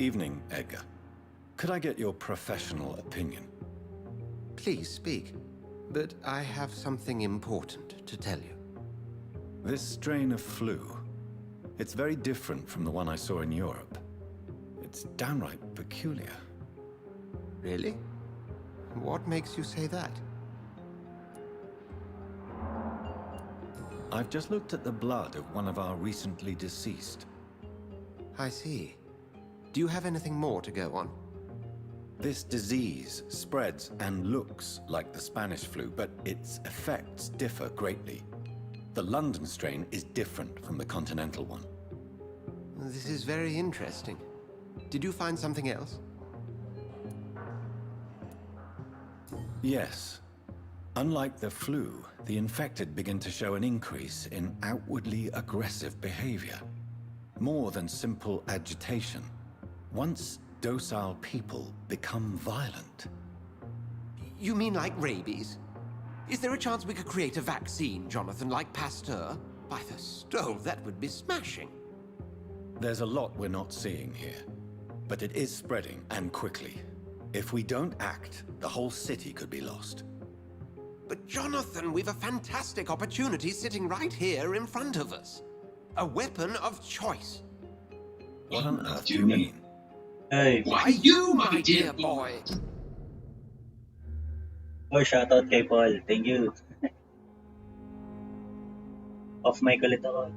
Evening, Edgar. Could I get your professional opinion? Please speak, but I have something important to tell you. This strain of flu, it's very different from the one I saw in Europe. It's downright peculiar. Really? What makes you say that? I've just looked at the blood of one of our recently deceased. I see. Do you have anything more to go on? This disease spreads and looks like the Spanish flu, but its effects differ greatly. The London strain is different from the continental one. This is very interesting. Did you find something else? Yes. Unlike the flu, the infected begin to show an increase in outwardly aggressive behavior. More than simple agitation. Once docile people become violent. You mean like rabies? Is there a chance we could create a vaccine, Jonathan, like Pasteur? By the stove, that would be smashing. There's a lot we're not seeing here. But it is spreading, and quickly. If we don't act, the whole city could be lost. But Jonathan, we've a fantastic opportunity sitting right here in front of us. A weapon of choice. What on earth do you mean? Ay, Why you, my dear boy? oh, shoutout kay Paul. Thank you. Off mic ulit ako.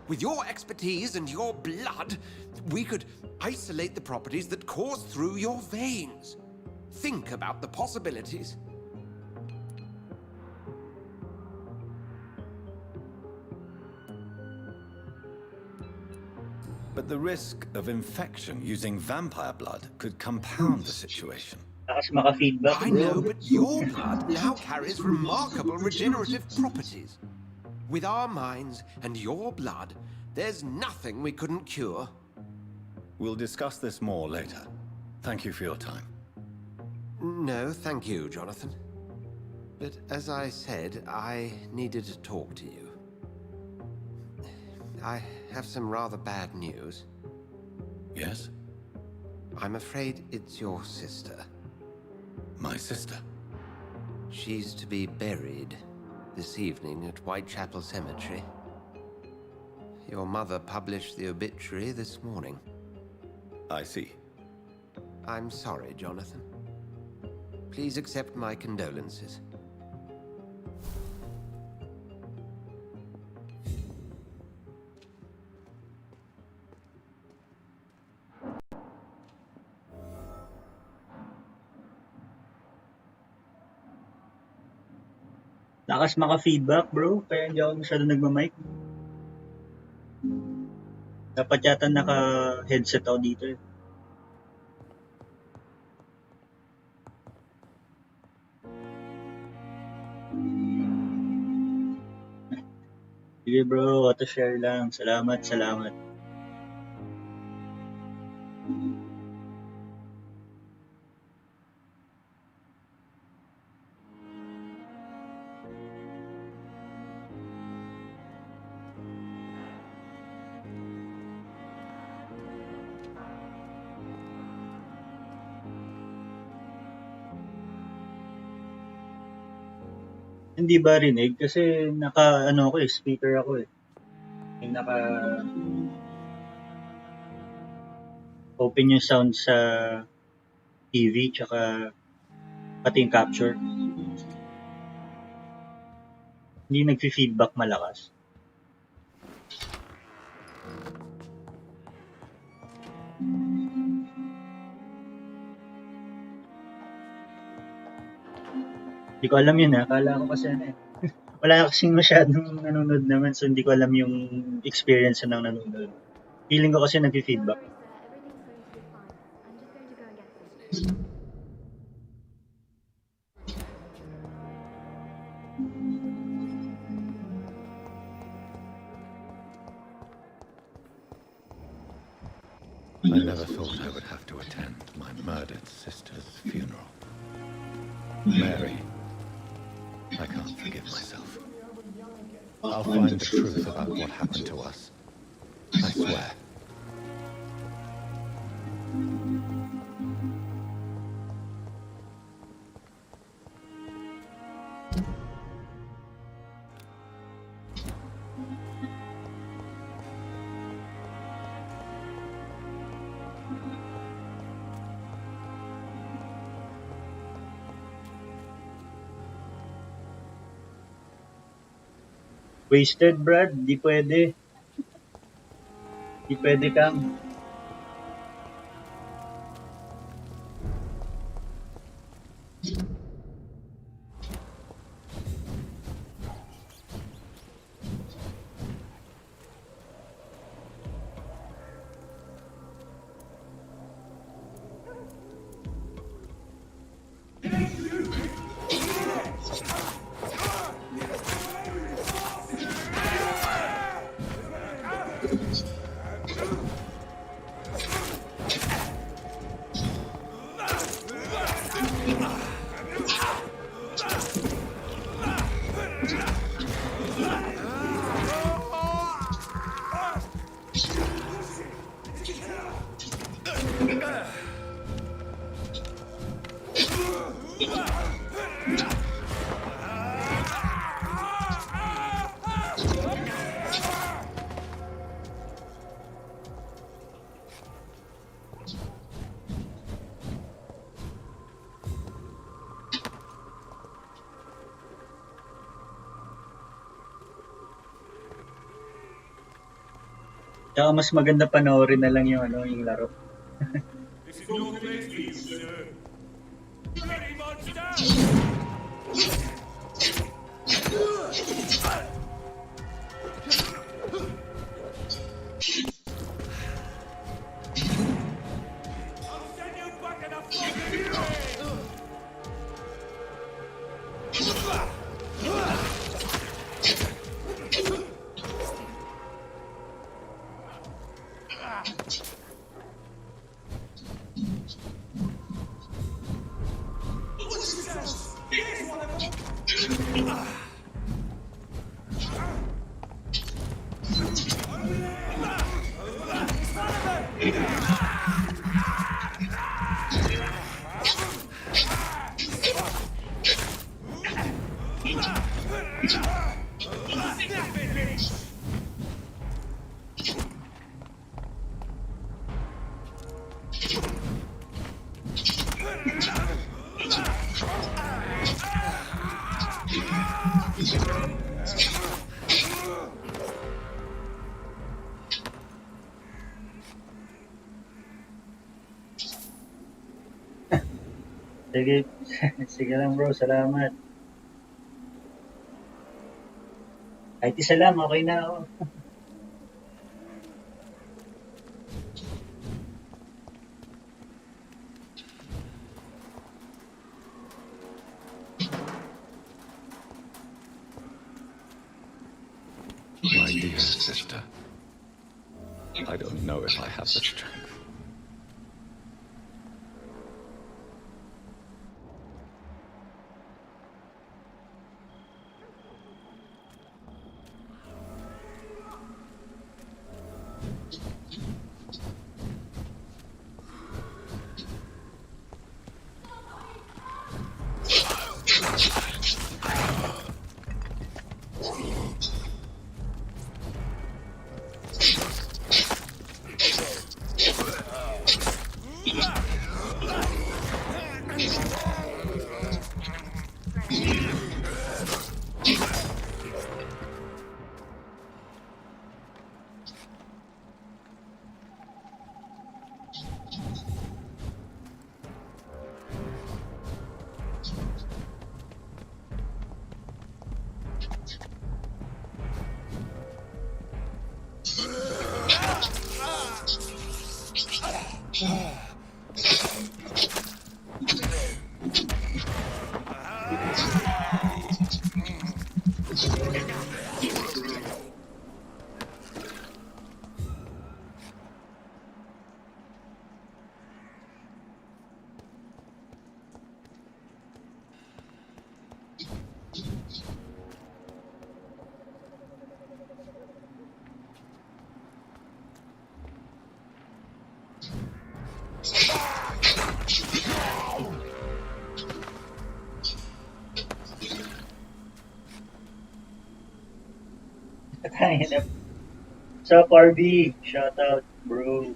With your expertise and your blood, we could isolate the properties that course through your veins. Think about the possibilities. But the risk of infection using vampire blood could compound the situation. Lakas maka-feedback, I bro. know, but your blood now carries remarkable regenerative properties. With our minds and your blood, there's nothing we couldn't cure. We'll discuss this more later. Thank you for your time. No, thank you, Jonathan. But as I said, I needed to talk to you. I have some rather bad news. Yes? I'm afraid it's your sister. My sister? She's to be buried this evening at Whitechapel Cemetery. Your mother published the obituary this morning. I see. I'm sorry, Jonathan. Please accept my condolences. Lakas maka-feedback, bro. Kaya hindi ako masyado nagmamic. Dapat yata naka-headset ako dito eh. Sige bro, auto-share lang. Salamat, salamat. Hindi ba rinig? Kasi naka ako eh, speaker ako eh. Yung naka open yung sound sa TV tsaka pati yung capture. Hindi nagfi-feedback malakas. Hindi ko alam yun akala ko kasi ano eh. Wala kasing masyadong nanonood naman so hindi ko alam yung experience ng nanonood. Feeling ko kasi nagfi-feedback. I never thought I would have to attend my murdered sister's funeral. Mary, I can't forgive myself. I'll find the truth about what happened to us. I swear. Wasted, Brad. Di pwede. Di pwede kang. Tsaka mas maganda panoorin na lang yung yung laro. This is no place for you, sir. Ready, monster! I'll send you back in a fucking Sige, sige lang bro, salamat. Kahit isa lang, okay na ako. My dear sister, I don't know if I have the strength. What's up, RB? Shout out, bro.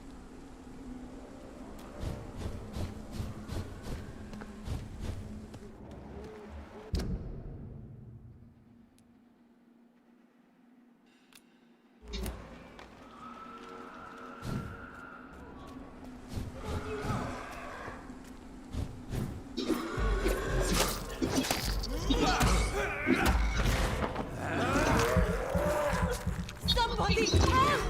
Somebody help!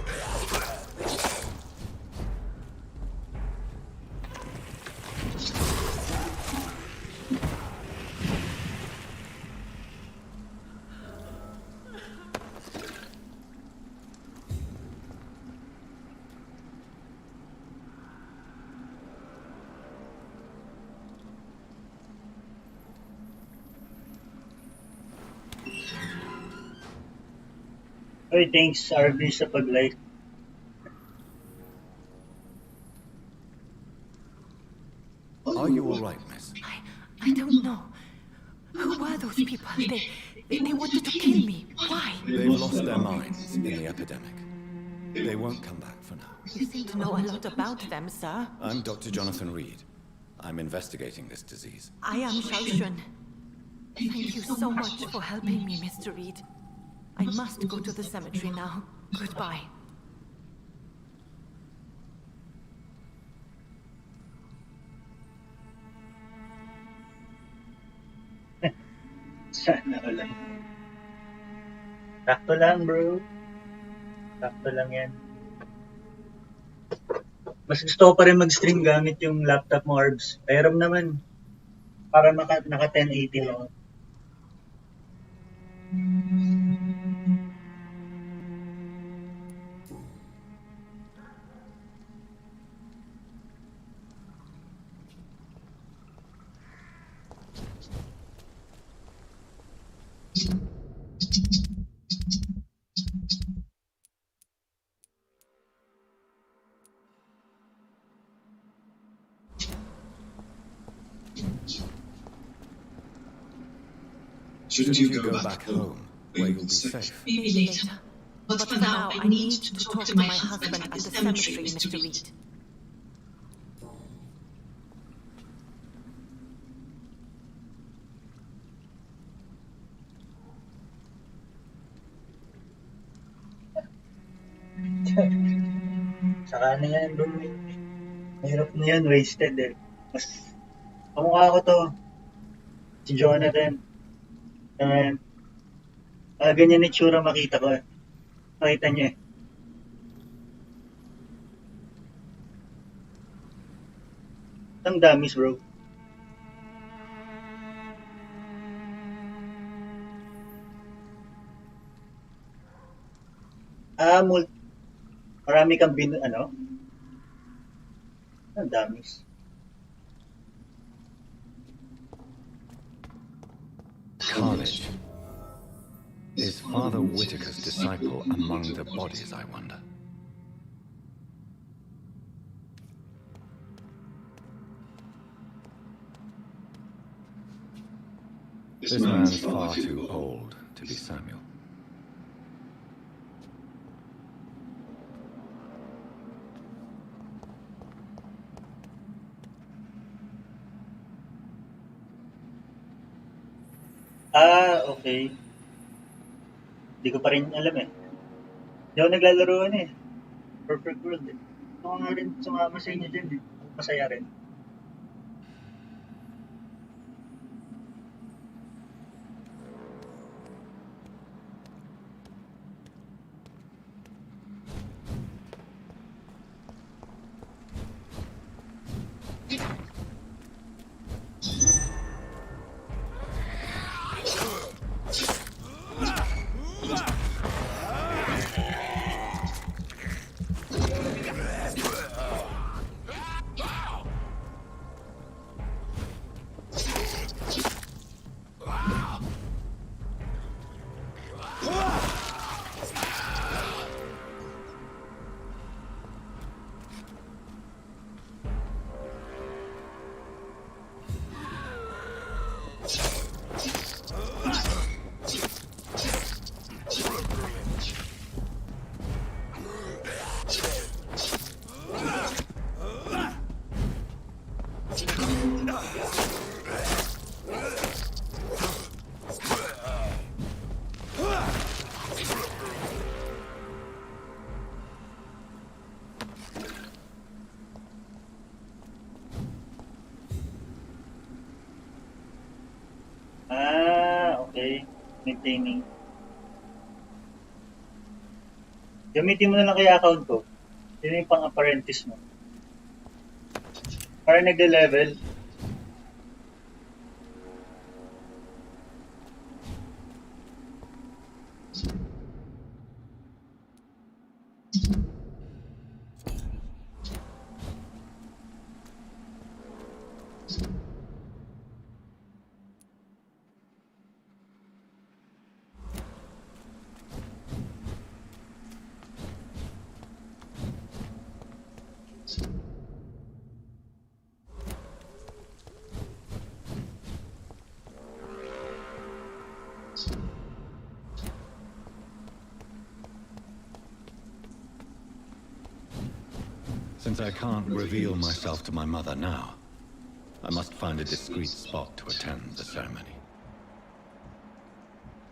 Oy, thanks RB sa pag-like. Are you all right, miss? I don't know. Who were those people? They wanted to kill me. Why? They've lost their minds in the epidemic. They won't come back for now. You seem to know a lot about them, sir. I'm Dr. Jonathan Reed. I'm investigating this disease. I am Shaoshun. Thank you so much for helping me, Mr. Reed. I must go to the cemetery now. Goodbye. Sana wala. Sakto lang, bro. Sakto lang yan. Mas gusto ko pa rin mag-stream gamit yung laptop mo, Arbs. Pero naman, para naka 1080 lang. Shouldn't you go back home, where you'll be safe? Maybe later. But for now, I need to talk to my husband at the cemetery, Mr. Reed. Saka na yan, bro. Mahirap na yan, wasted eh. Mas, kamukha ko to, si Jonathan. Uh, ganyan itsura makita ko. Makita niyo eh. Ang damis, bro. Marami kang ang damis. Carnage. Is Father Whitaker's disciple among the bodies, I wonder? This man's far too old to be Samuel. Okay. Hindi ko pa rin alam eh. Hindi ako naglalaro eh. Perfect World eh. Ako nga rin sumama sa inyo dyan eh. Masaya rin. Okay. Maintaining. Gamitin mo na lang kaya account ko. Yun yung pang-apprentice mo. Para nagde-level. Since I can't reveal myself to my mother now, I must find a discreet spot to attend the ceremony.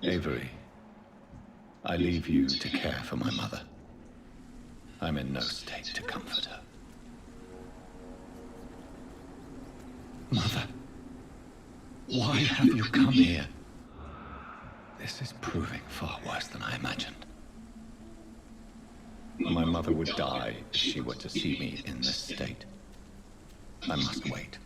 Avery, I leave you to care for my mother. I'm in no state to comfort her. Mother, why have you come here? This is proving far worse than I imagined. My mother would die if she were to see me in this state. I must wait.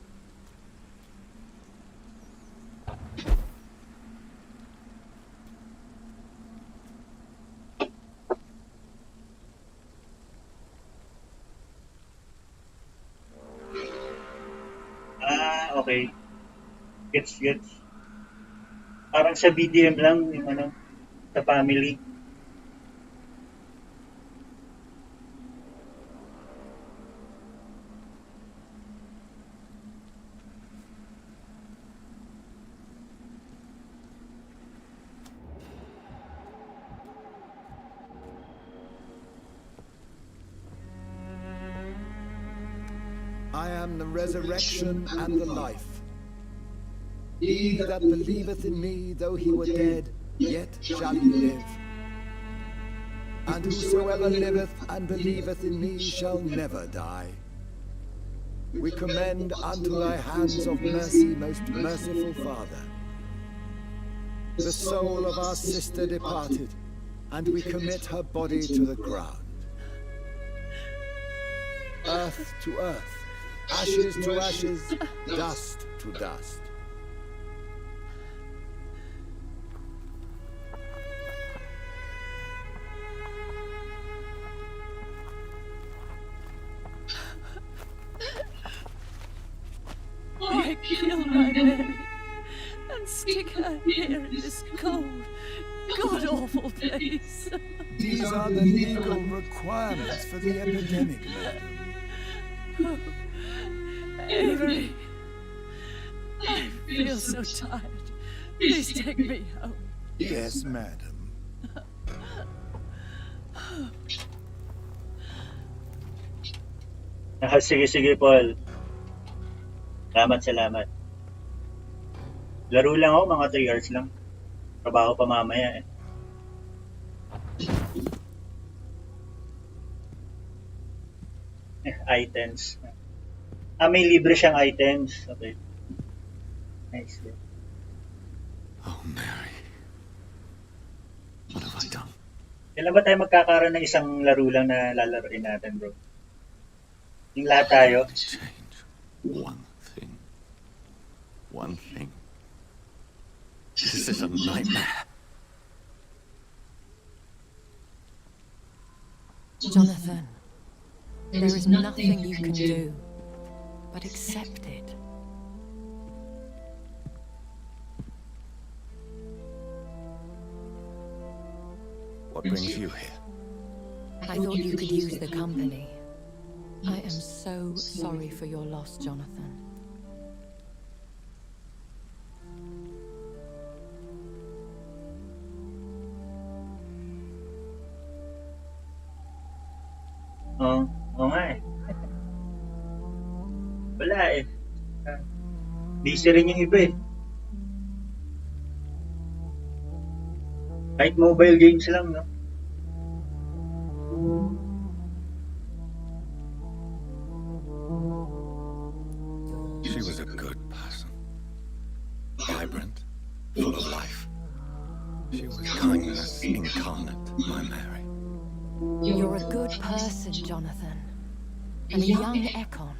Okay. Gets. Parang sa BDM lang, yung sa family. I am the resurrection and the life. He that believeth in me, though he were dead, yet shall he live. And whosoever liveth and believeth in me shall never die. We commend unto thy hands of mercy, most merciful Father, the soul of our sister departed, and we commit her body to the ground. Earth to earth, ashes to ashes, dust to dust. Why kill my Mary and stick her here in this cold, god-awful place? These are the legal requirements for the epidemic, madam. Avery, I feel so tired. Please take me home. Yes, madam. Sige, Paul. Salamat. Laro lang ako, mga 3 hours lang. Trabaho pa mamaya eh. Items. May libre siyang items. Okay. Nice. Oh, Mary. What have I done? Kailan ba tayo magkakaroon ng isang laro lang na lalaroin natin, bro? Yung lahat tayo. Change. One thing. One thing. This is a nightmare. Jonathan, there is nothing you can do but accept it. What brings you here? I thought you could use the company. I am so sorry for your loss, Jonathan. Oo nga eh. Wala eh. Busy rin yung iba eh. Kahit mobile games lang, no? She was a good person. Vibrant, full of life. She was kindness incarnate, my Mary. You're a good person, Jonathan. And a young Ekon.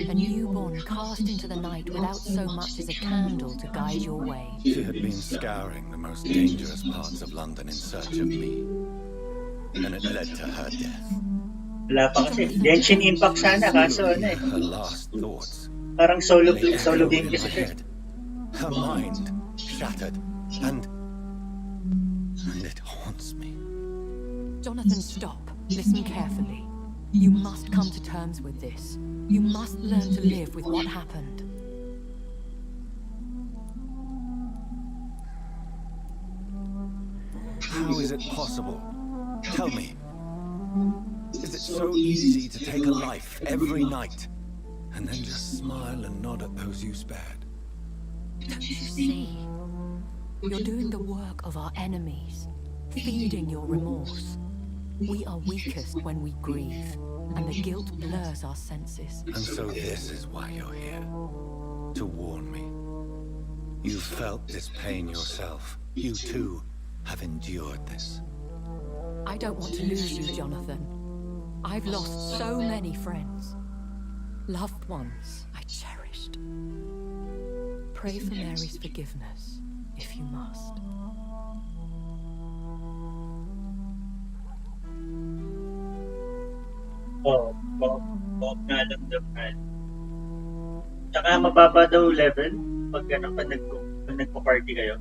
A newborn cast into the night without so much as a candle to guide your way. She had been scouring the most dangerous parts of London in search of me. And it led to her death. Wala pa kasi. Genshin Impact sana, kaso ano eh. Her last thoughts. Parang solo They echo game in kasi. my head. Her mind shattered, and it haunts me. Jonathan, stop. Listen carefully. You must come to terms with this. You must learn to live with what happened. How is it possible? Tell me. Is it so easy to take a life every night and then just smile and nod at those you spared? Don't you see? You're doing the work of our enemies, feeding your remorse. We are weakest when we grieve, and the guilt blurs our senses. And so this is why you're here. To warn me. You've felt this pain yourself. You too have endured this. I don't want to lose you, Jonathan. I've lost so many friends. Loved ones I cherished. Pray for Mary's forgiveness, if you must. Oo, nga lang naman. Tsaka mababa daw level pag nagpo-party kayo.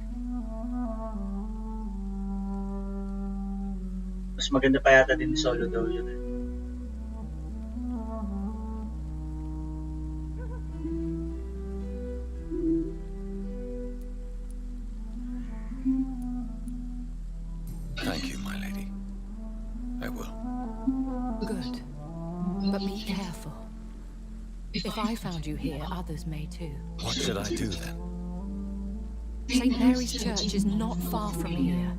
Mas maganda pa yata din solo daw yun eh. Thank you, my lady. I will. Good. But be careful. If I found you here, others may too. What should I do then? St. Mary's Church is not far from here.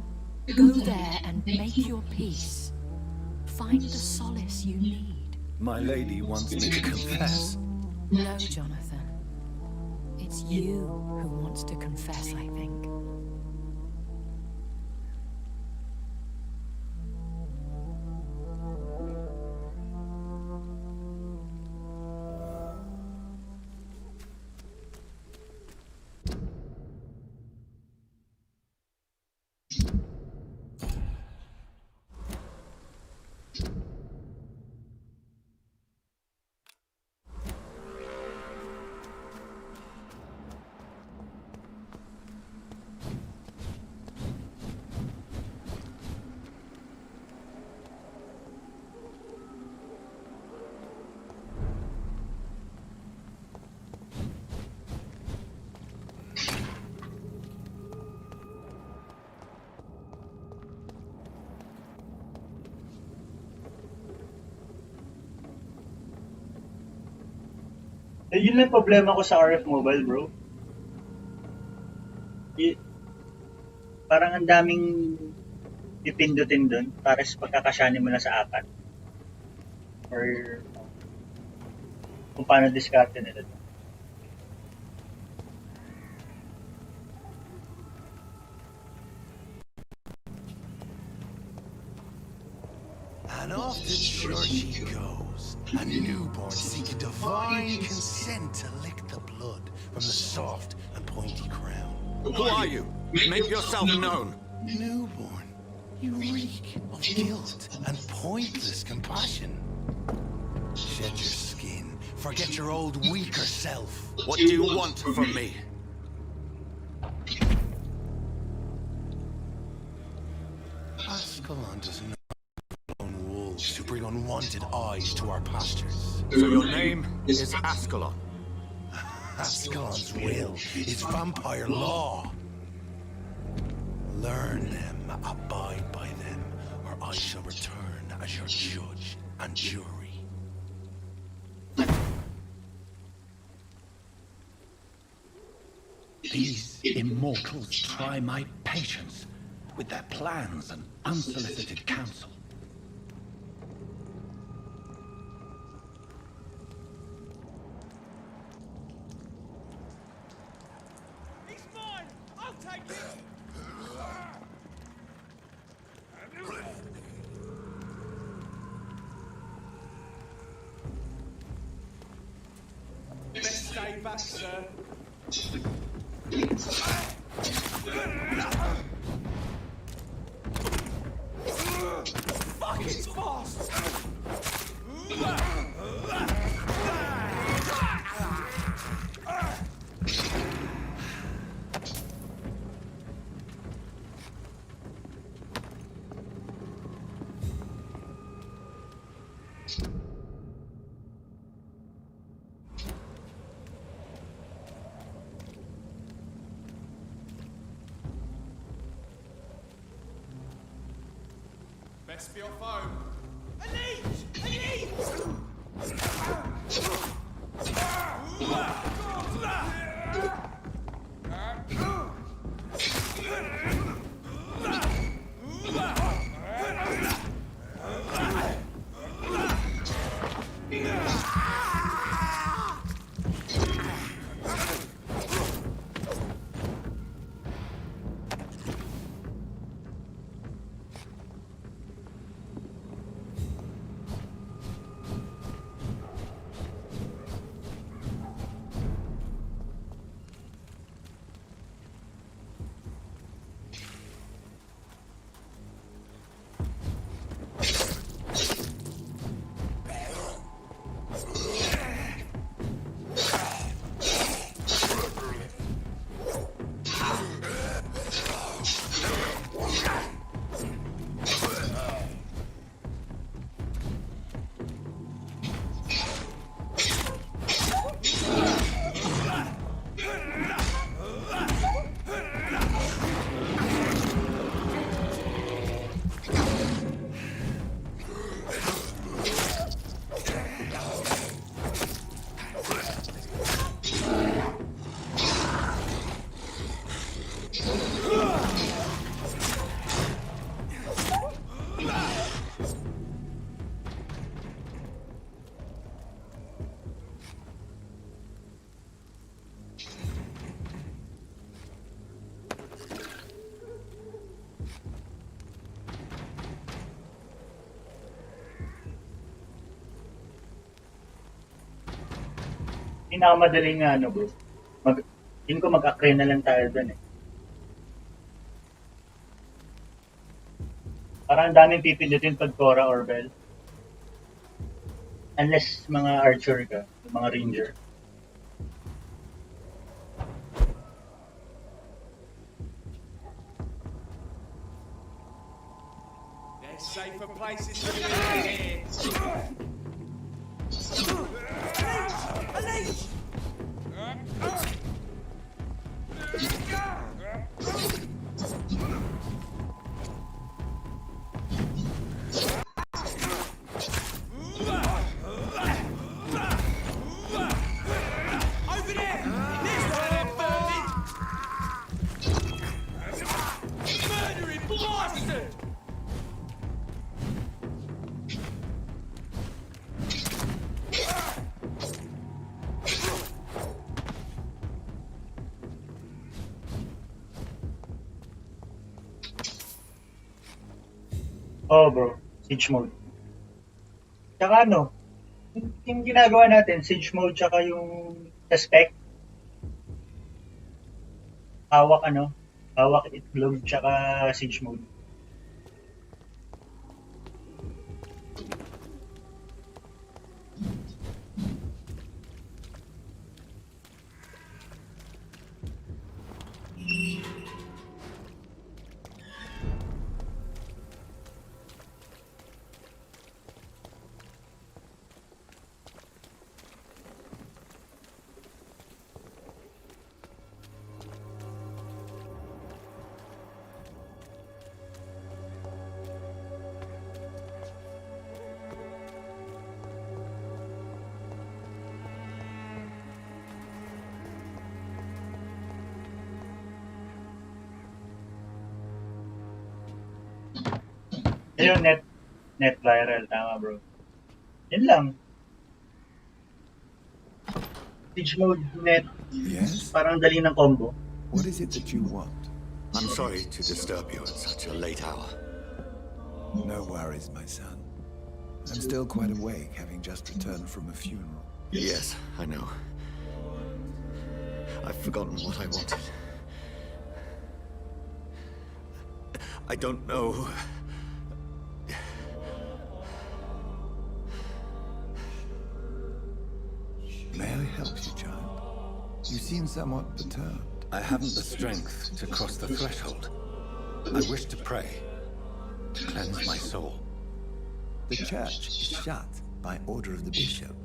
Go there and make your peace. Find the solace you need. My lady wants me to confess. No, Jonathan. It's you who wants to confess, I think. Yun lang problema ko sa RF Mobile, bro. Parang ang daming pipindutin dun para sa pagkakasyanin mo na sa apat. Or kung paano diskarte nila dun. And off to church he goes, a newborn seeking divine consent to lick the blood from the soft and pointy crown. Who are you? Make yourself known. Newborn, you reek of guilt and pointless compassion. Shed your skin, forget your old weaker self. What do you want from me? Ascalon does not own wolves to bring unwanted eyes to our pastures. So your name is Ascalon. Ascalon's will is vampire law. Learn them, abide by them, or I shall return as your judge and jury. These immortals try my patience with their plans and unsolicited counsel. He's mine! I'll take it! Best stay back, sir. Fuck, it's fast! Best be off home. A leech! Pinakamadaling nga ano bro. Yun ko mag-accrane na lang tayo dun eh. Parang ang daming pipindutin pag Cora or Bell. Unless mga archer ka, mga ranger. There's safer places to be here. Over there! There's one burning! Murdering bastard! Oh bro, siege mode. Tsaka ano, yung ginagawa natin, siege mode tsaka yung suspect. Hawak itlog tsaka siege mode. Yun, net viral, tama bro. Yun lang. Siege mode, net, Yes? parang dali ng combo. What is it that you want? I'm sorry to disturb you at such a late hour. No worries, my son. I'm still quite awake, having just returned from a funeral. Yes, I know. I've forgotten what I wanted. I don't know. May I help you, child? You seem somewhat perturbed. I haven't the strength to cross the threshold. I wish to pray, to cleanse my soul. The church is shut by order of the bishop.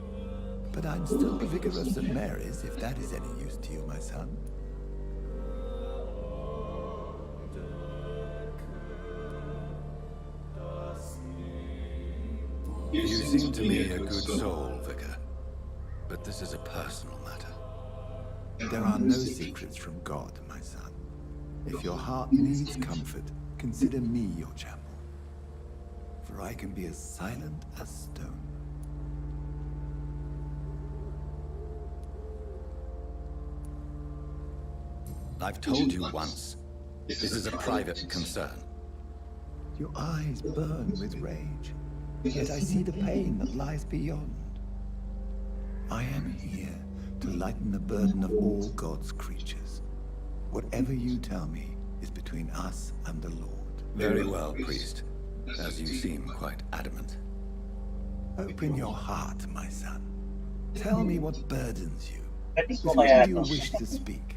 But I'm still the vicar of St. Mary's, if that is any use to you, my son. You seem to me a good soul, Vicar. But this is a personal matter. There are no secrets from God, my son. If your heart needs comfort, consider me your chapel. For I can be as silent as stone. I've told you once, this is a private concern. Your eyes burn with rage, yet I see the pain that lies beyond. I am here to lighten the burden of all God's creatures. Whatever you tell me is between us and the Lord. Very well, priest, as you seem quite adamant. Open your heart, my son. Tell me what burdens you. Pwede ko With kaya whom do you ito. wish to speak?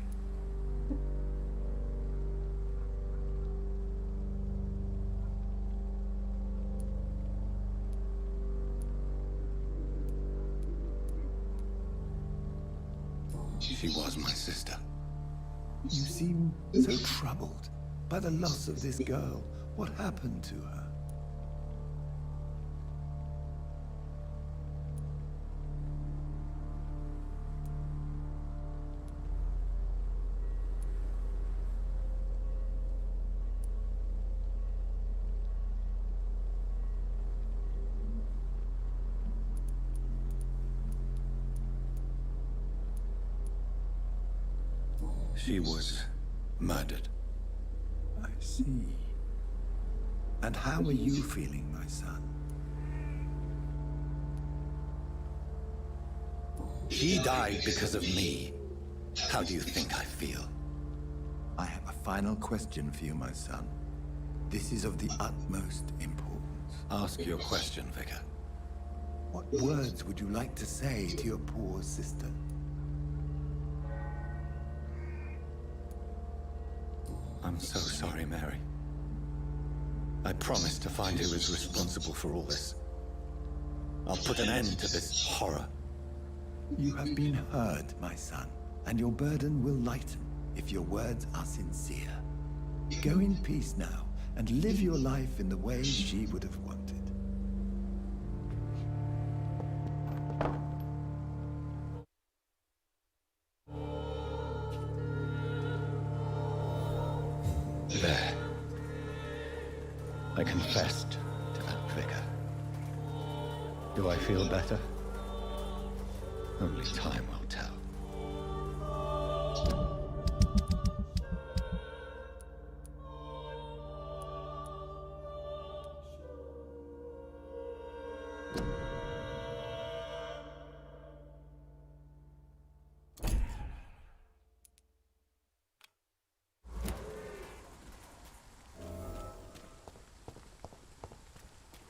She was my sister. You seem so troubled by the loss of this girl. What happened to her? She was murdered. I see. And how are you feeling, my son? She died because of me. How do you think I feel? I have a final question for you, my son. This is of the utmost importance. Ask your question, Vicar. What words would you like to say to your poor sister? I'm so sorry, Mary. I promise to find who is responsible for all this. I'll put an end to this horror. You have been heard, my son, and your burden will lighten if your words are sincere. Go in peace now, and live your life in the way she would have wanted. There. I confessed to that vicar. Do I feel better? Only time will tell.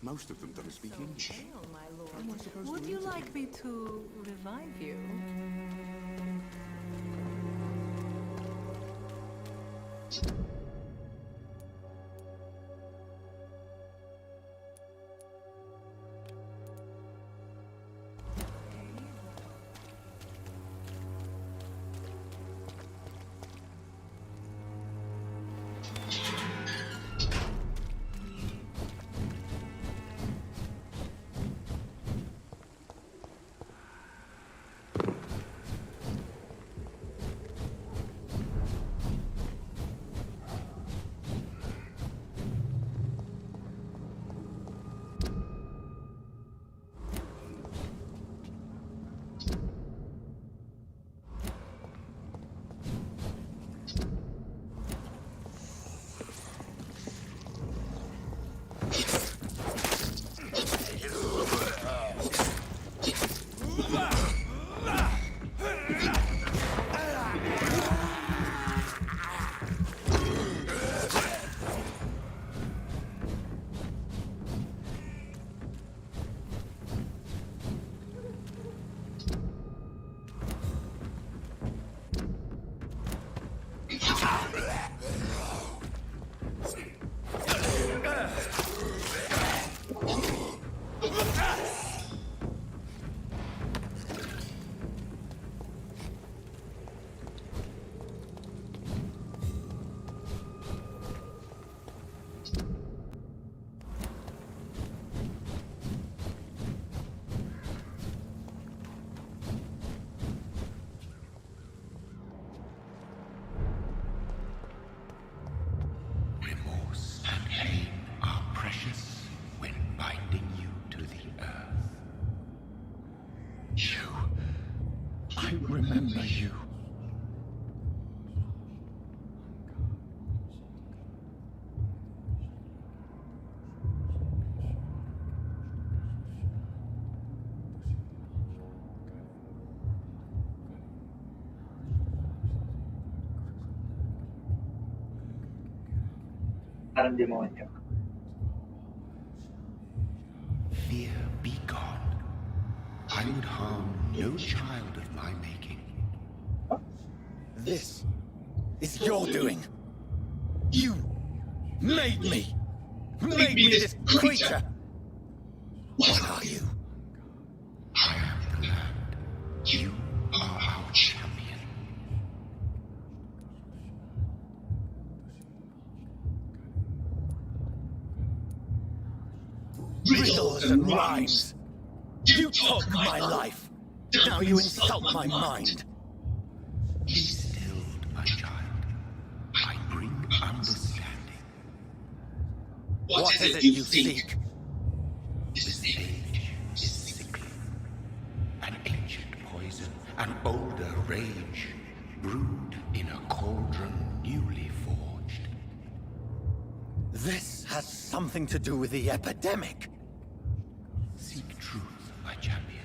Most of them don't speak English. Well, my lord, would you like me to revive you? I remember you. Parang demonyo. Fear be gone. I would harm no child of my making. This is your doing. You made me. Made me this creature. What are you? I am the land. You are our champion. Riddles and rhymes. You took my life. Now you insult my mind. Be stilled, my child. I bring understanding. What is it you seek? This age is sickly. An ancient poison, an older rage, brewed in a cauldron newly forged. This has something to do with the epidemic. Seek truth, my champion.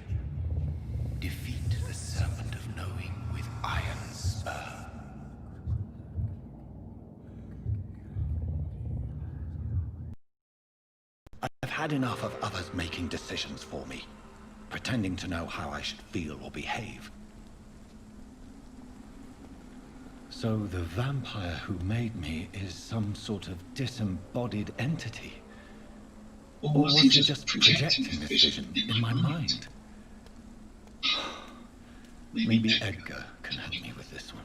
Defeat the had enough of others making decisions for me, pretending to know how I should feel or behave. So the vampire who made me is some sort of disembodied entity? Or was he just projecting this vision in my mind? Maybe Edgar can help me with this one.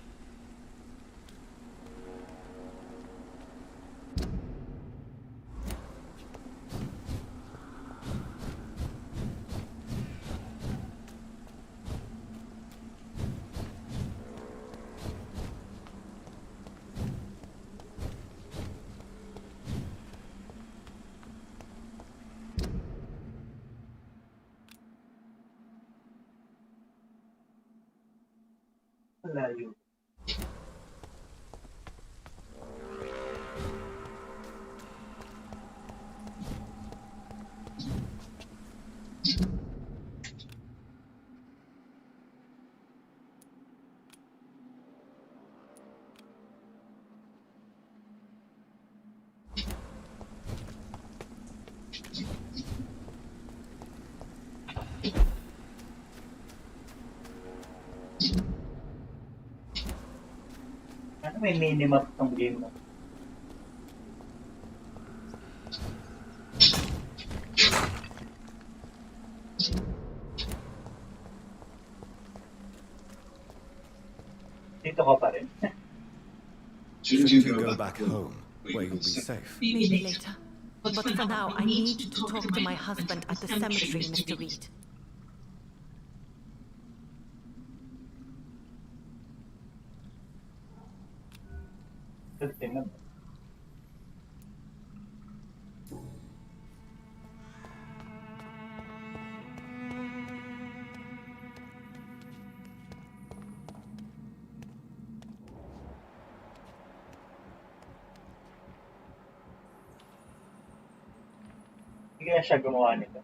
Layo. Ano may minimap tong game mo? Dito ka pa rin. Shouldn't you go back home, where you'll be safe? Maybe later. But for now, I need to talk to my husband at the cemetery, Mr. Reed. Tingnan. Hindi kaya siya gumawa nito.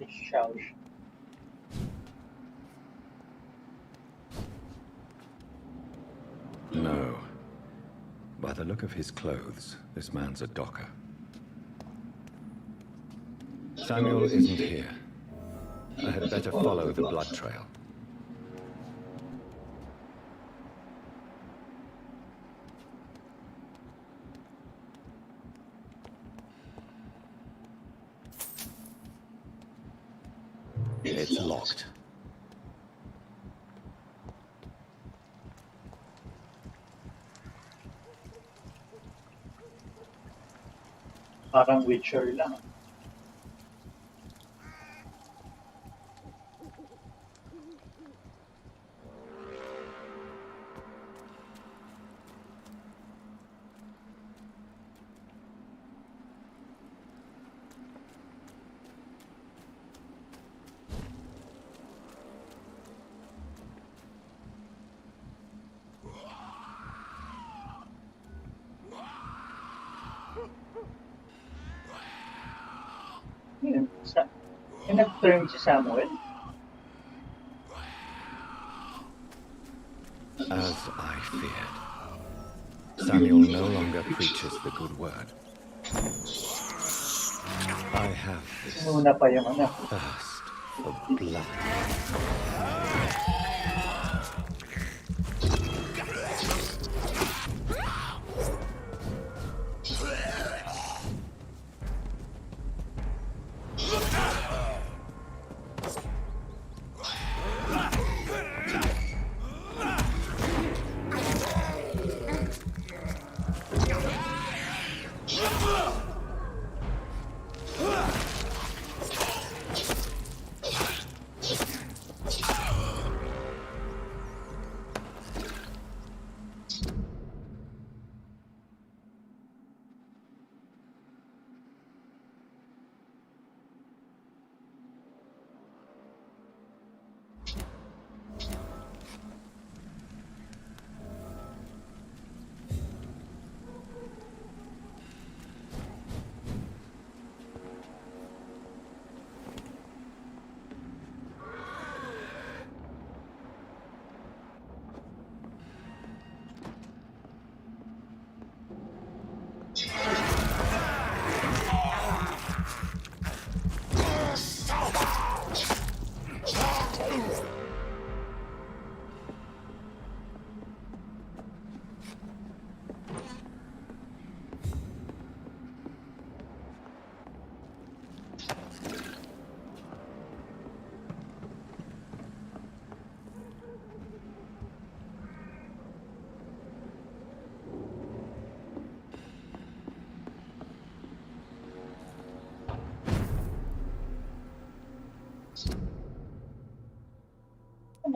Siya. No. By the look of his clothes, this man's a docker. Samuel isn't here. I had better follow the blood trail. It's locked. Parang Witcher lang. Nag-turn si Samuel. As I feared. Samuel no longer preaches the good word. I have this Muna pa yung ano. thirst for blood.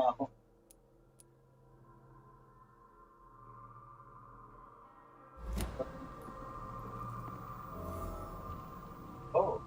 tama ako. Oh.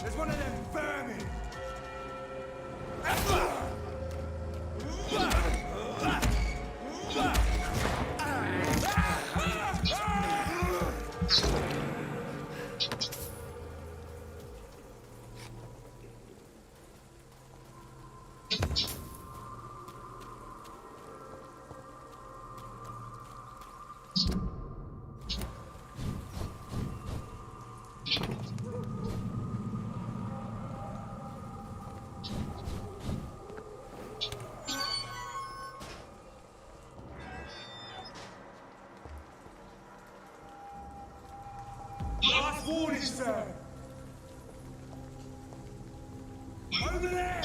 There's one of them vermin! Last warning, sir! Over there!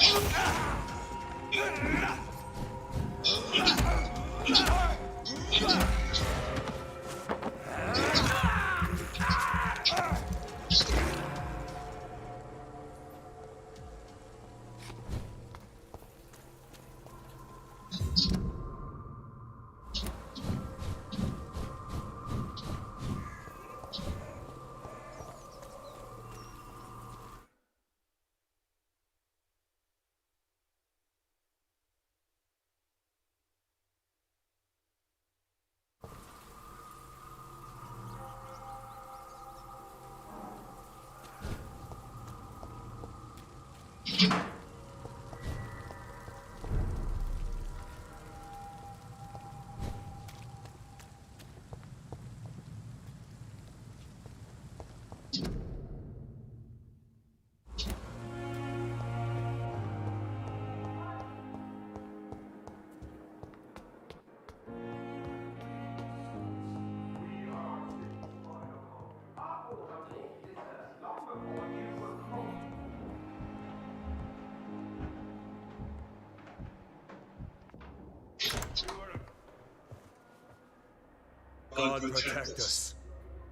God protect us.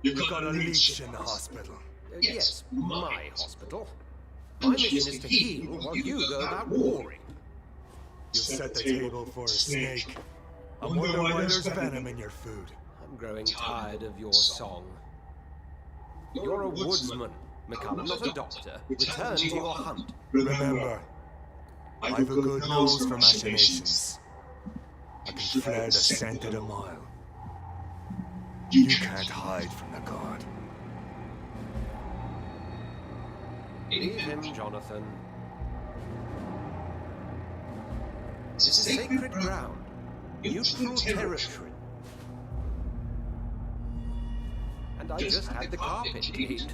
We've got a leech in the hospital. Yes, my hospital. My mission is to heal while you go about warring. You set the table for a snake. I wonder why there's venom in your food. I'm growing tired of your song. You're a woodsman, McCullum, not a doctor. Return to your hunt. Remember, I've a good nose for machinations. I can flare the scent at a mile. You can't hide from the guard. Leave him, Jonathan. This is sacred ground. Neutral territory. And I just had the carpet cleaned.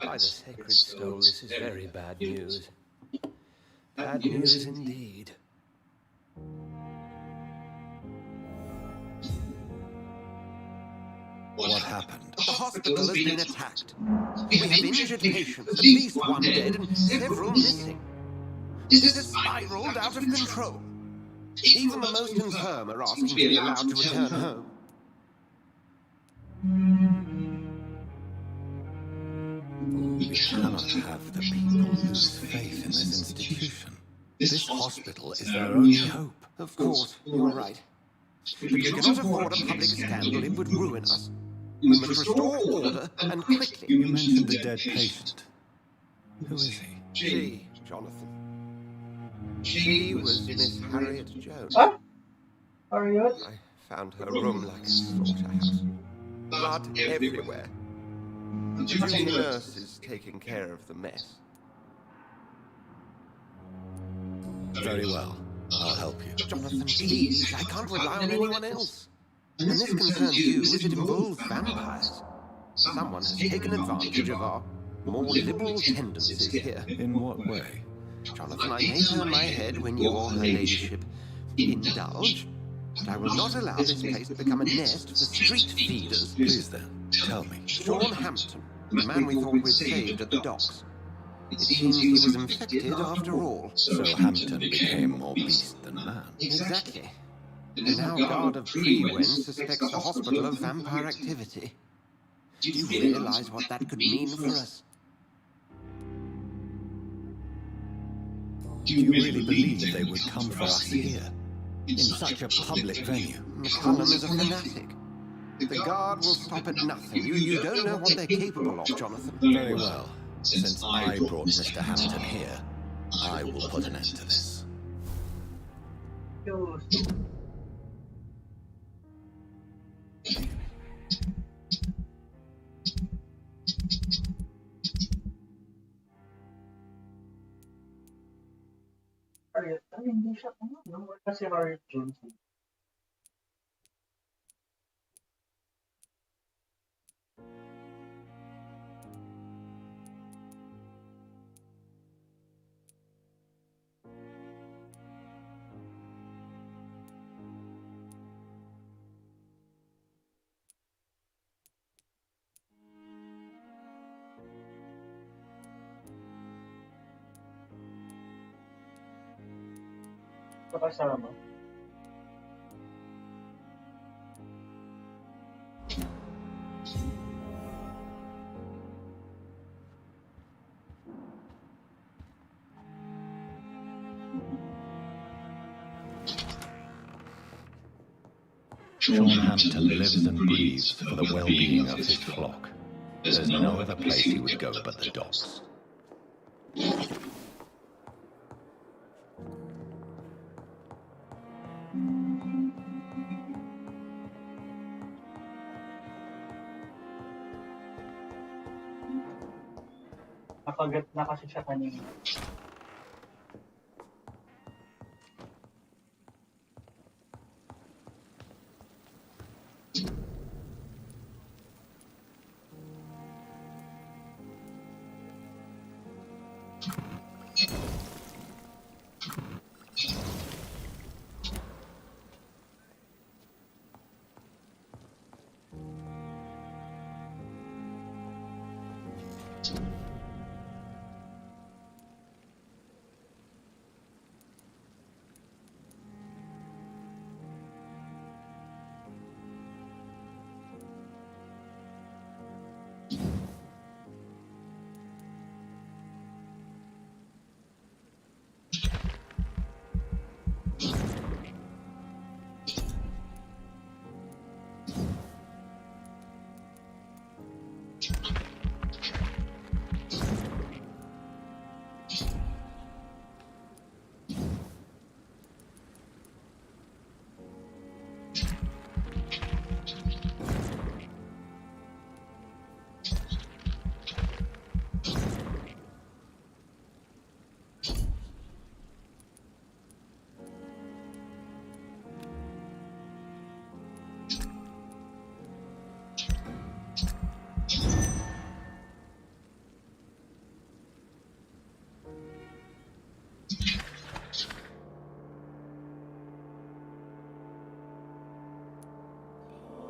By the sacred stone, this is very bad news. Bad news indeed. What happened? The hospital has been attacked. We have injured patients, at least one dead and several missing. This has spiraled out of control. Even the most infirm are asking to be allowed to return home. We cannot have the people lose faith in this institution. This hospital is their only hope. Of course, you're right. We cannot afford a public scandal. It would ruin us. We must restore order, and quickly. You mentioned the dead patient. Who is he? She, Jonathan. She was Miss Harriet Jones. Ah? Harriet? I found her room like a slaughterhouse. Blood everywhere. The junior nurse is taking care of the mess. Very well. I'll help you. Jonathan, please, I can't rely on anyone else. And this concerns you as it involves vampires. Someone has taken advantage of our more liberal tendencies here. In what way? Jonathan, I may turn my head when you or her ladyship indulge, but I will not allow this place to become a nest for street feeders. Please then, tell me. Sean Hampton, the man we thought we'd saved at the docks. It seems he was infected after all. So Hampton became more beast than man. Exactly. And now Guard of Prewen suspects the hospital of vampire activity. Do you realize what that could mean for us? Do you really believe they would come for us here? In such a public venue? McCullum is a fanatic. The Guard will stop at nothing. You don't know what they're capable of, Jonathan. Very well. Since I brought Mr. Hampton here, I will put an end to this. Harriet? Ay, hindi siya. Ano? Kasi Harriet Jones. Kasama. Sean Hampton lives and breathes for the well-being of his flock. There's no other place he would go but the docks. Nakagat na kasi siya kanina.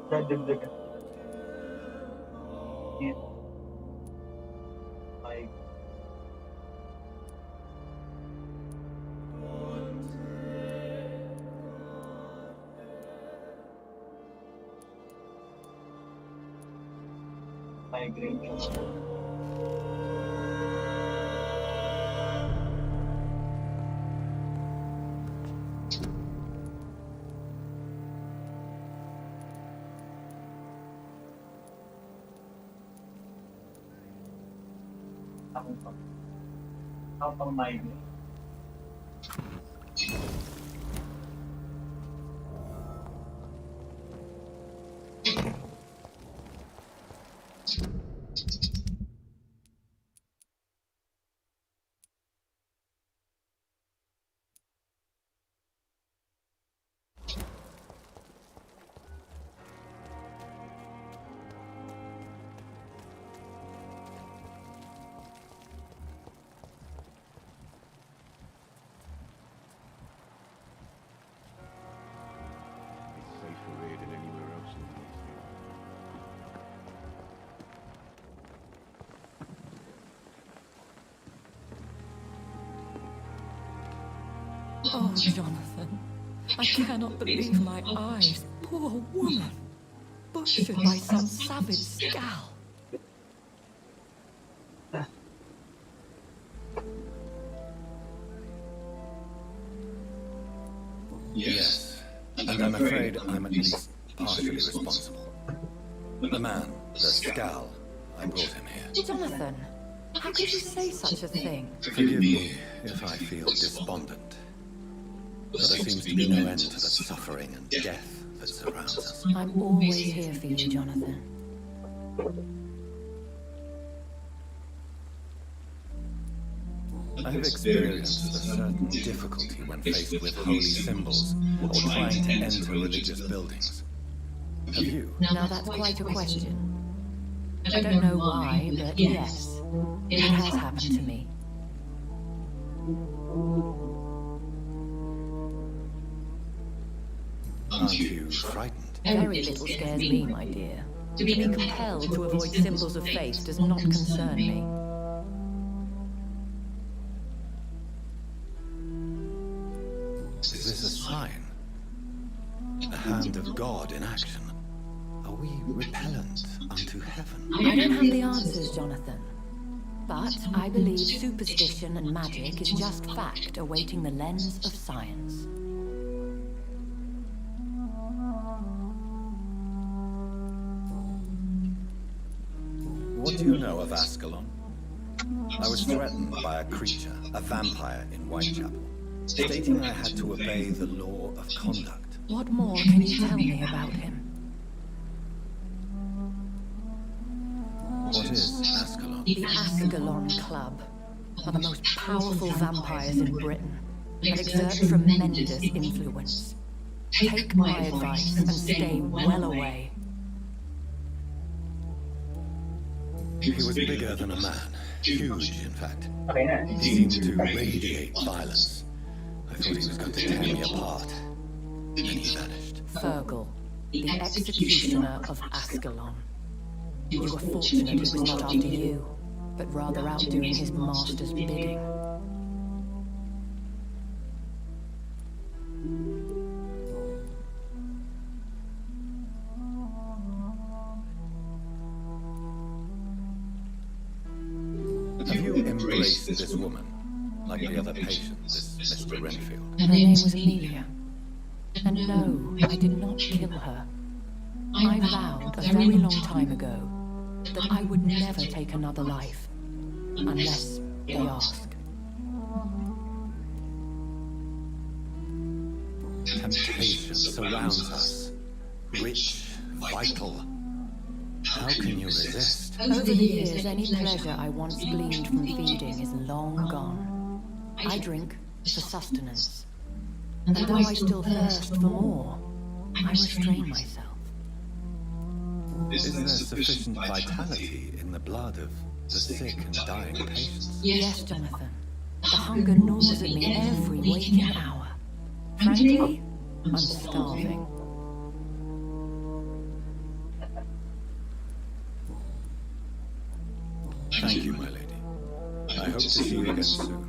Dadagdagan. Yan. Ay. Migraine siya. Ako pang migraine. Oh, Jonathan, I cannot believe my eyes. Poor woman, butchered by some savage scowl. Yes, and I'm afraid I'm at least partially responsible. The man, the scowl, I brought him here. Jonathan, how could you say such a thing? Forgive me if I feel despondent, but there seems to be no end to the suffering and death that surrounds us. I'm always here for you, Jonathan. I have experienced a certain difficulty when faced with holy symbols or trying to enter religious buildings. Have you? Now that's quite a question. I don't know why, but yes, it has happened to me. Aren't you frightened? Very little scares me, my dear. To be compelled to avoid symbols of faith does not concern me. Is this a sign? The hand of God in action? Are we repellent unto heaven? I don't have the answers, Jonathan. But I believe superstition and magic is just fact awaiting the lens of science. What do you know of Ascalon? I was threatened by a creature, a vampire in Whitechapel, stating I had to obey the law of conduct. What more can you tell me about him? What is Ascalon? The Ascalon Club are the most powerful vampires in Britain and exert tremendous influence. Take my advice and stay well away. He was bigger than a man. Huge, in fact. Okay na. He seemed to radiate violence. I thought he was going to tear me apart. Then he vanished. Fergal, the executioner of Ascalon. You were fortunate he was not after you, but rather out doing his master's bidding. Have you embraced this woman, like the other patient, this Mr. Renfield? Her name was Amelia. And no, I did not kill her. I vowed a very long time ago that I would never take another life, unless they ask. Temptation surrounds us. Rich, vital. How can you resist? Over the years, any pleasure I once gleaned from feeding is long gone. I drink for sustenance. And though I still thirst for more, I restrain myself. Is there sufficient vitality in the blood of the sick and dying patients? Yes, Jonathan. The hunger gnaws at me every waking hour. Frankly, I'm starving. Thank you, my lady. I hope to see you again soon.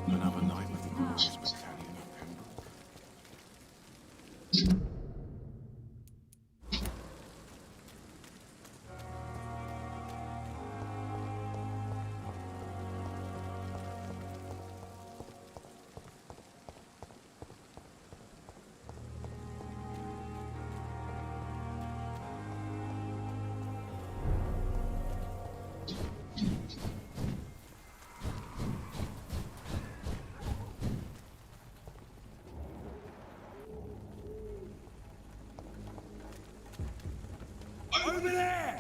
Another night with the Royals Battalion of Pembroke. Over there!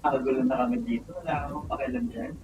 Nakagulo na kami dito. Wala akong pakialam dyan.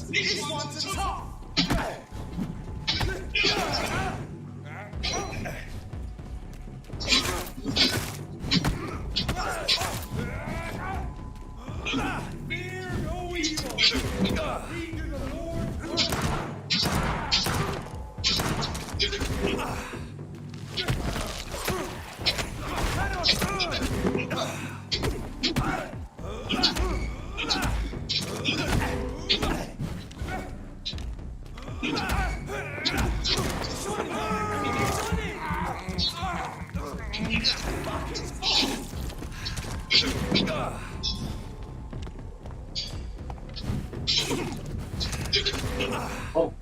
This one's a top! Fear no evil! We do the Lord's Oh.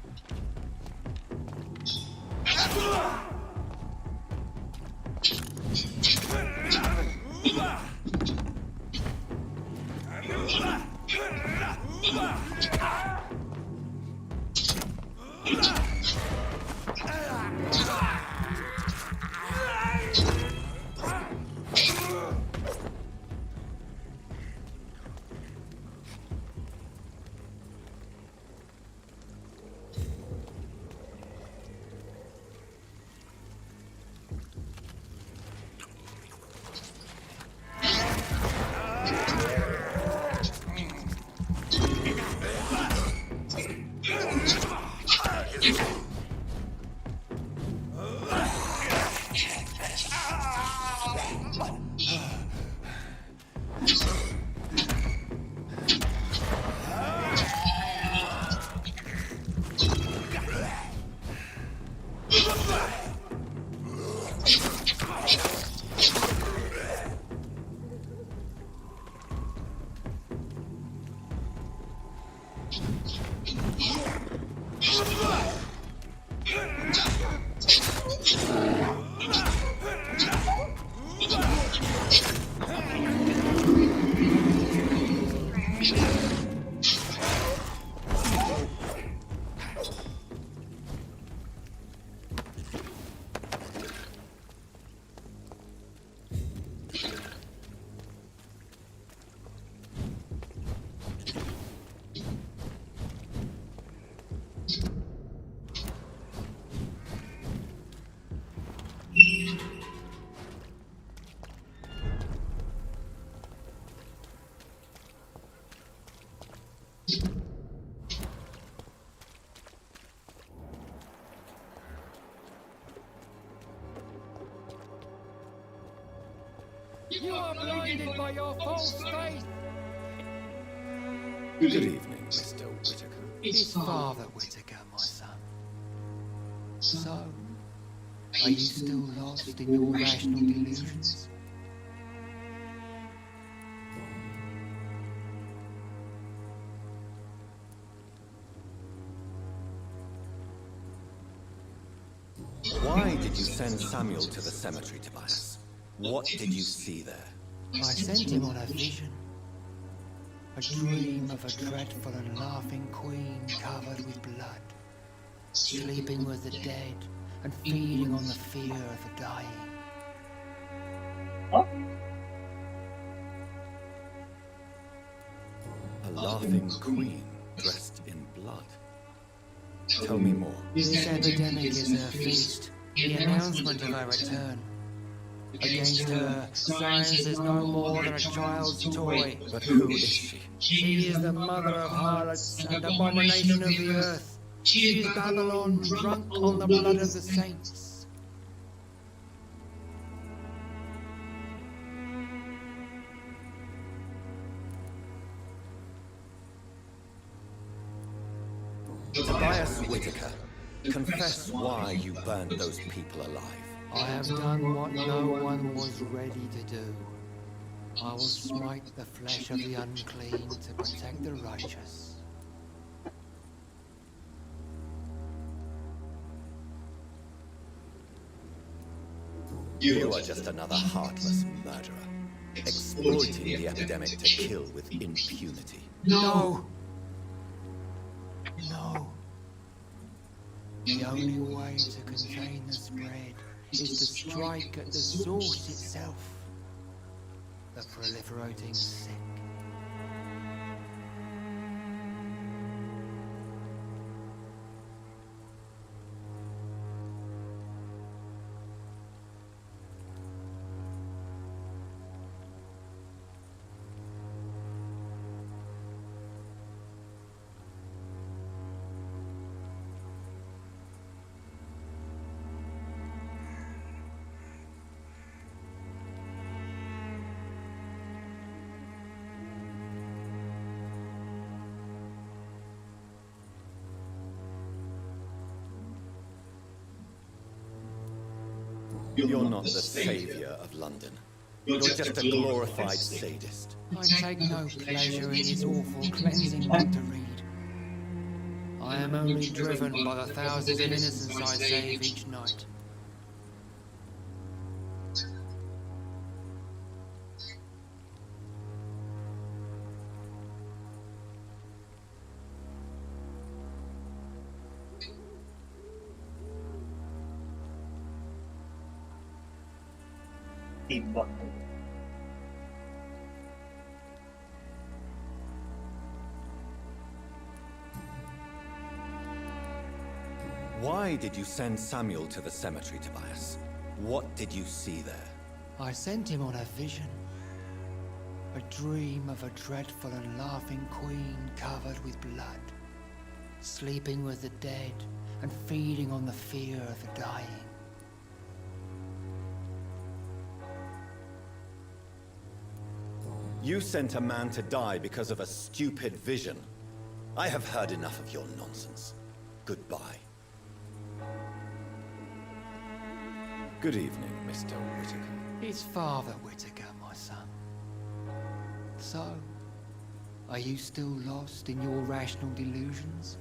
You are blinded by your false faith! Good evening, Mr. Whitaker. It's Father Whitaker, my son. So, are you still lost in your rational delusions? Why did you send Samuel to the cemetery, Tobias? What did you see there? I sent him on a vision. A dream of a dreadful and laughing queen covered with blood, sleeping with the dead and feeding on the fear of the dying. Huh? A laughing queen dressed in blood. Tell me more. This epidemic is her feast, the announcement of her return. Against her, science is no more than a child's toy. But who is she? She is the mother of harlots and abomination of the earth. She is Babylon, drunk on the blood of the saints. Tobias Whitaker, confess why you burned those people alive. I have done what no one was ready to do. I will smite the flesh of the unclean to protect the righteous. You are just another heartless murderer, exploiting the epidemic to kill with impunity. No! No. The only way to contain the spread is to strike at the source itself, the proliferating sick. You're not the savior of London. You're just a glorified sadist. I take no pleasure in his awful cleansing book to read. I am only driven by the thousands of innocents I save each night. Timbang. Why did you send Samuel to the cemetery, Tobias? What did you see there? I sent him on a vision. A dream of a dreadful and laughing queen covered with blood, sleeping with the dead and feeding on the fear of the dying. You sent a man to die because of a stupid vision. I have heard enough of your nonsense. Goodbye. Good evening, Mr. Whitaker. It's Father Whitaker, my son. So, are you still lost in your rational delusions?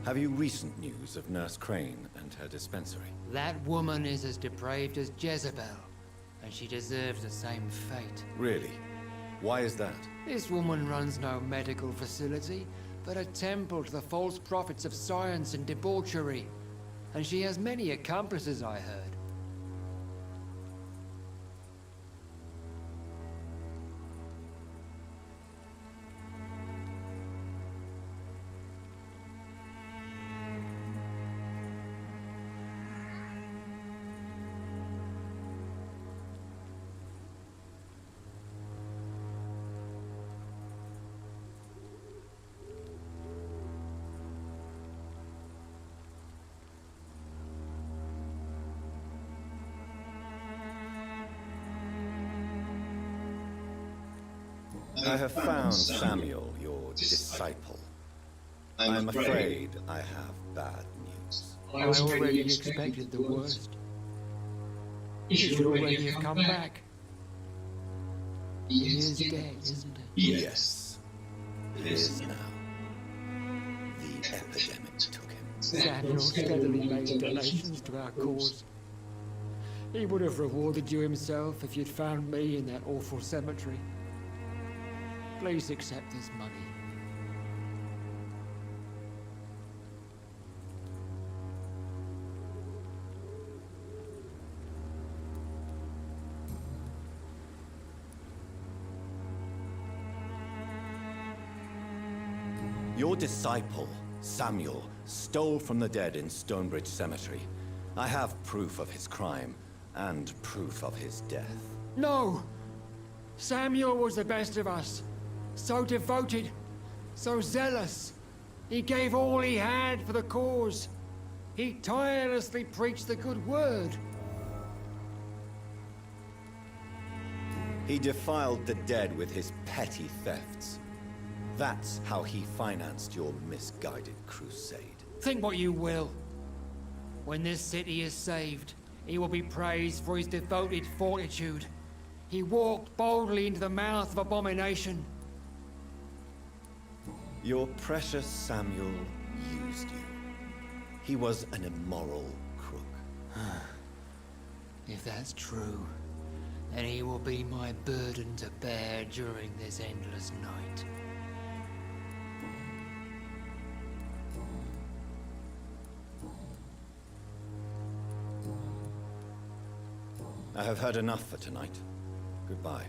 Have you recent news of Nurse Crane and her dispensary? That woman is as depraved as Jezebel, and she deserves the same fate. Really? Why is that? This woman runs no medical facility, but a temple to the false prophets of science and debauchery. And she has many accomplices, I heard. I have found Samuel, your disciple. I'm afraid I have bad news. I already expected the worst. He should already have come back. He is dead, isn't it? Yes. He is now. The epidemic took him. Samuel steadily made donations to our cause. He would have rewarded you himself if you'd found me in that awful cemetery. Please accept this money. Your disciple, Samuel, stole from the dead in Stonebridge Cemetery. I have proof of his crime, and proof of his death. No! Samuel was the best of us. So devoted, so zealous. He gave all he had for the cause. He tirelessly preached the good word. He defiled the dead with his petty thefts. That's how he financed your misguided crusade. Think what you will. When this city is saved, he will be praised for his devoted fortitude. He walked boldly into the mouth of abomination. Your precious Samuel used you. He was an immoral crook. If that's true, then he will be my burden to bear during this endless night. I have heard enough for tonight. Goodbye.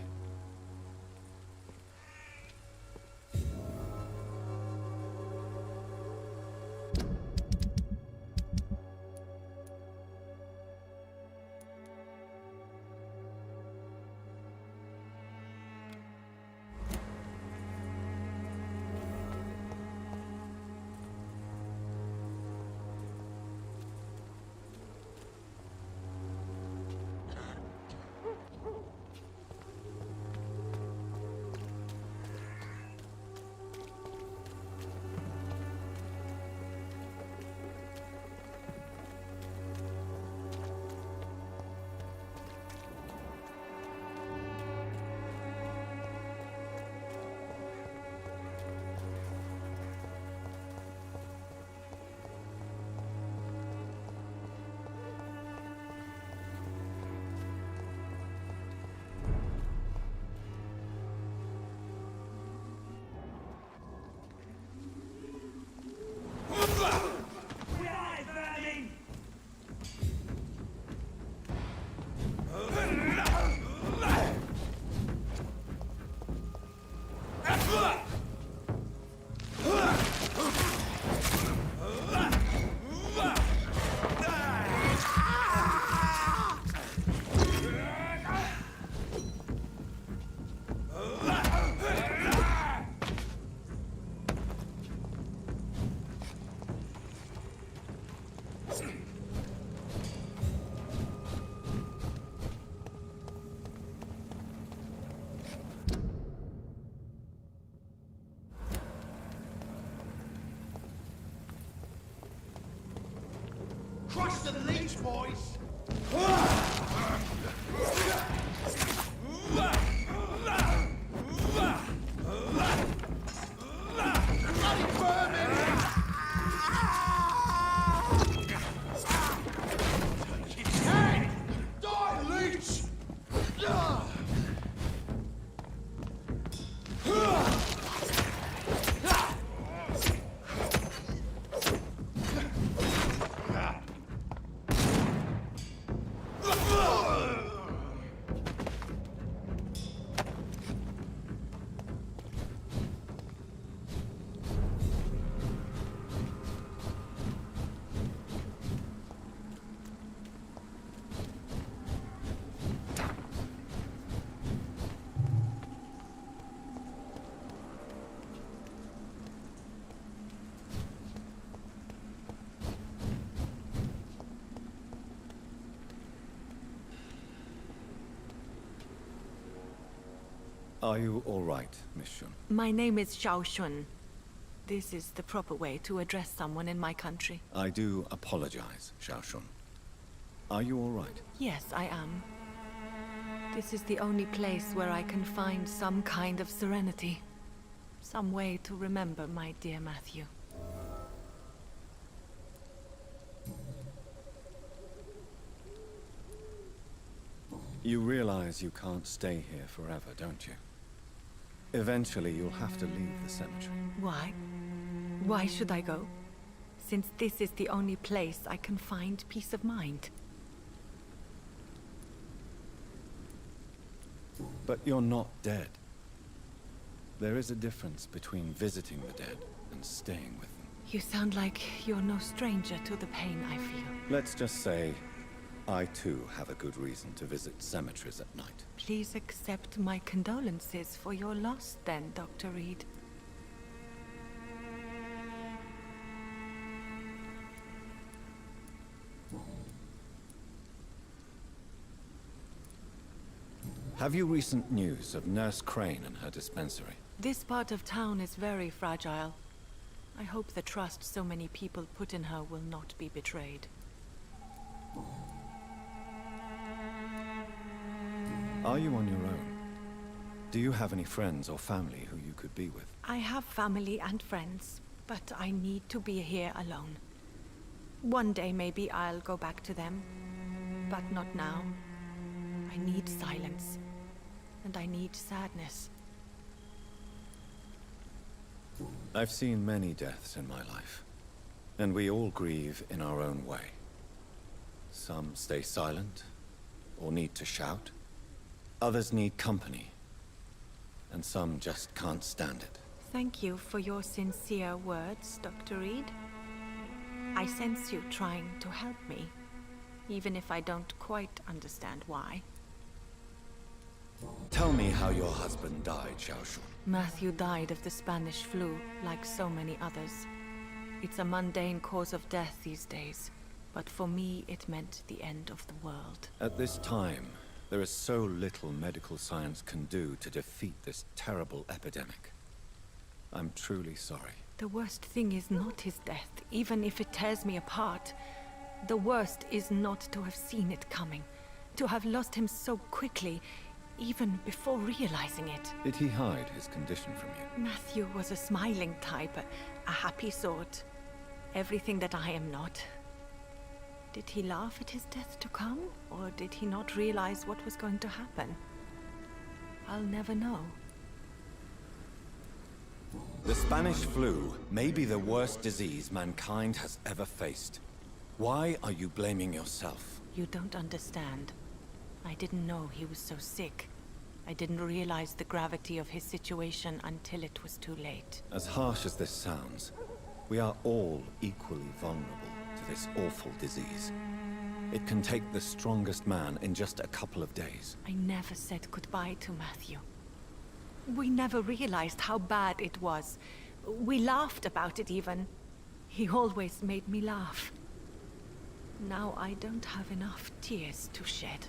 Crush the leech, boys! Bloody vermin! Hey! Die, leech! Are you all right, Miss Shun? My name is Xiao Shun. This is the proper way to address someone in my country. I do apologize, Xiao Shun. Are you all right? Yes, I am. This is the only place where I can find some kind of serenity. Some way to remember my dear Matthew. You realize you can't stay here forever, don't you? Eventually, you'll have to leave the cemetery. Why? Why should I go? Since this is the only place I can find peace of mind. But you're not dead. There is a difference between visiting the dead and staying with them. You sound like you're no stranger to the pain I feel. Let's just say, I too have a good reason to visit cemeteries at night. Please accept my condolences for your loss then, Dr. Reed. Have you recent news of Nurse Crane and her dispensary? This part of town is very fragile. I hope the trust so many people put in her will not be betrayed. Are you on your own? Do you have any friends or family who you could be with? I have family and friends, but I need to be here alone. One day maybe I'll go back to them, but not now. I need silence, and I need sadness. I've seen many deaths in my life, and we all grieve in our own way. Some stay silent, or need to shout. Others need company, and some just can't stand it. Thank you for your sincere words, Dr. Reed. I sense you trying to help me, even if I don't quite understand why. Tell me how your husband died, Xiao Shun. Matthew died of the Spanish flu, like so many others. It's a mundane cause of death these days, but for me it meant the end of the world. At this time, there is so little medical science can do to defeat this terrible epidemic. I'm truly sorry. The worst thing is not his death, even if it tears me apart. The worst is not to have seen it coming, to have lost him so quickly, even before realizing it. Did he hide his condition from you? Matthew was a smiling type, a happy sort. Everything that I am not. Did he laugh at his death to come, or did he not realize what was going to happen? I'll never know. The Spanish flu may be the worst disease mankind has ever faced. Why are you blaming yourself? You don't understand. I didn't know he was so sick. I didn't realize the gravity of his situation until it was too late. As harsh as this sounds, we are all equally vulnerable to this awful disease. It can take the strongest man in just a couple of days. I never said goodbye to Matthew. We never realized how bad it was. We laughed about it even. He always made me laugh. Now I don't have enough tears to shed.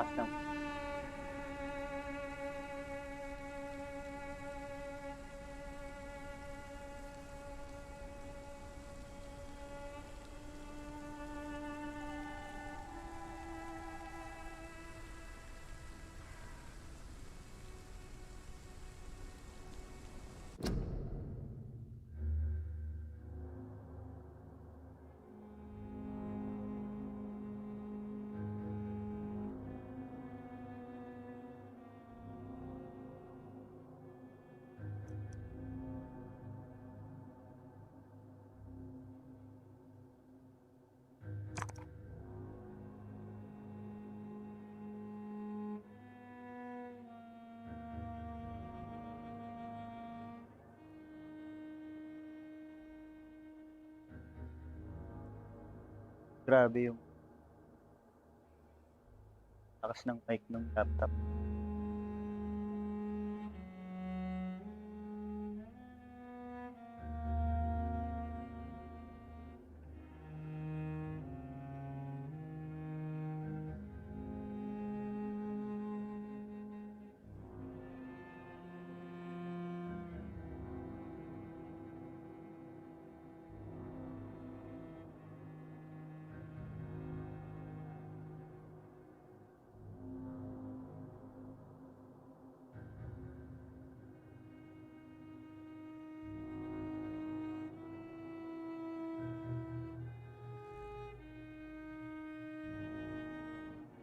lakas ng... Grabe yung lakas ng mic ng laptop.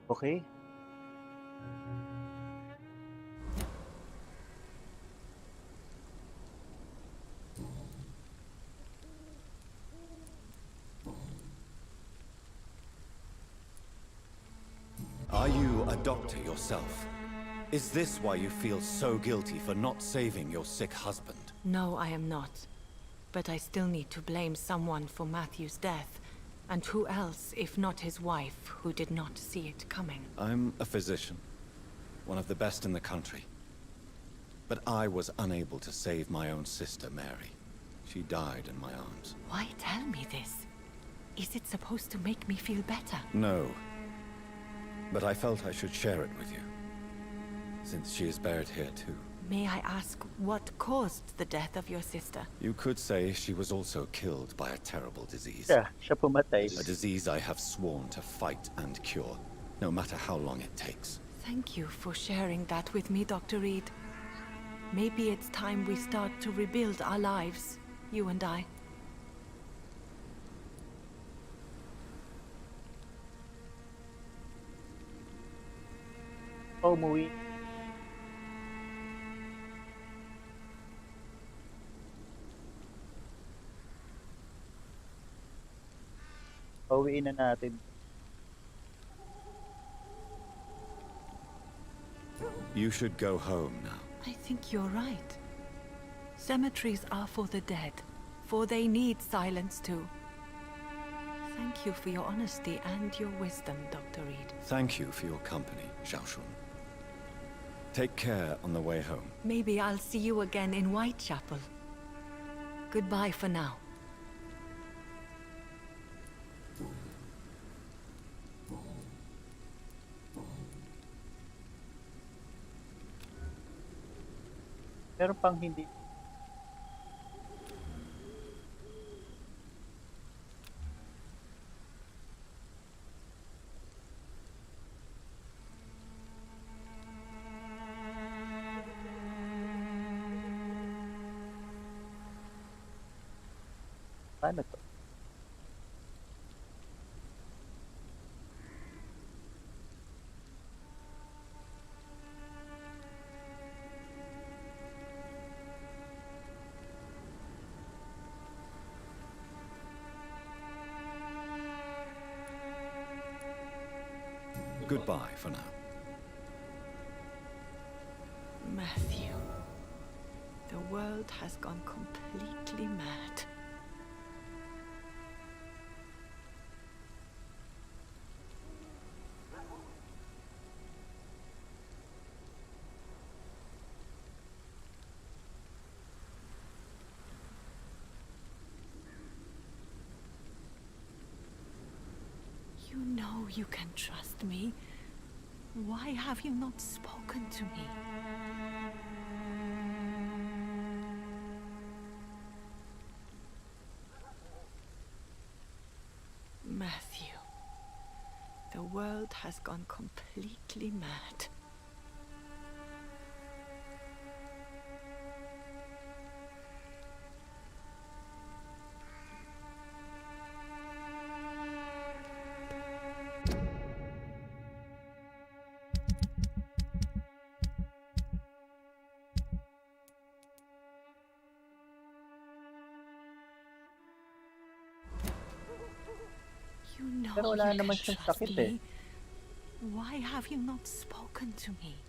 Okay. Are you a doctor yourself? Is this why you feel so guilty for not saving your sick husband? No, I am not. But I still need to blame someone for Matthew's death. And who else, if not his wife, who did not see it coming? I'm a physician, one of the best in the country. But I was unable to save my own sister, Mary. She died in my arms. Why tell me this? Is it supposed to make me feel better? No. But I felt I should share it with you, since she is buried here too. May I ask what caused the death of your sister? You could say she was also killed by a terrible disease. Yeah, siya pumatay. A disease I have sworn to fight and cure, no matter how long it takes. Thank you for sharing that with me, Dr. Reed. Maybe it's time we start to rebuild our lives, you and I. Umuwi. Pauwiin na natin. You should go home now. I think you're right. Cemeteries are for the dead, for they need silence too. Thank you for your honesty and your wisdom, Dr. Reed. Thank you for your company, Xiaoshun. Take care on the way home. Maybe I'll see you again in Whitechapel. Goodbye for now. Meron pang hindi. Paano to? Goodbye for now. Matthew, the world has gone completely mad. You know you can trust me. Why have you not spoken to me? Matthew, the world has gone completely mad. You know Pero wala you naman can siyang trust sakit me. Why have you not spoken to me?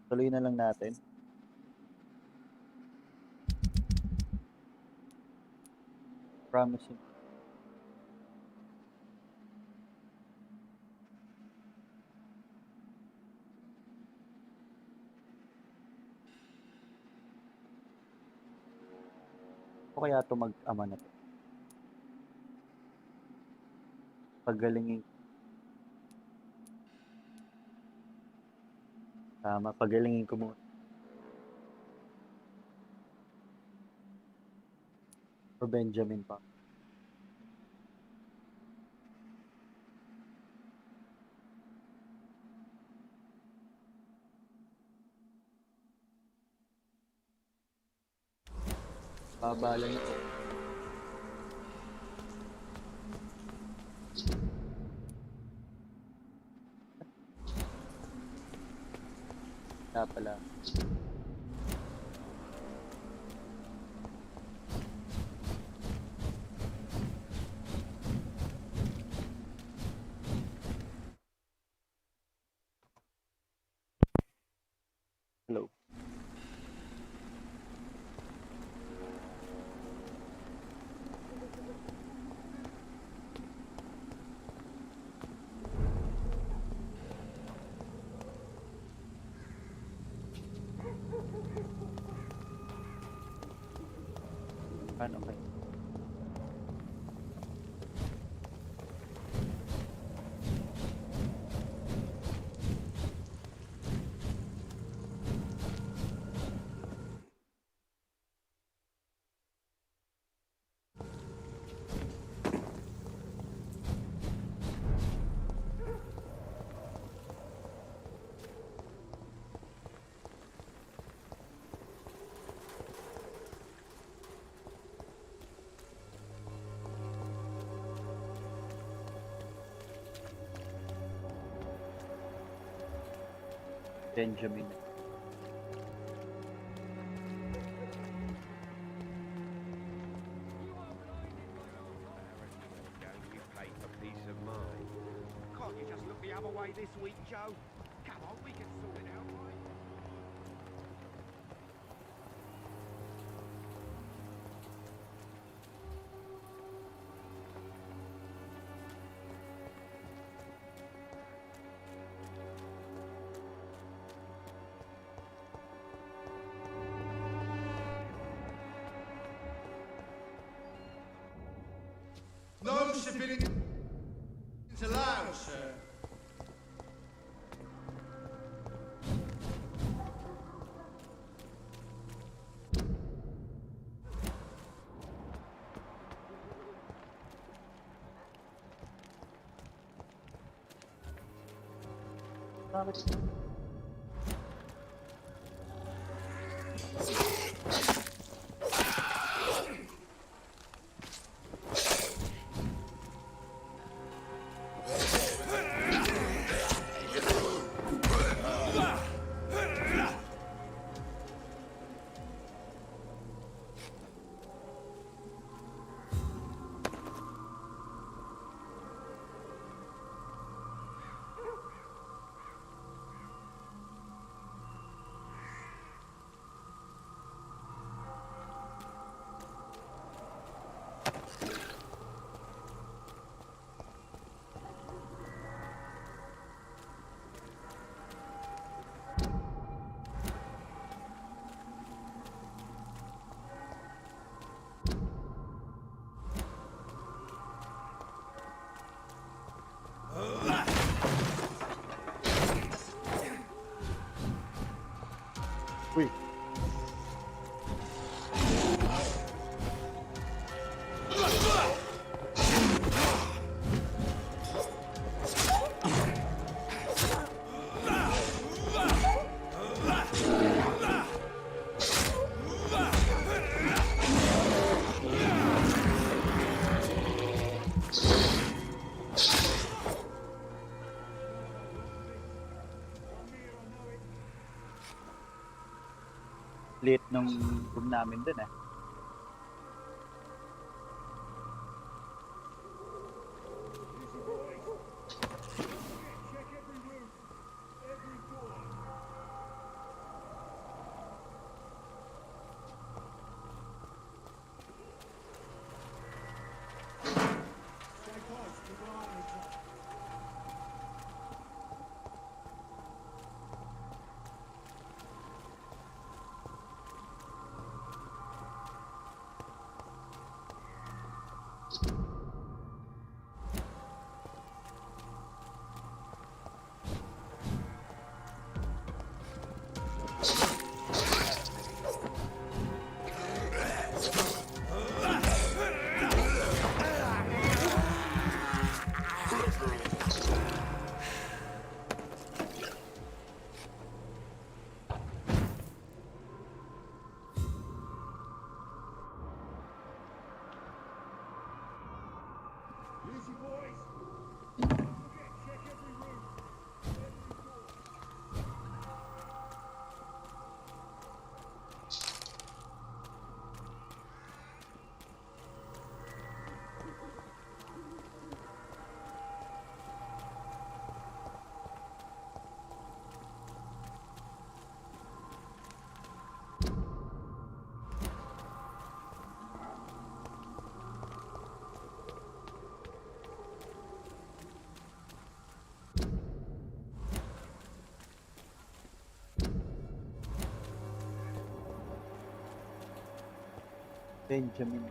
Tuloy na lang natin. Promising. O kaya ito mag-ama na to. Pagalingin. Tama, pagalingin ko muna. O Benjamin pa. Babala nito. Kaya pala. Hello. Ano kayo? Benjamin. Can't you just look the other way this week, Joe? Come on, we can sort it out, right? No civilians allowed, sir. Liit nung room namin dun eh. Benjamin.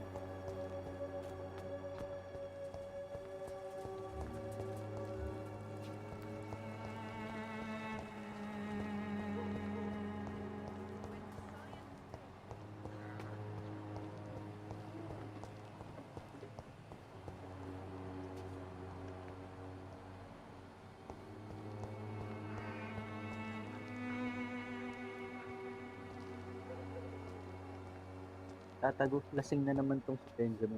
Tatago, lasing na naman tong si Benjamin.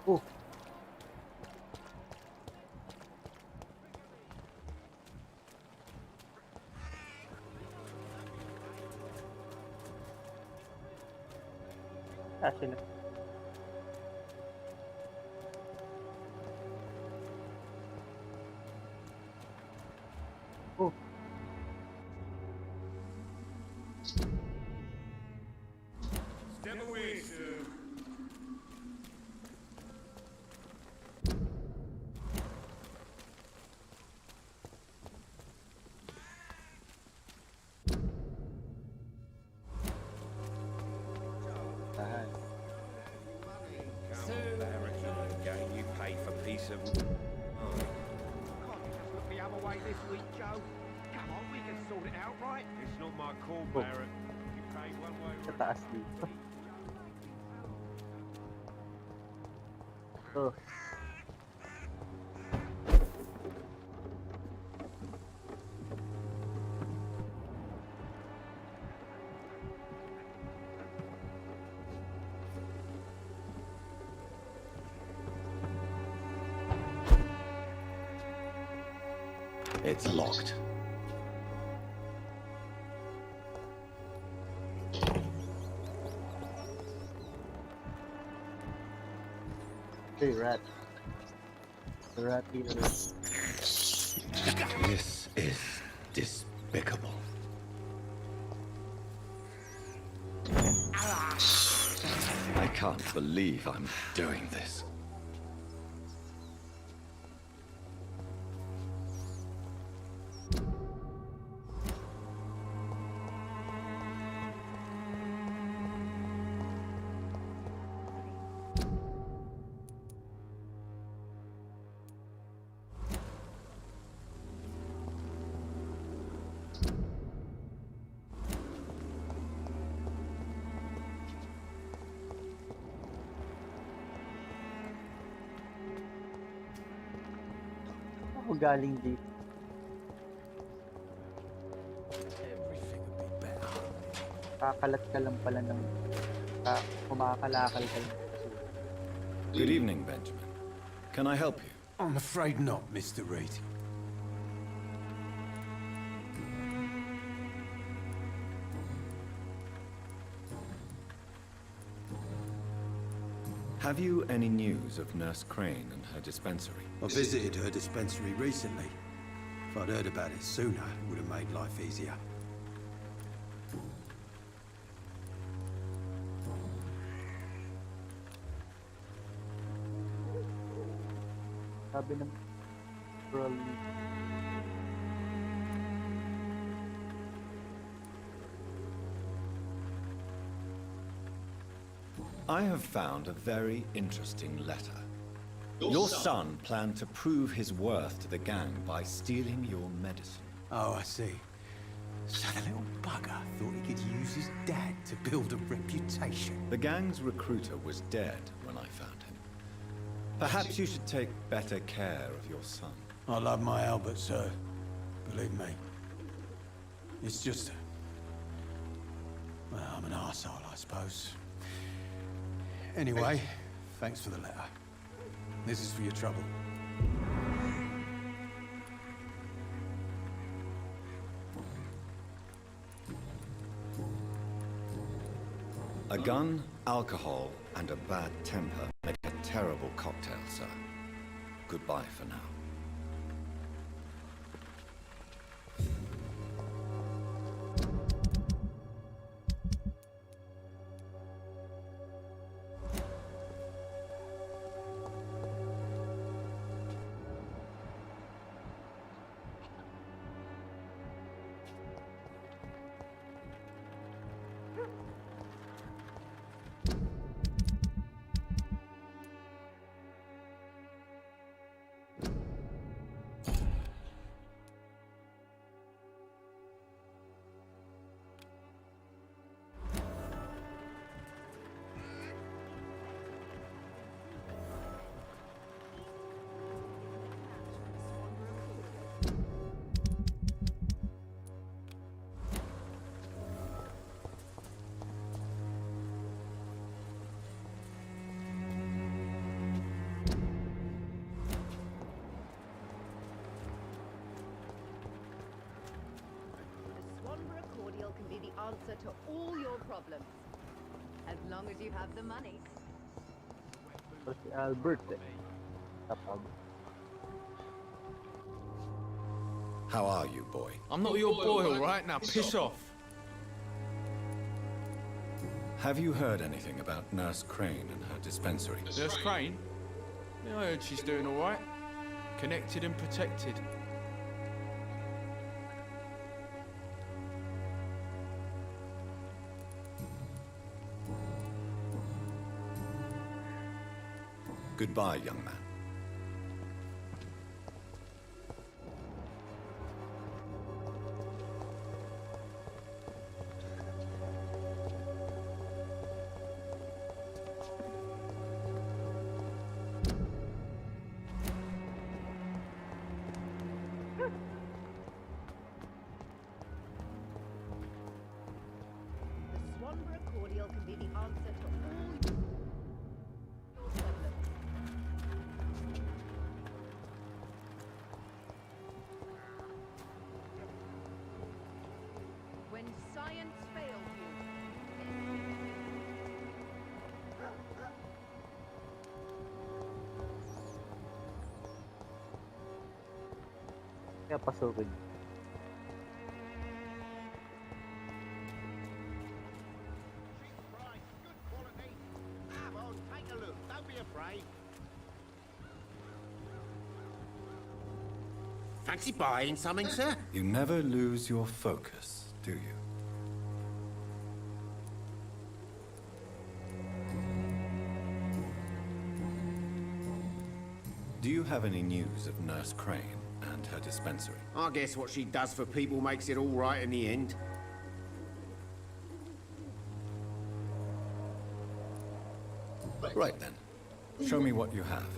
Oh. Sila. Oh. Step away, sir. You pay for peace of mind. Can't you just look the other way this week, Joe? Come on, we can sort it out, right? It's not my call, Barrett. You pay one way Sa or taas dito. Oh. It's locked. Hey, rat. The rat eater. This is despicable. I can't believe I'm doing this. ako galing dito? Everything would be better. Kakalat ka lang pala ng... Kumakalakal ka lang. Good evening, Benjamin. Can I help you? I'm afraid not, Mr. Reed. Have you any news of Nurse Crane and her dispensary? I visited her dispensary recently. If I'd heard about it sooner, it would have made life easier. Sabi ng girl I have found a very interesting letter. Your son planned to prove his worth to the gang by stealing your medicine. Oh, I see. So the little bugger thought he could use his dad to build a reputation. The gang's recruiter was dead when I found him. Perhaps you should take better care of your son. I love my Albert, sir. Believe me. It's just... Well, I'm an arsehole, I suppose. Anyway, thanks for the letter. This is for your trouble. A gun, alcohol, and a bad temper make a terrible cocktail, sir. Goodbye for now. Answer to all your problems, as long as you have the money. Si Albert eh. Tapag. How are you, boy? I'm not your boy, all right? Now piss off. Have you heard anything about Nurse Crane and her dispensary? Nurse Crane? Yeah, I heard she's doing all right. Connected and protected. Goodbye, young man. The Swanborough cordial can be the answer to all your problems. When science fails you, Kaya pasukin. Come on, take a look. Don't be afraid. Fancy buying something, sir? You never lose your focus, do you? Do you have any news of Nurse Crane and her dispensary? I guess what she does for people makes it all right in the end. Right then. Show me what you have.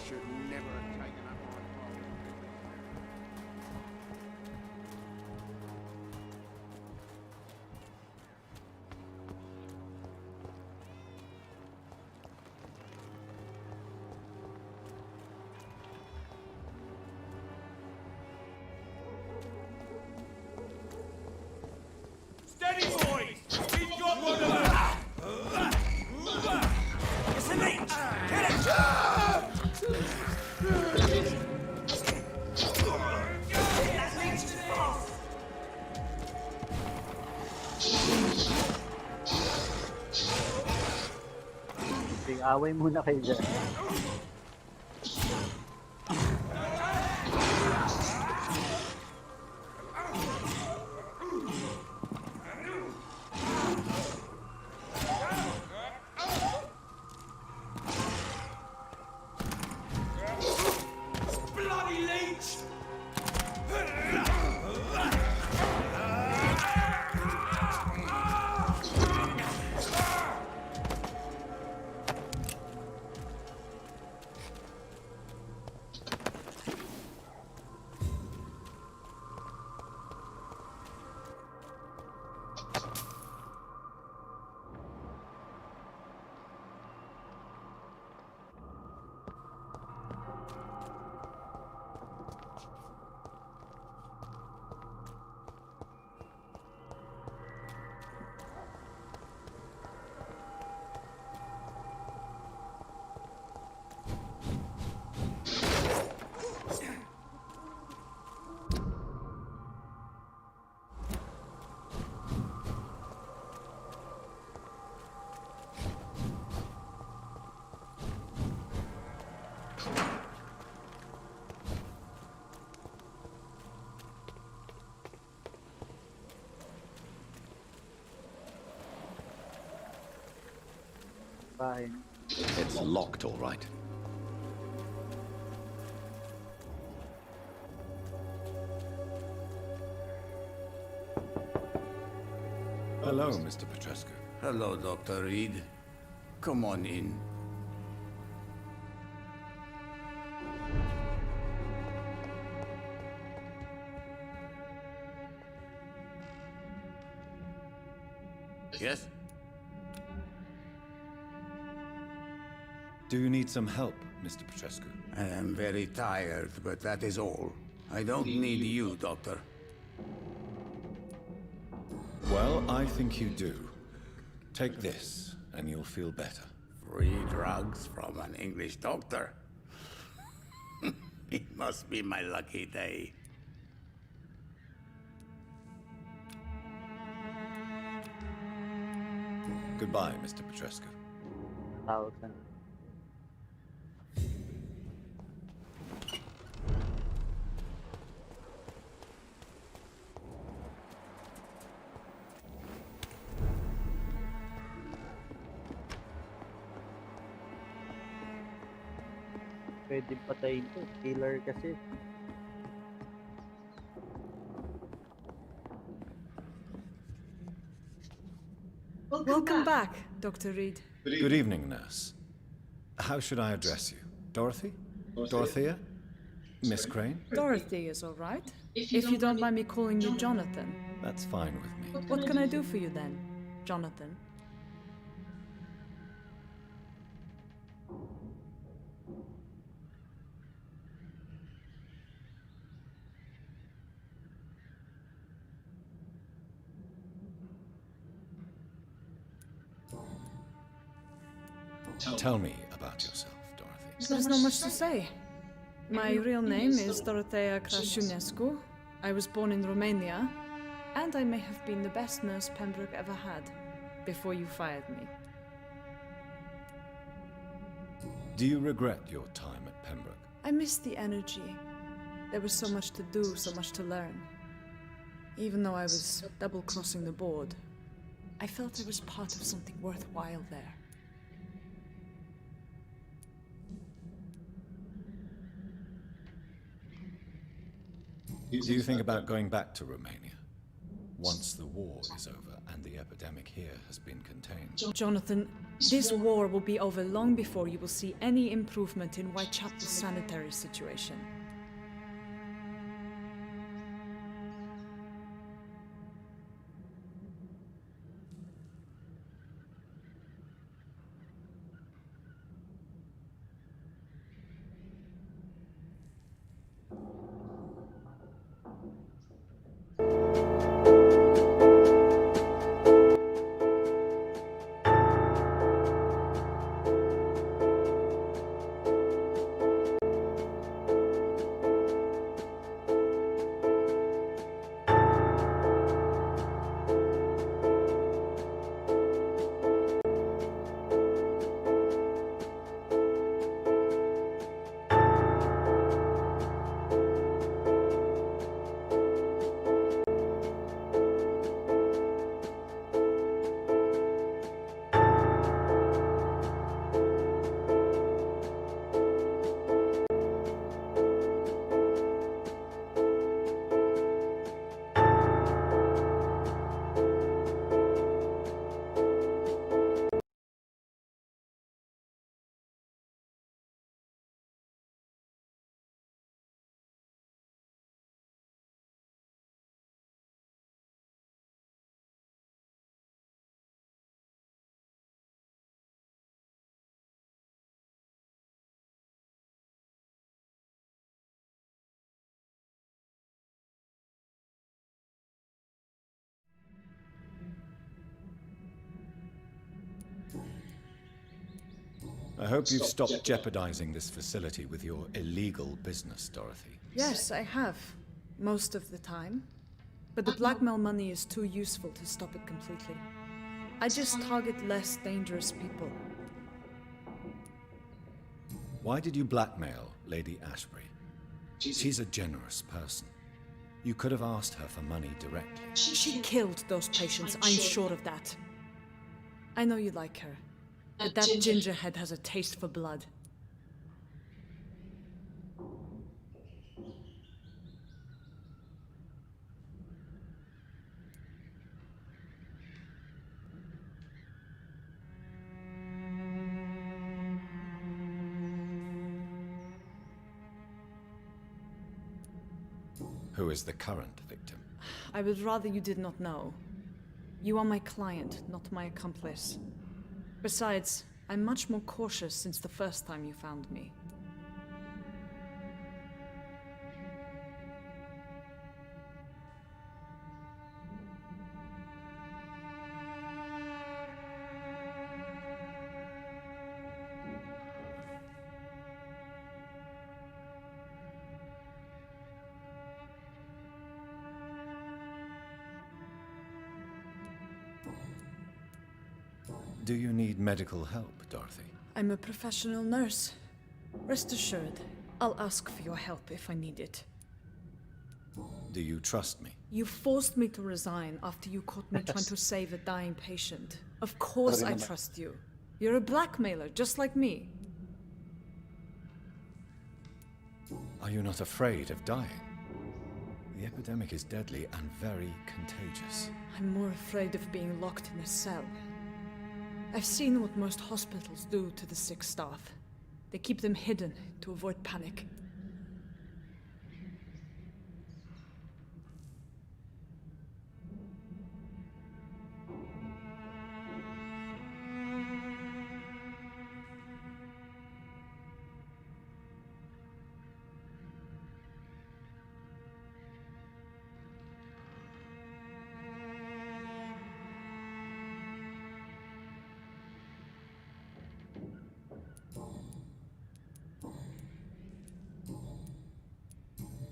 should never have taken up my role. Steady, boys! We've got one of them! It's a leech! Get it! That leech is fast! Sige, away muna kayo dyan. Bloody leech! Bahay. It's locked, all right. Hello, Mr. Petrescu. Hello, Dr. Reed. Come on in. Yes? Do you need some help, Mr. Petrescu? I am very tired, but that is all. I don't need you, Doctor. Well, I think you do. Take this, and you'll feel better. Free drugs from an English doctor? It must be my lucky day. Goodbye, Mr. Petrescu. 1,000. Pwede patayin to. Killer kasi. Welcome back, Dr. Reed. Good evening, nurse. How should I address you? Dorothy? Dorothea? Miss Crane? Dorothy is all right. If you don't mind me calling you Jonathan. That's fine with me. What can I do for you then, Jonathan? Tell me about yourself, Dorothy. There's not much to say. My real name is Dorothea Crasciunescu. I was born in Romania, and I may have been the best nurse Pembroke ever had, before you fired me. Do you regret your time at Pembroke? I missed the energy. There was so much to do, so much to learn. Even though I was double-crossing the board, I felt I was part of something worthwhile there. Do you think about going back to Romania once the war is over? and the epidemic here has been contained. Jonathan, this war will be over long before you will see any improvement in Whitechapel's sanitary situation. I hope you've stopped jeopardizing this facility with your illegal business, Dorothy. Yes, I have. Most of the time. But the blackmail money is too useful to stop it completely. I just target less dangerous people. Why did you blackmail Lady Ashbury? She's a generous person. You could have asked her for money directly. She killed those patients, I'm sure of that. I know you like her, but that gingerhead has a taste for blood. Who is the current victim? I would rather you did not know. You are my client, not my accomplice. Besides, I'm much more cautious since the first time you found me. Do you need medical help, Dorothy? I'm a professional nurse. Rest assured, I'll ask for your help if I need it. Do you trust me? You forced me to resign after you caught me trying to save a dying patient. Of course I trust you. You're a blackmailer, just like me. Are you not afraid of dying? The epidemic is deadly and very contagious. I'm more afraid of being locked in a cell. I've seen what most hospitals do to the sick staff. They keep them hidden to avoid panic.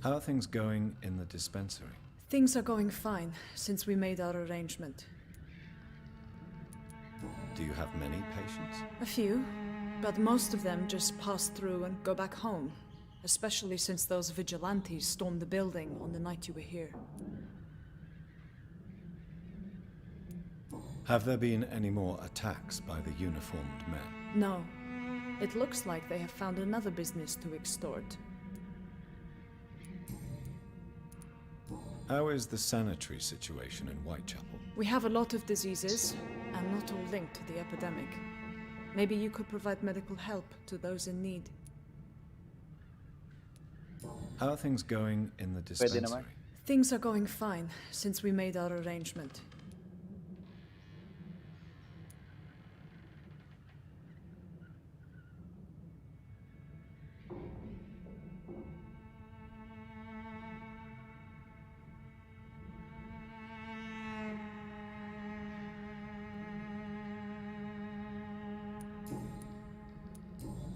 How are things going in the dispensary? Things are going fine since we made our arrangement. Do you have many patients? A few, but most of them just pass through and go back home, especially since those vigilantes stormed the building on the night you were here. Have there been any more attacks by the uniformed men? No. It looks like they have found another business to extort. How is the sanitary situation in Whitechapel? We have a lot of diseases, and not all linked to the epidemic. Maybe you could provide medical help to those in need. How are things going in the dispensary? Things are going fine since we made our arrangement.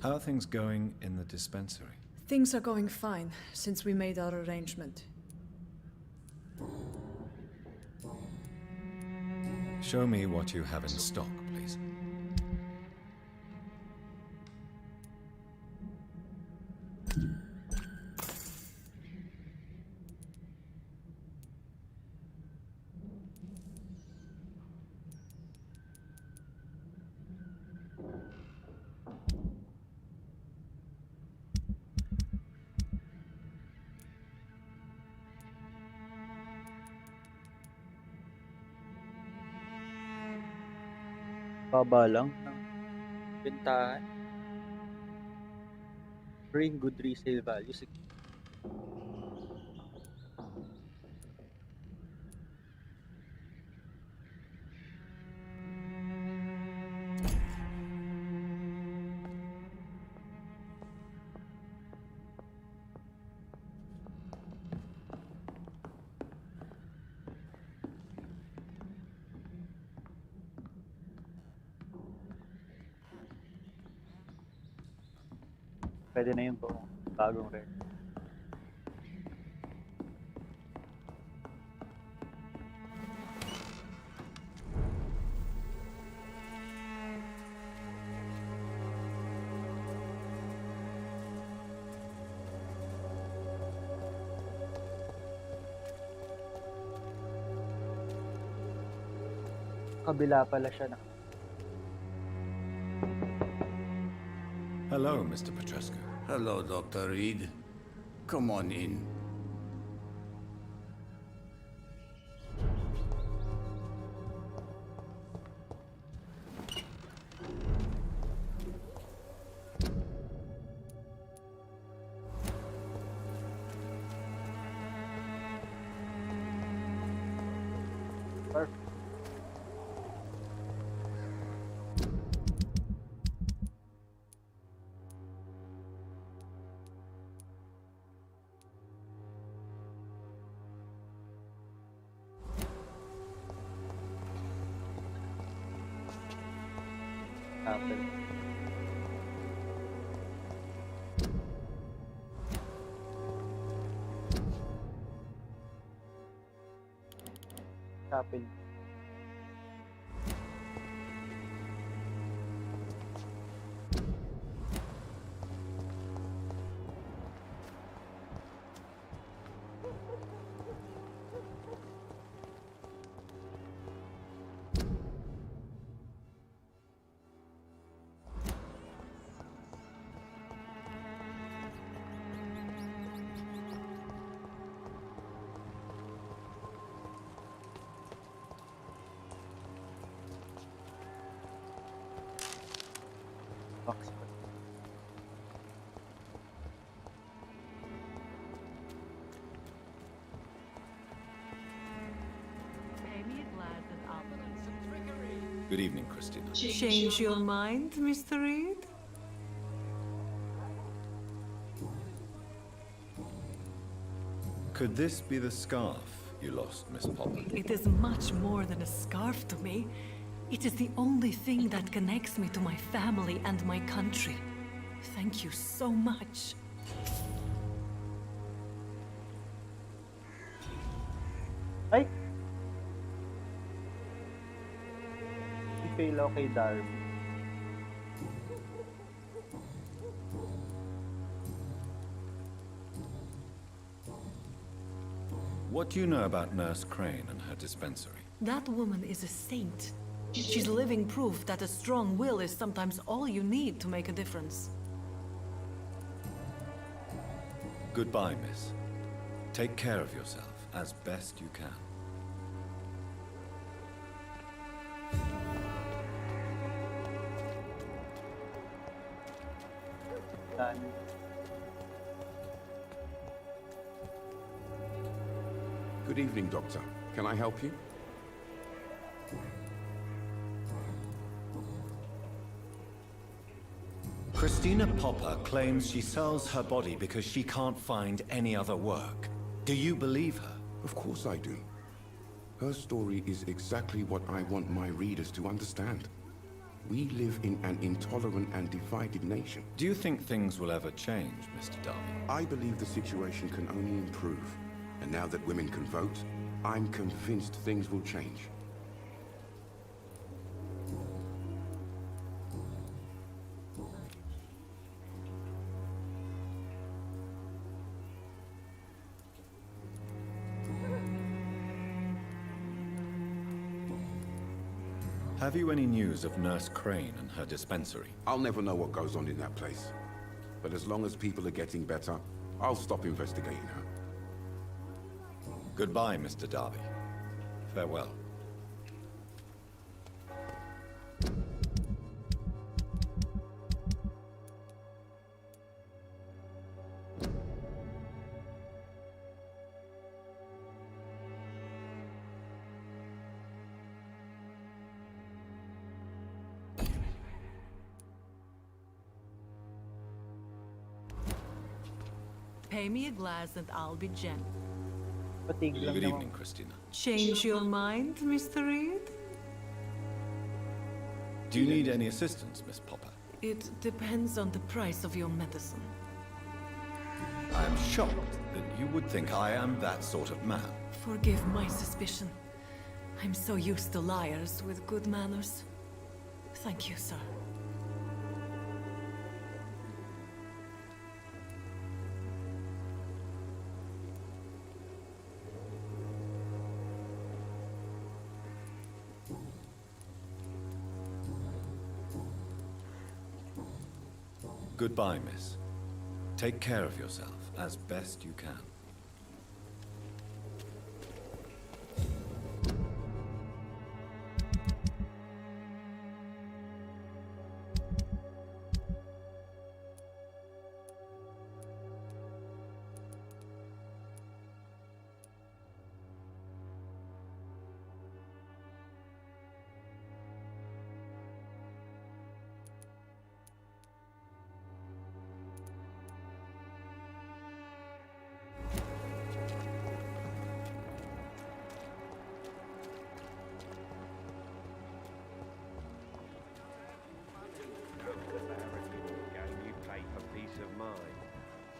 How are things going in the dispensary? Things are going fine since we made our arrangement. Show me what you have in stock, please. Baba lang ng bentahan. Bring good resale value. Pwede na yung bagong red. Kabila pala siya na. Hello, Mr. Petrescu. Hello, Dr. Reed. Come on in. Perfect. Apple. Apple. Box. Good evening, Christina. Change your mind, Mr. Reed? Could this be the scarf you lost, Miss Popper? It is much more than a scarf to me. It is the only thing that connects me to my family and my country. Thank you so much. Ay! I-fail ako kay Darby. What do you know about Nurse Crane and her dispensary? That woman is a saint. She's living proof that a strong will is sometimes all you need to make a difference. Goodbye, miss. Take care of yourself as best you can. Good evening, Doctor. Can I help you? Christina Popper claims she sells her body because she can't find any other work. Do you believe her? Of course I do. Her story is exactly what I want my readers to understand. We live in an intolerant and divided nation. Do you think things will ever change, Mr. Darby? I believe the situation can only improve. And now that women can vote, I'm convinced things will change. Have you any news of Nurse Crane and her dispensary? I'll never know what goes on in that place. But as long as people are getting better, I'll stop investigating her. Goodbye, Mr. Darby. Farewell. Pay me a glass and I'll be gentle. Good evening, Christina. Change your mind, Mr. Reed? Do you need any assistance, Miss Popper? It depends on the price of your medicine. I am shocked that you would think I am that sort of man. Forgive my suspicion. I'm so used to liars with good manners. Thank you, sir. Goodbye, miss. Take care of yourself as best you can.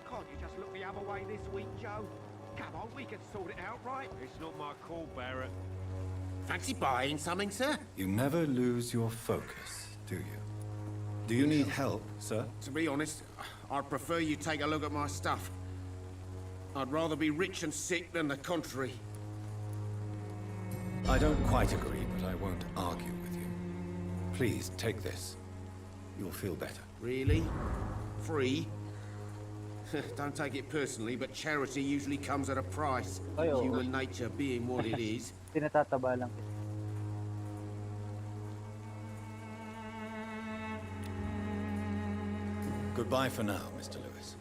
Can't you just look the other way this week, Joe? Come on, we can sort it out, right? It's not my call, Barrett. Fancy buying something, sir? You never lose your focus, do you? Do you need help, sir? To be honest, I'd prefer you take a look at my stuff. I'd rather be rich and sick than the contrary. I don't quite agree, but I won't argue with you. Please, take this. You'll feel better. Really? Free? Don't take it personally, but charity usually comes at a price. Human nature being what it is. Tinatataba lang. Goodbye for now, Mr. Lewis.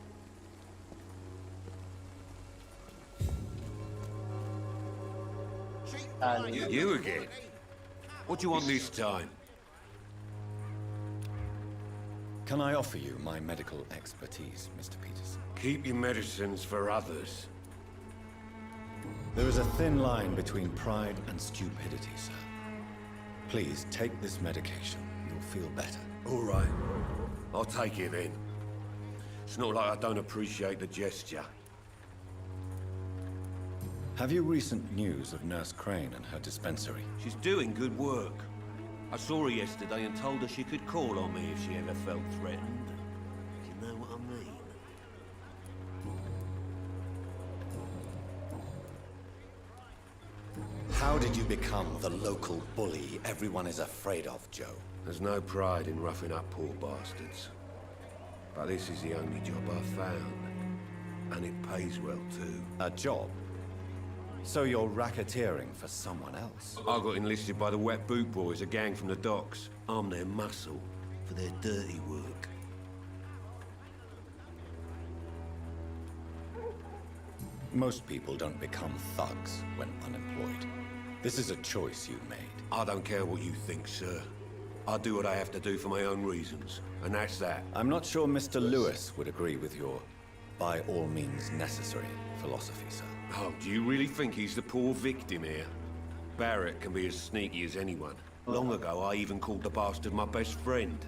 You again? What do you want this time? Can I offer you my medical expertise, Mr. Peterson? Keep your medicines for others. There is a thin line between pride and stupidity, sir. Please, take this medication. You'll feel better. All right. I'll take it then. It's not like I don't appreciate the gesture. Have you recent news of Nurse Crane and her dispensary? She's doing good work. I saw her yesterday and told her she could call on me if she ever felt threatened. You know what I mean? How did you become the local bully everyone is afraid of, Joe? There's no pride in roughing up poor bastards. But this is the only job I've found. And it pays well, too. A job? So you're racketeering for someone else? I got enlisted by the Wet Boot Boys, a gang from the docks. I'm their muscle for their dirty work. Most people don't become thugs when unemployed. This is a choice you've made. I don't care what you think, sir. I do what I have to do for my own reasons, and that's that. I'm not sure Mr. Lewis would agree with your by all means necessary philosophy, sir. Oh, do you really think he's the poor victim here? Barrett can be as sneaky as anyone. Long ago, I even called the bastard my best friend.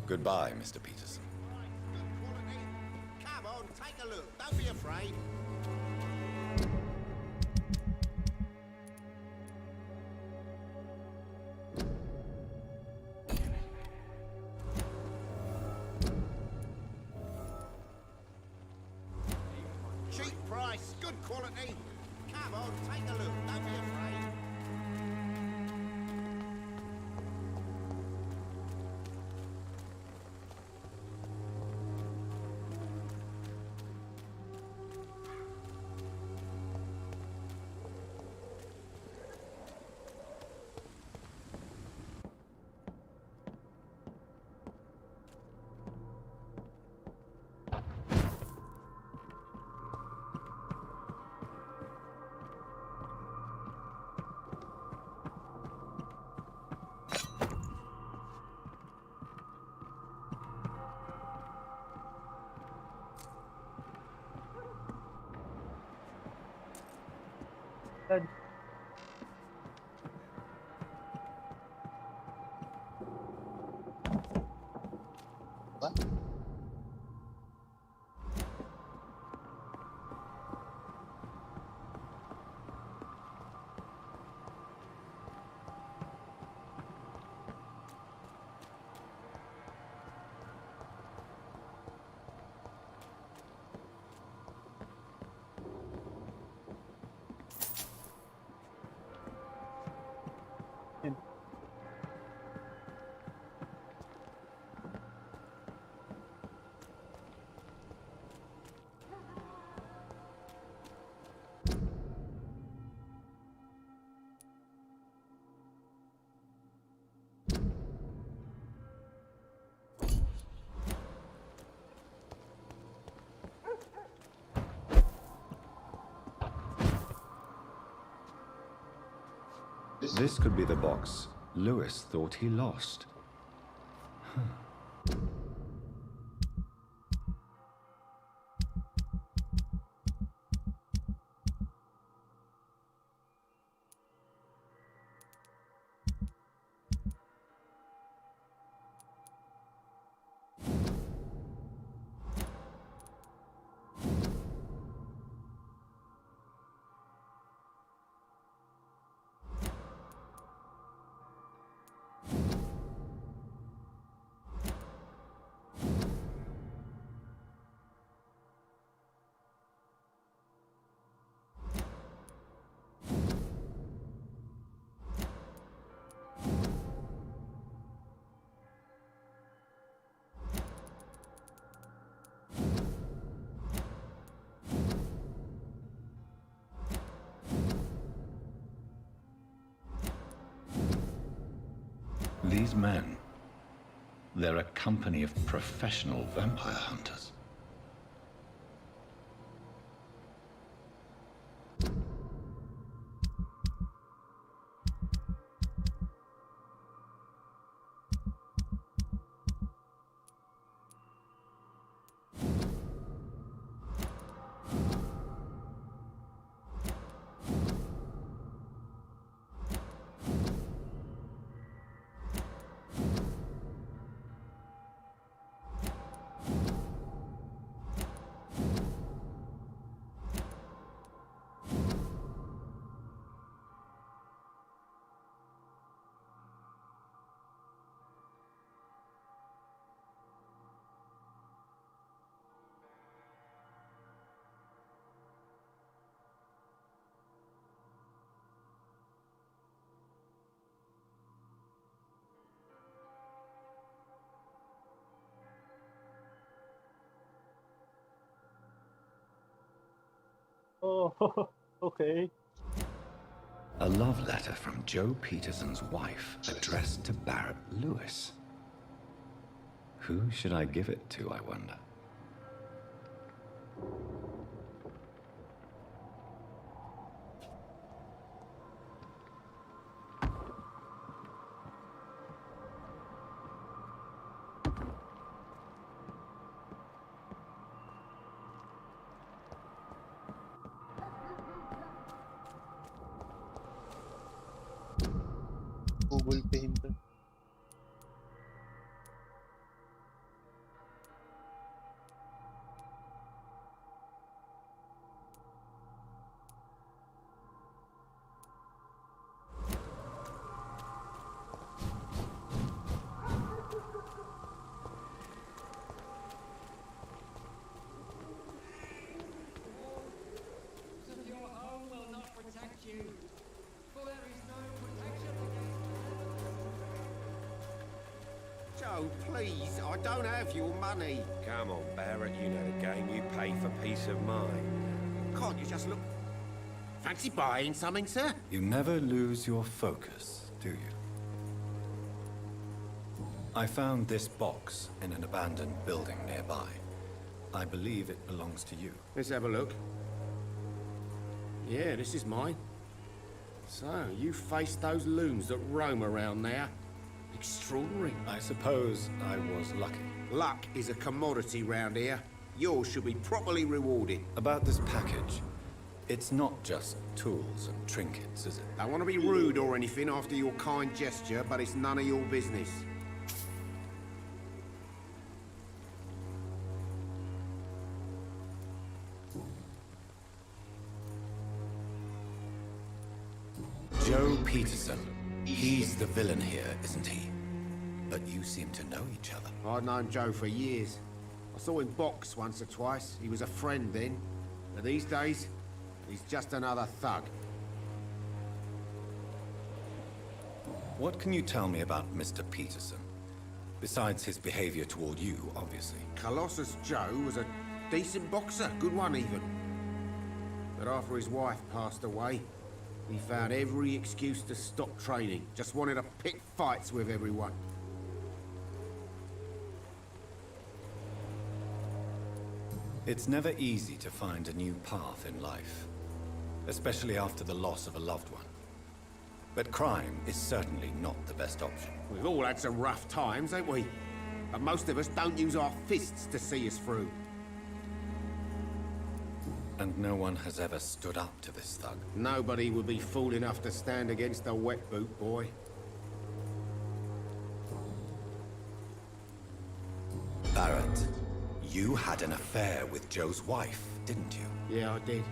Goodbye, Mr. Peterson. Come on, take a look. Don't be afraid. Cheap price, good quality. Come on, take a look. Don't be afraid. Good. What? This could be the box Lewis thought he lost. These men, they're a company of professional vampire hunters. Oh, okay. A love letter from Joe Peterson's wife addressed to Barrett Lewis. Who should I give it to, I wonder? Gugulpihin to. Joe, please, I don't have your money. Come on, Barrett, you know the game. You pay for peace of mind. Can't you just look... Fancy buying something, sir? You never lose your focus, do you? I found this box in an abandoned building nearby. I believe it belongs to you. Let's have a look. Yeah, this is mine. So, you faced those loons that roam around there. Extraordinary. I suppose I was lucky. Luck is a commodity round here. Yours should be properly rewarded. About this package, it's not just tools and trinkets, is it? I want to be rude or anything after your kind gesture, but it's none of your business. Joe Peterson. He's the villain here, isn't he? But you seem to know each other. I've known Joe for years. I saw him box once or twice. He was a friend then. But these days, he's just another thug. What can you tell me about Mr. Peterson? Besides his behavior toward you, obviously. Colossus Joe was a decent boxer, good one even. But after his wife passed away, he found every excuse to stop training. Just wanted to pick fights with everyone. It's never easy to find a new path in life, especially after the loss of a loved one. But crime is certainly not the best option. We've all had some rough times, ain't we? But most of us don't use our fists to see us through. And no one has ever stood up to this thug. Nobody would be fool enough to stand against a wet boot boy. Barrett, you had an affair with Joe's wife, didn't you? Yeah, I did.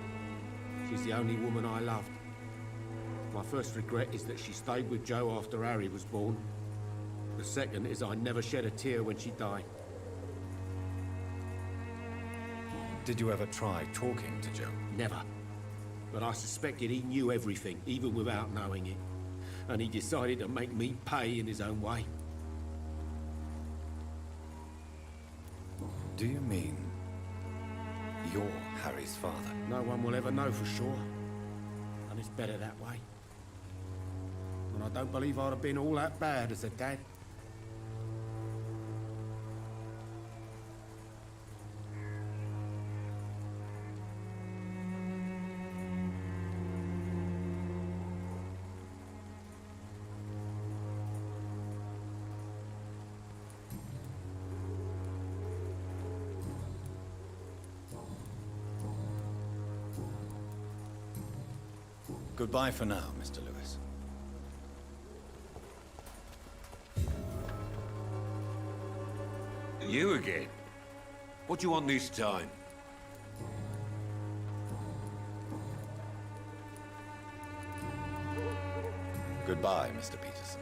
She's the only woman I loved. My first regret is that she stayed with Joe after Harry was born. The second is I never shed a tear when she died. Did you ever try talking to Joe? Never. But I suspected he knew everything, even without knowing it. And he decided to make me pay in his own way. Do you mean you're Harry's father? No one will ever know for sure. And it's better that way. And I don't believe I'd have been all that bad as a dad. Goodbye for now, Mr. Lewis. You again? What do you want this time? Goodbye, Mr. Peterson.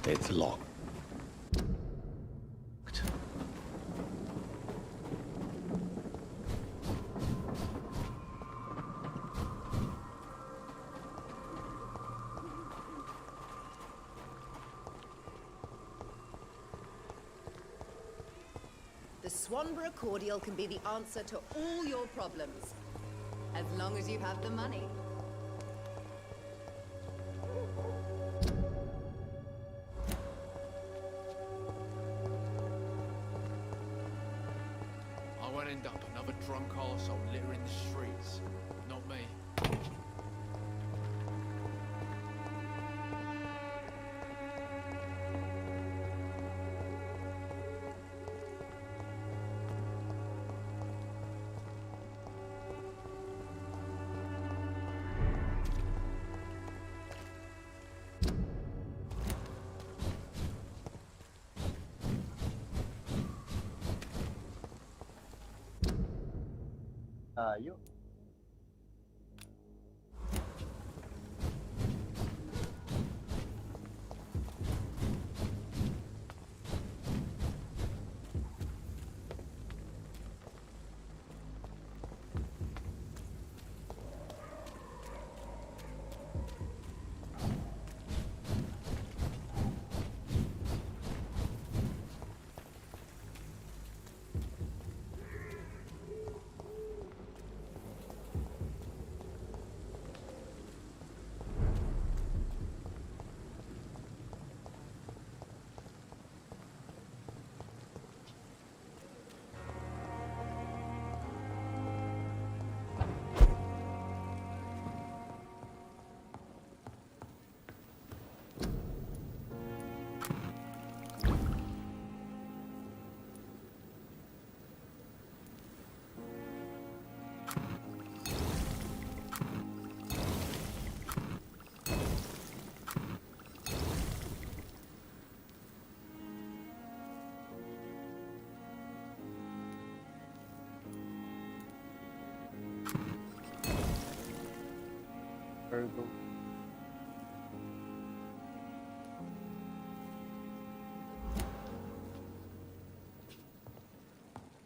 It's locked. The Swanborough cordial can be the answer to all your problems. As long as you have the money. I won't end up another drunk arsehole littering the streets. Not me. Tayo. Virgo.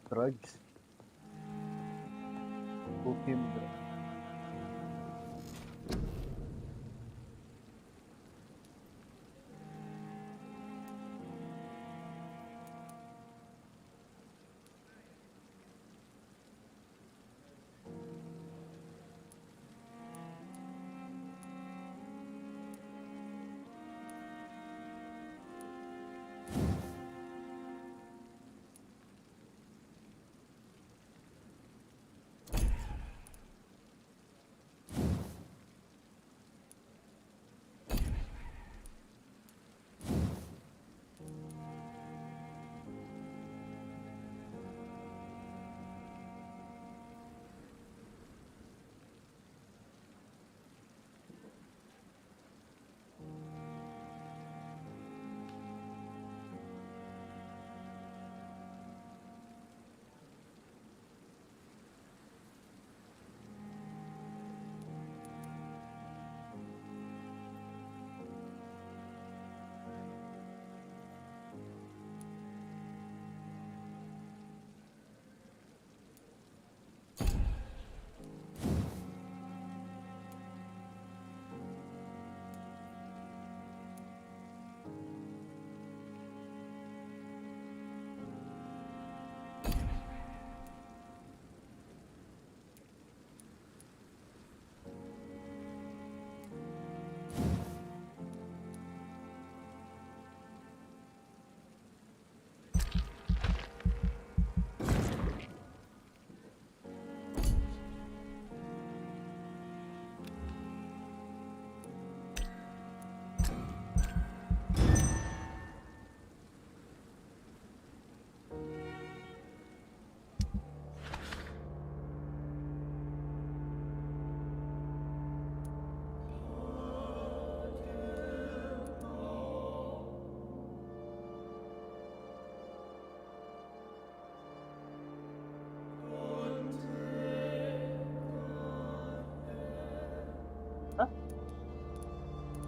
Drugs. Opium drugs.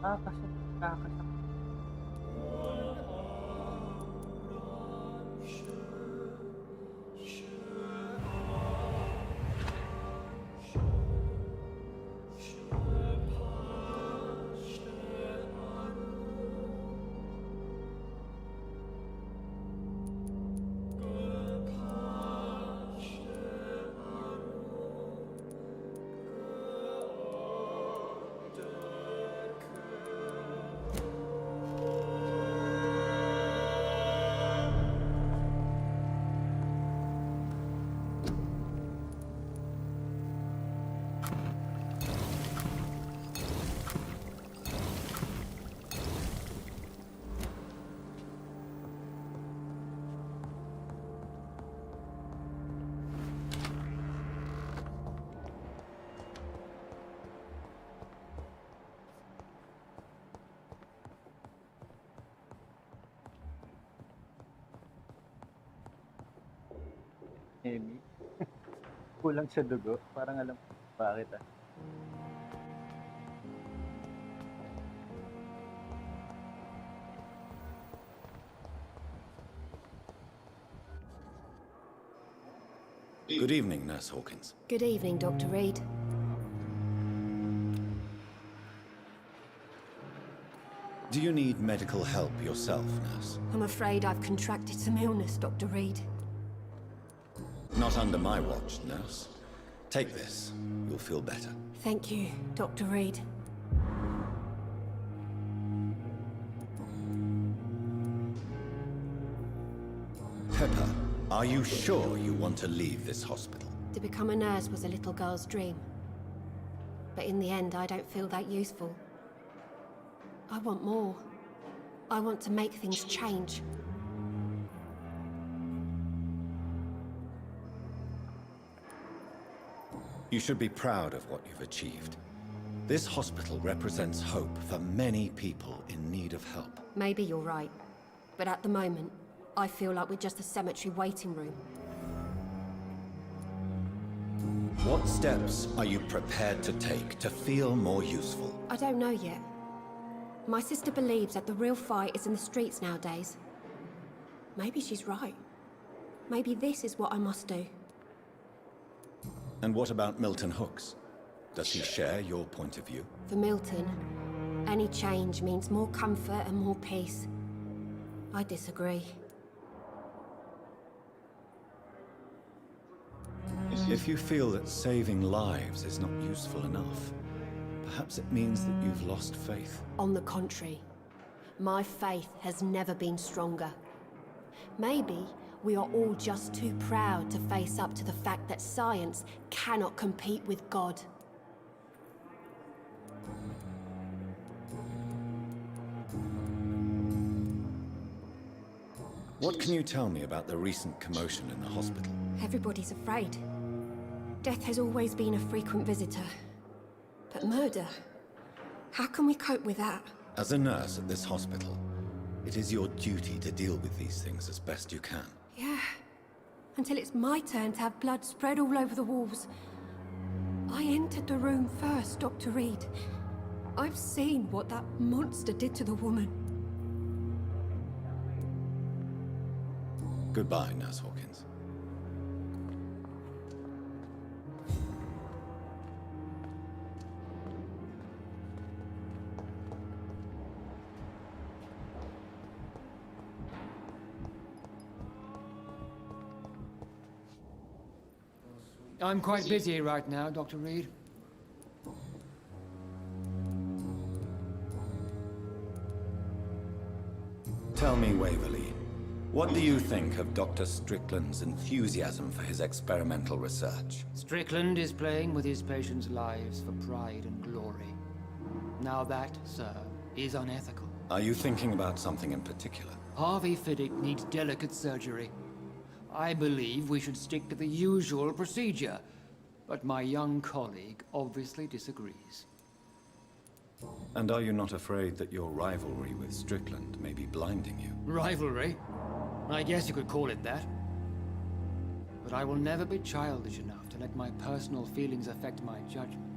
Kakasya. Emmy. Kulang sa dugo. Parang alam ko bakit ah. Good evening, Nurse Hawkins. Good evening, Dr. Reed. Do you need medical help yourself, Nurse? I'm afraid I've contracted some illness, Dr. Reed. Not under my watch, Nurse. Take this. You'll feel better. Thank you, Dr. Reed. Pepper, are you sure you want to leave this hospital? To become a nurse was a little girl's dream. But in the end, I don't feel that useful. I want more. I want to make things change. You should be proud of what you've achieved. This hospital represents hope for many people in need of help. Maybe you're right. But at the moment, I feel like we're just a cemetery waiting room. What steps are you prepared to take to feel more useful? I don't know yet. My sister believes that the real fight is in the streets nowadays. Maybe she's right. Maybe this is what I must do. And what about Milton Hooks? Does he share your point of view? For Milton, any change means more comfort and more peace. I disagree. If you feel that saving lives is not useful enough, perhaps it means that you've lost faith. On the contrary, my faith has never been stronger. Maybe we are all just too proud to face up to the fact that science cannot compete with God. What can you tell me about the recent commotion in the hospital? Everybody's afraid. Death has always been a frequent visitor. But murder? How can we cope with that? As a nurse at this hospital, it is your duty to deal with these things as best you can. Yeah. Until it's my turn to have blood spread all over the walls. I entered the room first, Dr. Reed. I've seen what that monster did to the woman. Goodbye, Nurse Hawkins. I'm quite busy right now, Dr. Reed. Tell me, Waverly, what do you think of Dr. Strickland's enthusiasm for his experimental research? Strickland is playing with his patients' lives for pride and glory. Now that, sir, is unethical. Are you thinking about something in particular? Harvey Fiddick needs delicate surgery. I believe we should stick to the usual procedure, but my young colleague obviously disagrees. And are you not afraid that your rivalry with Strickland may be blinding you? Rivalry? I guess you could call it that. But I will never be childish enough to let my personal feelings affect my judgment.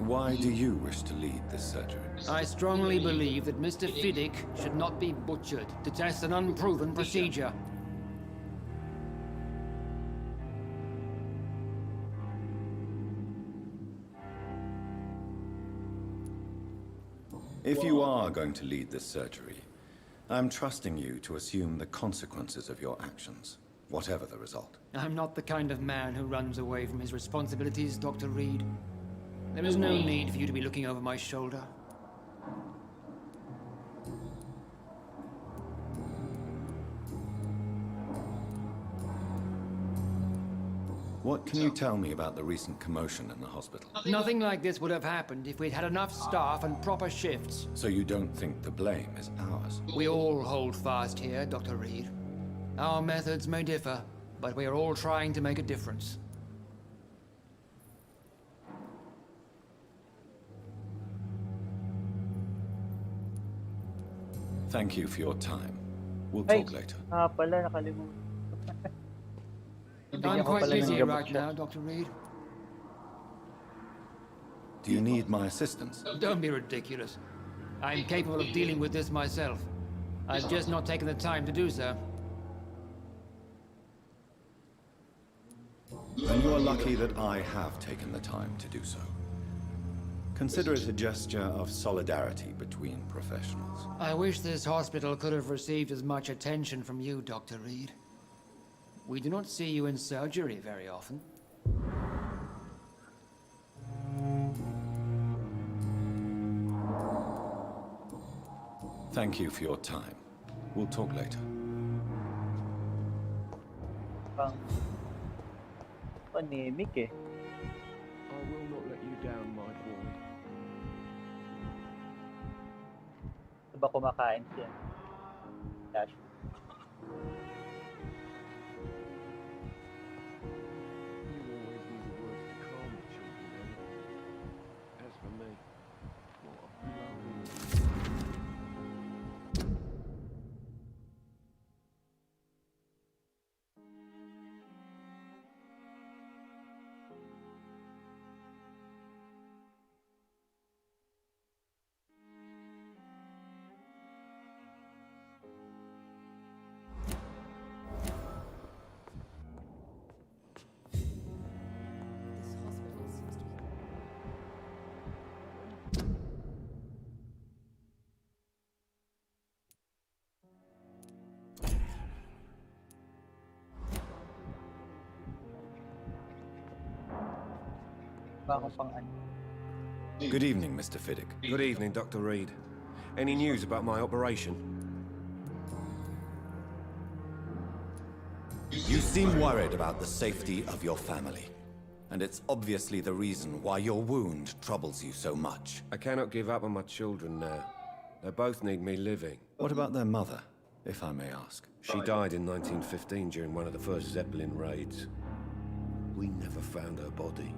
Why do you wish to lead this surgery? I strongly believe that Mr. Fiddick should not be butchered to test an unproven procedure. If you are going to lead this surgery, I'm trusting you to assume the consequences of your actions, whatever the result. I'm not the kind of man who runs away from his responsibilities, Dr. Reed. There is no need for you to be looking over my shoulder. What can you tell me about the recent commotion in the hospital? Nothing like this would have happened if we'd had enough staff and proper shifts. So you don't think the blame is ours? We all hold fast here, Dr. Reed. Our methods may differ, but we are all trying to make a difference. Thank you for your time. We'll Ay, talk later. pala, nakalimutan. I'm Nabigyan ko quite pala ng busy gamot right siya. now, Dr. Reed. Do you need my assistance? Don't be ridiculous. I'm capable of dealing with this myself. I've just not taken the time to do so. Then you are lucky that I have taken the time to do so. Consider it a gesture of solidarity between professionals. I wish this hospital could have received as much attention from you, Dr. Reed. We do not see you in surgery very often. Thank you for your time. We'll talk later. Panemic eh. I will not let you down, my boy. Ito ba kumakain siya? Dash. You always need the words to calm the children, Ellie. As for me, what a bloody... Good evening, Mr. Fiddick. Good evening, Dr. Reed. Any news about my operation? You seem worried about the safety of your family. And it's obviously the reason why your wound troubles you so much. I cannot give up on my children now. They both need me living. What about their mother, if I may ask? She died in 1915 during one of the first Zeppelin raids. We never found her body.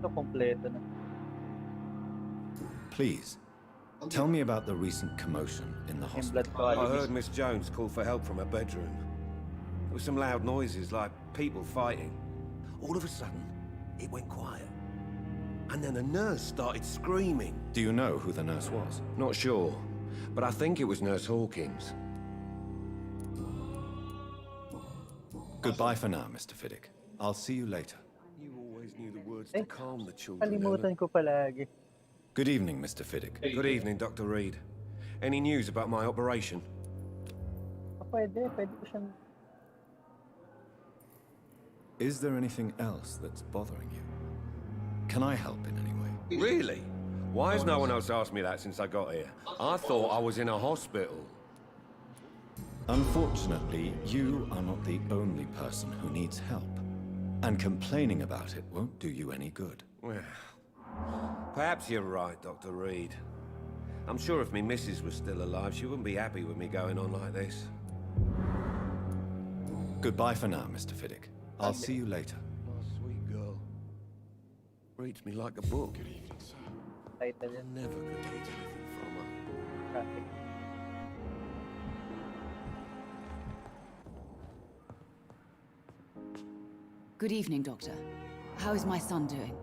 Kompleto na. Please, tell me about the recent commotion in the hospital. I heard Miss Jones call for help from her bedroom. There were some loud noises, like people fighting. All of a sudden, it went quiet. And then a nurse started screaming. Do you know who the nurse was? Not sure, but I think it was Nurse Hawkins. Goodbye for now, Mr. Fiddick. I'll see you later. You always knew the words to calm the children. Kalimutan ko palagi. Good evening, Mr. Fiddick. Good evening, Dr. Reed. Any news about my operation? Pwede ko siyang... Is there anything else that's bothering you? Can I help in any way? Really? Why has no one else asked me that since I got here? I thought I was in a hospital. Unfortunately, you are not the only person who needs help. And complaining about it won't do you any good. Well, perhaps you're right, Dr. Reed. I'm sure if me missus was still alive, she wouldn't be happy with me going on like this. Goodbye for now, Mr. Fiddick. I'll see you later. My sweet girl. Reads me like a book. Good evening, sir. I never could get anything from her. Good evening, Doctor. How is my son doing?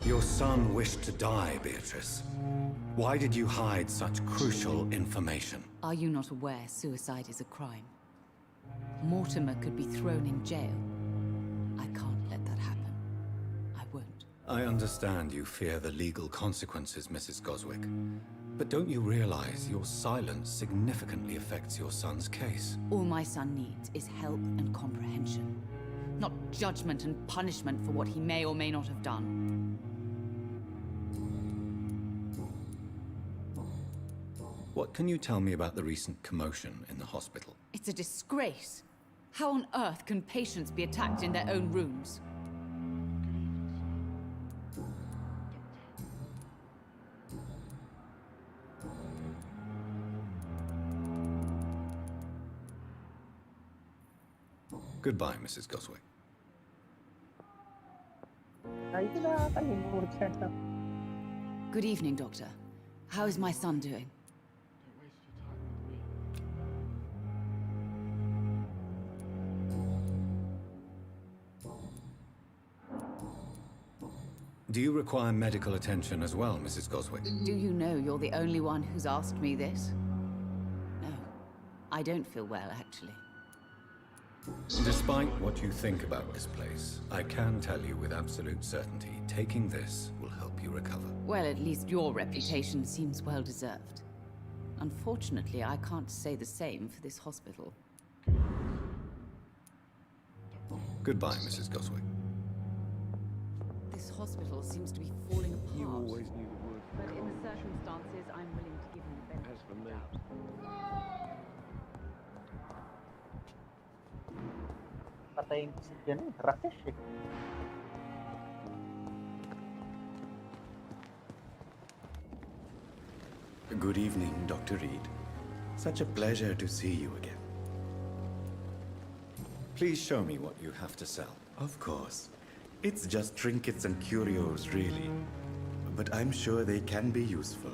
Your son wished to die, Beatrice. Why did you hide such crucial information? Are you not aware suicide is a crime? Mortimer could be thrown in jail. I can't let that happen. I won't. I understand you fear the legal consequences, Mrs. Goswick. But don't you realize your silence significantly affects your son's case? All my son needs is help and comprehension. Not judgment and punishment for what he may or may not have done. What can you tell me about the recent commotion in the hospital? It's a disgrace. How on earth can patients be attacked in their own rooms? Goodbye, Mrs. Goswick. Ay, ko nakakalimutan. Good evening, Doctor. How is my son doing? Do you require medical attention as well, Mrs. Goswick? Do you know you're the only one who's asked me this? No, I don't feel well, actually. Despite what you think about this place, I can tell you with absolute certainty, taking this will help you recover. Well, at least your reputation seems well deserved. Unfortunately, I can't say the same for this hospital. Goodbye, Mrs. Goswick. This hospital seems to be falling apart. You always knew the word. But in the circumstances, I'm willing to give him the benefit As for of the me. doubt. Patayin ko si Jan eh. Rakesh eh. Good evening, Dr. Reed. Such a pleasure to see you again. Please show me what you have to sell. Of course. It's just trinkets and curios, really. But I'm sure they can be useful.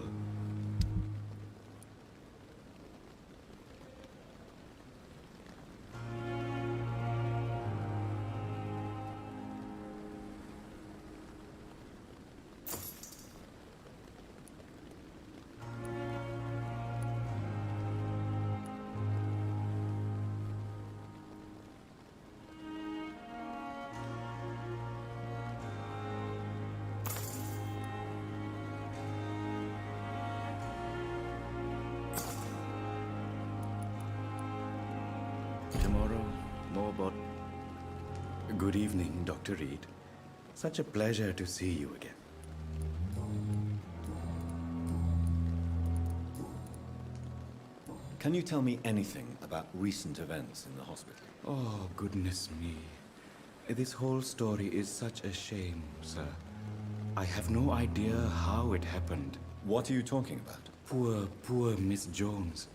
Tomorrow, more bot. Good evening, Dr. Reed. Such a pleasure to see you again. Can you tell me anything about recent events in the hospital? Oh, goodness me. This whole story is such a shame, sir. I have no idea how it happened. What are you talking about? Poor Miss Jones.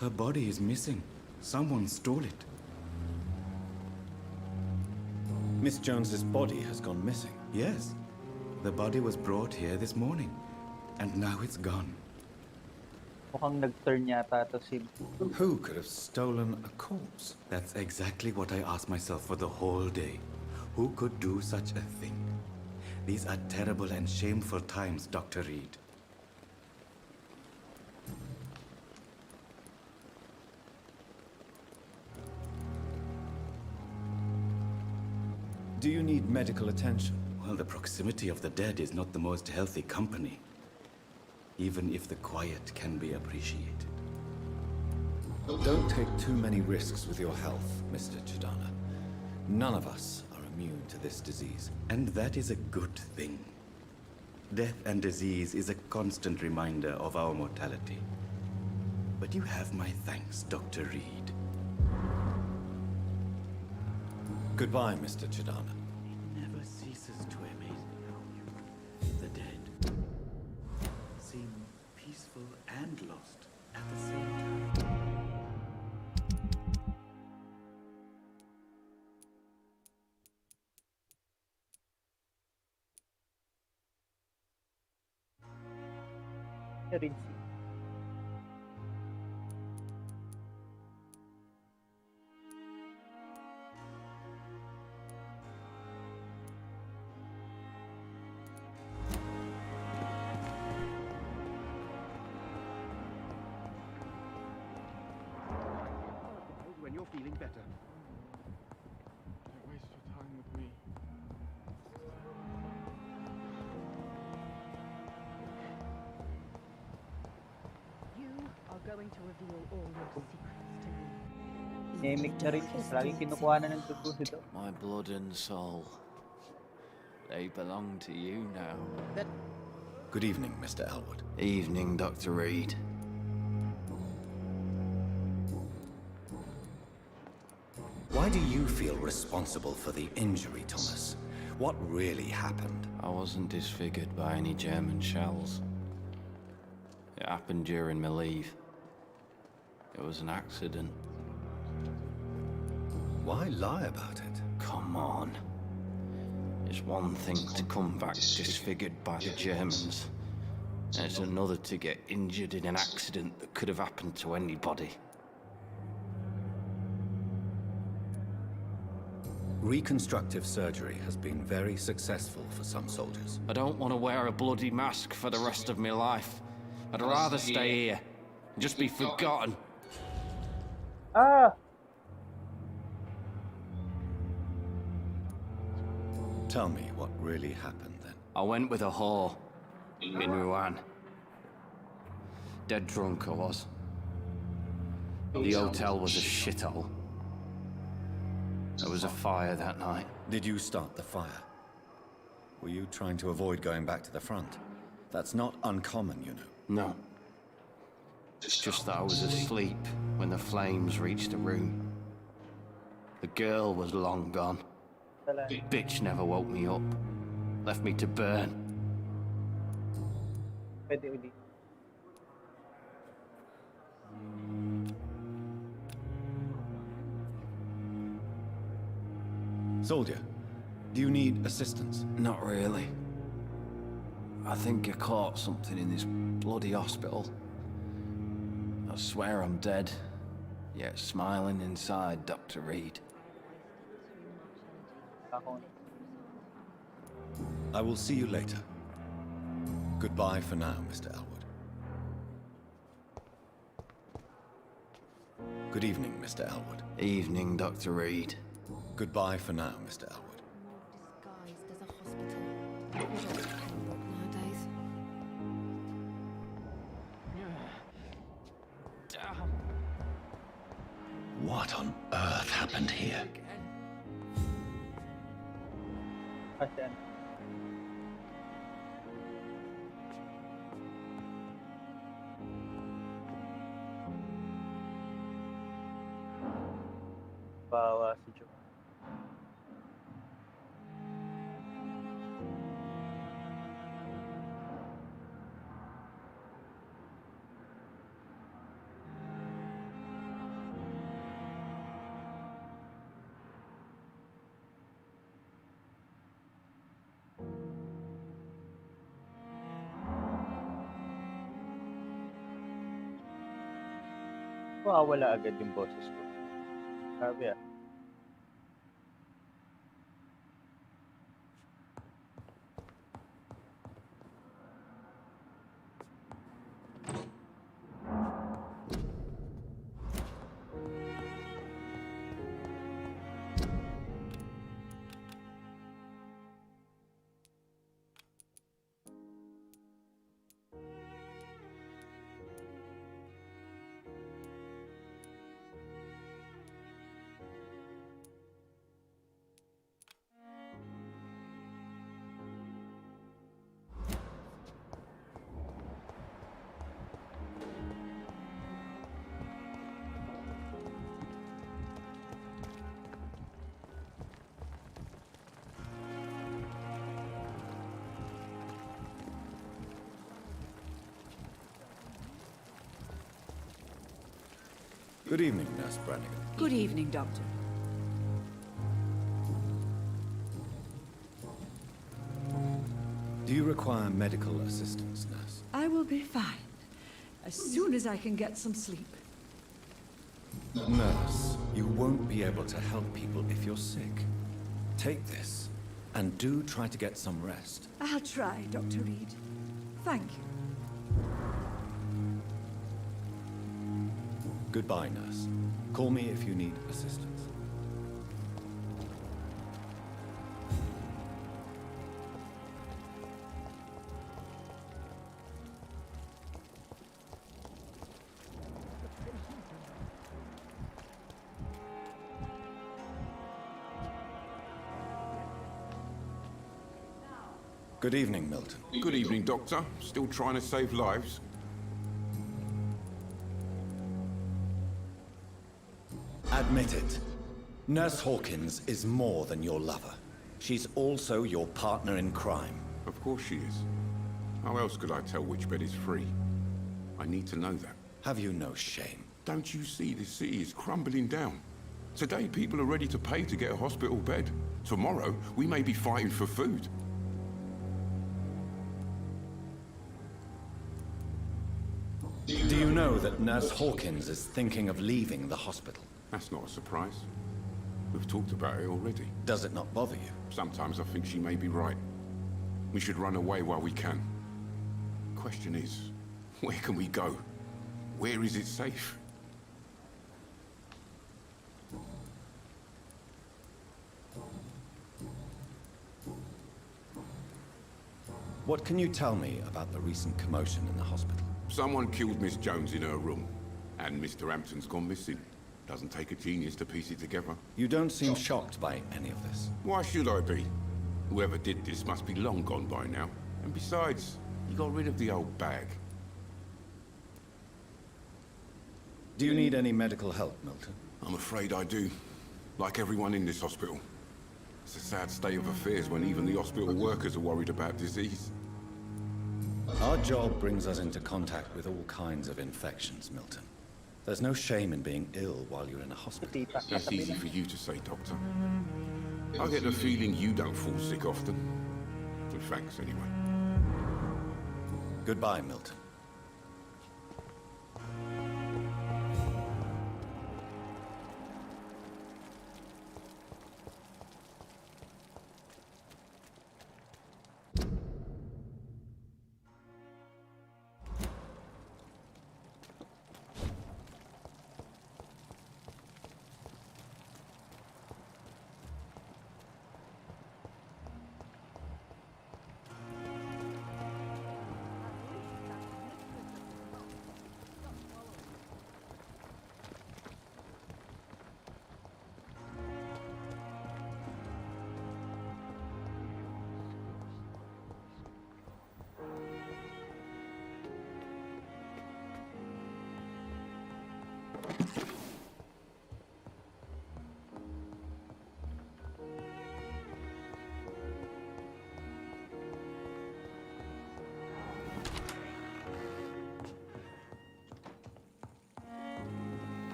Her body is missing. Someone stole it. Miss Jones's body has gone missing. Yes. The body was brought here this morning. And now it's gone. Mukhang nag-turn yata to si... Who could have stolen a corpse? That's exactly what I asked myself for the whole day. Who could do such a thing? These are terrible and shameful times, Dr. Reed. Do you need medical attention? Well, the proximity of the dead is not the most healthy company. Even if the quiet can be appreciated. Don't take too many risks with your health, Mr. Chidana. None of us are immune to this disease. And that is a good thing. Death and disease is a constant reminder of our mortality. But you have my thanks, Dr. Reed. Goodbye, Mr. Chidana. It never ceases to amaze me how the dead seem peaceful and lost at the same time. Rin si... When you're feeling better. Don't waste your time with me. You are going to reveal all your secrets to me. Nemik na rin siya. Laging kinukuha na ng dugo nito. My blood and soul. They belong to you now. Good evening, Mr. Elwood. Evening, Dr. Reed. Why do you feel responsible for the injury, Thomas? What really happened? I wasn't disfigured by any German shells. It happened during my leave. It was an accident. Why lie about it? Come on. It's one thing to come back disfigured by the Germans. And it's another to get injured in an accident that could have happened to anybody. Reconstructive surgery has been very successful for some soldiers. I don't want to wear a bloody mask for the rest of my life. I'd rather stay here and just be forgotten. Ah! Tell me what really happened then. I went with a whore in Rouen. Dead drunk I was. The hotel was a shithole. There was a fire that night. Did you start the fire? Were you trying to avoid going back to the front? That's not uncommon, you know. No. It's just that I was asleep when the flames reached the room. The girl was long gone. Bitch never woke me up. Left me to burn. Pwede ulit. Soldier, do you need assistance? Not really. I think I caught something in this bloody hospital. I swear I'm dead, yet smiling inside, Dr. Reed. I will see you later. Goodbye for now, Mr. Elwood. Good evening, Mr. Elwood. Evening, Dr. Reed. Goodbye for now, Mr. Elwood. Disguised as a hospital. Nowadays. What on earth happened here? Ayan. Bawa si Joe. Wala agad yung boses ko. Sabi ah. Good evening, Nurse Brannigan. Good evening, Doctor. Do you require medical assistance, Nurse? I will be fine. As soon as I can get some sleep. Nurse, you won't be able to help people if you're sick. Take this, and do try to get some rest. I'll try, Dr. Reed. Thank you. Goodbye, Nurse. Call me if you need assistance. Good evening, Milton. Good evening, Doctor. Still trying to save lives? Admit it. Nurse Hawkins is more than your lover. She's also your partner in crime. Of course she is. How else could I tell which bed is free? I need to know that. Have you no shame? Don't you see the city is crumbling down? Today, people are ready to pay to get a hospital bed. Tomorrow, we may be fighting for food. Do you know that Nurse Hawkins is thinking of leaving the hospital? That's not a surprise. We've talked about it already. Does it not bother you? Sometimes I think she may be right. We should run away while we can. Question is, where can we go? Where is it safe? What can you tell me about the recent commotion in the hospital? Someone killed Miss Jones in her room, and Mr. Hampton's gone missing. Doesn't take a genius to piece it together. You don't seem shocked by any of this. Why should I be? Whoever did this must be long gone by now. And besides, he got rid of the old bag. Do you need any medical help, Milton? I'm afraid I do. Like everyone in this hospital. It's a sad state of affairs when even the hospital workers are worried about disease. Our job brings us into contact with all kinds of infections, Milton. There's no shame in being ill while you're in a hospital. That's easy for you to say, Doctor. I get the feeling you don't fall sick often. And thanks, anyway. Goodbye, Milton.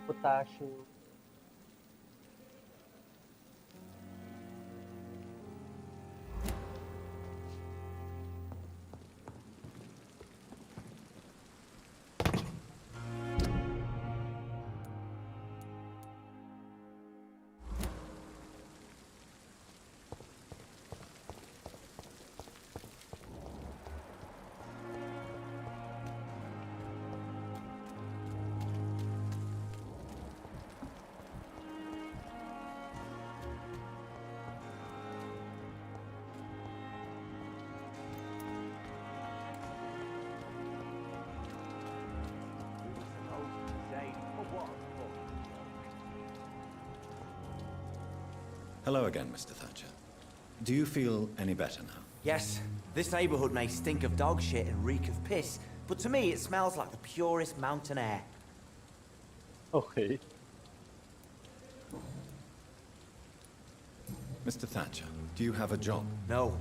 Potassium. Hello again, Mr. Thatcher. Do you feel any better now? Yes, this neighborhood may stink of dog shit and reek of piss, but to me it smells like the purest mountain air. Okay. Mr. Thatcher, do you have a job? No.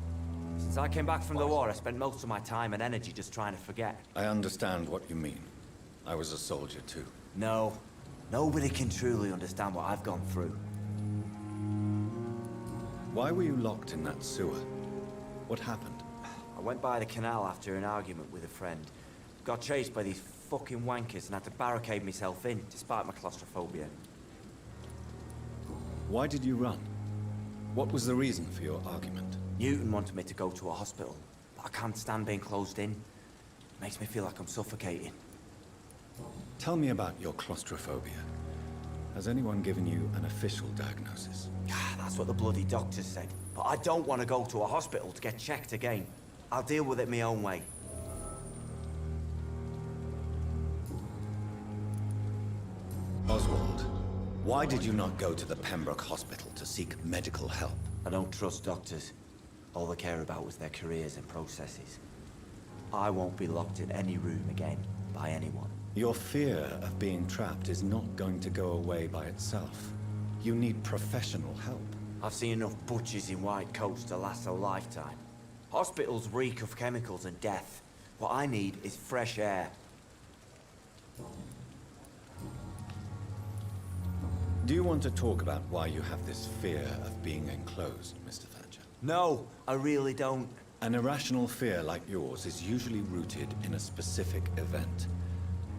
Since I came back from the war, I spent most of my time and energy just trying to forget. I understand what you mean. I was a soldier too. No. Nobody can truly understand what I've gone through. Why were you locked in that sewer? What happened? I went by the canal after an argument with a friend. Got chased by these fucking wankers and had to barricade myself in, despite my claustrophobia. Why did you run? What was the reason for your argument? Newton wanted me to go to a hospital, but I can't stand being closed in. Makes me feel like I'm suffocating. Tell me about your claustrophobia. Has anyone given you an official diagnosis? That's what the bloody doctors said. But I don't want to go to a hospital to get checked again. I'll deal with it my own way. Oswald, why did you not go to the Pembroke Hospital to seek medical help? I don't trust doctors. All they care about was their careers and processes. I won't be locked in any room again by anyone. Your fear of being trapped is not going to go away by itself. You need professional help. I've seen enough butchers in white coats to last a lifetime. Hospitals reek of chemicals and death. What I need is fresh air. Do you want to talk about why you have this fear of being enclosed, Mr. Thatcher? No, I really don't. An irrational fear like yours is usually rooted in a specific event.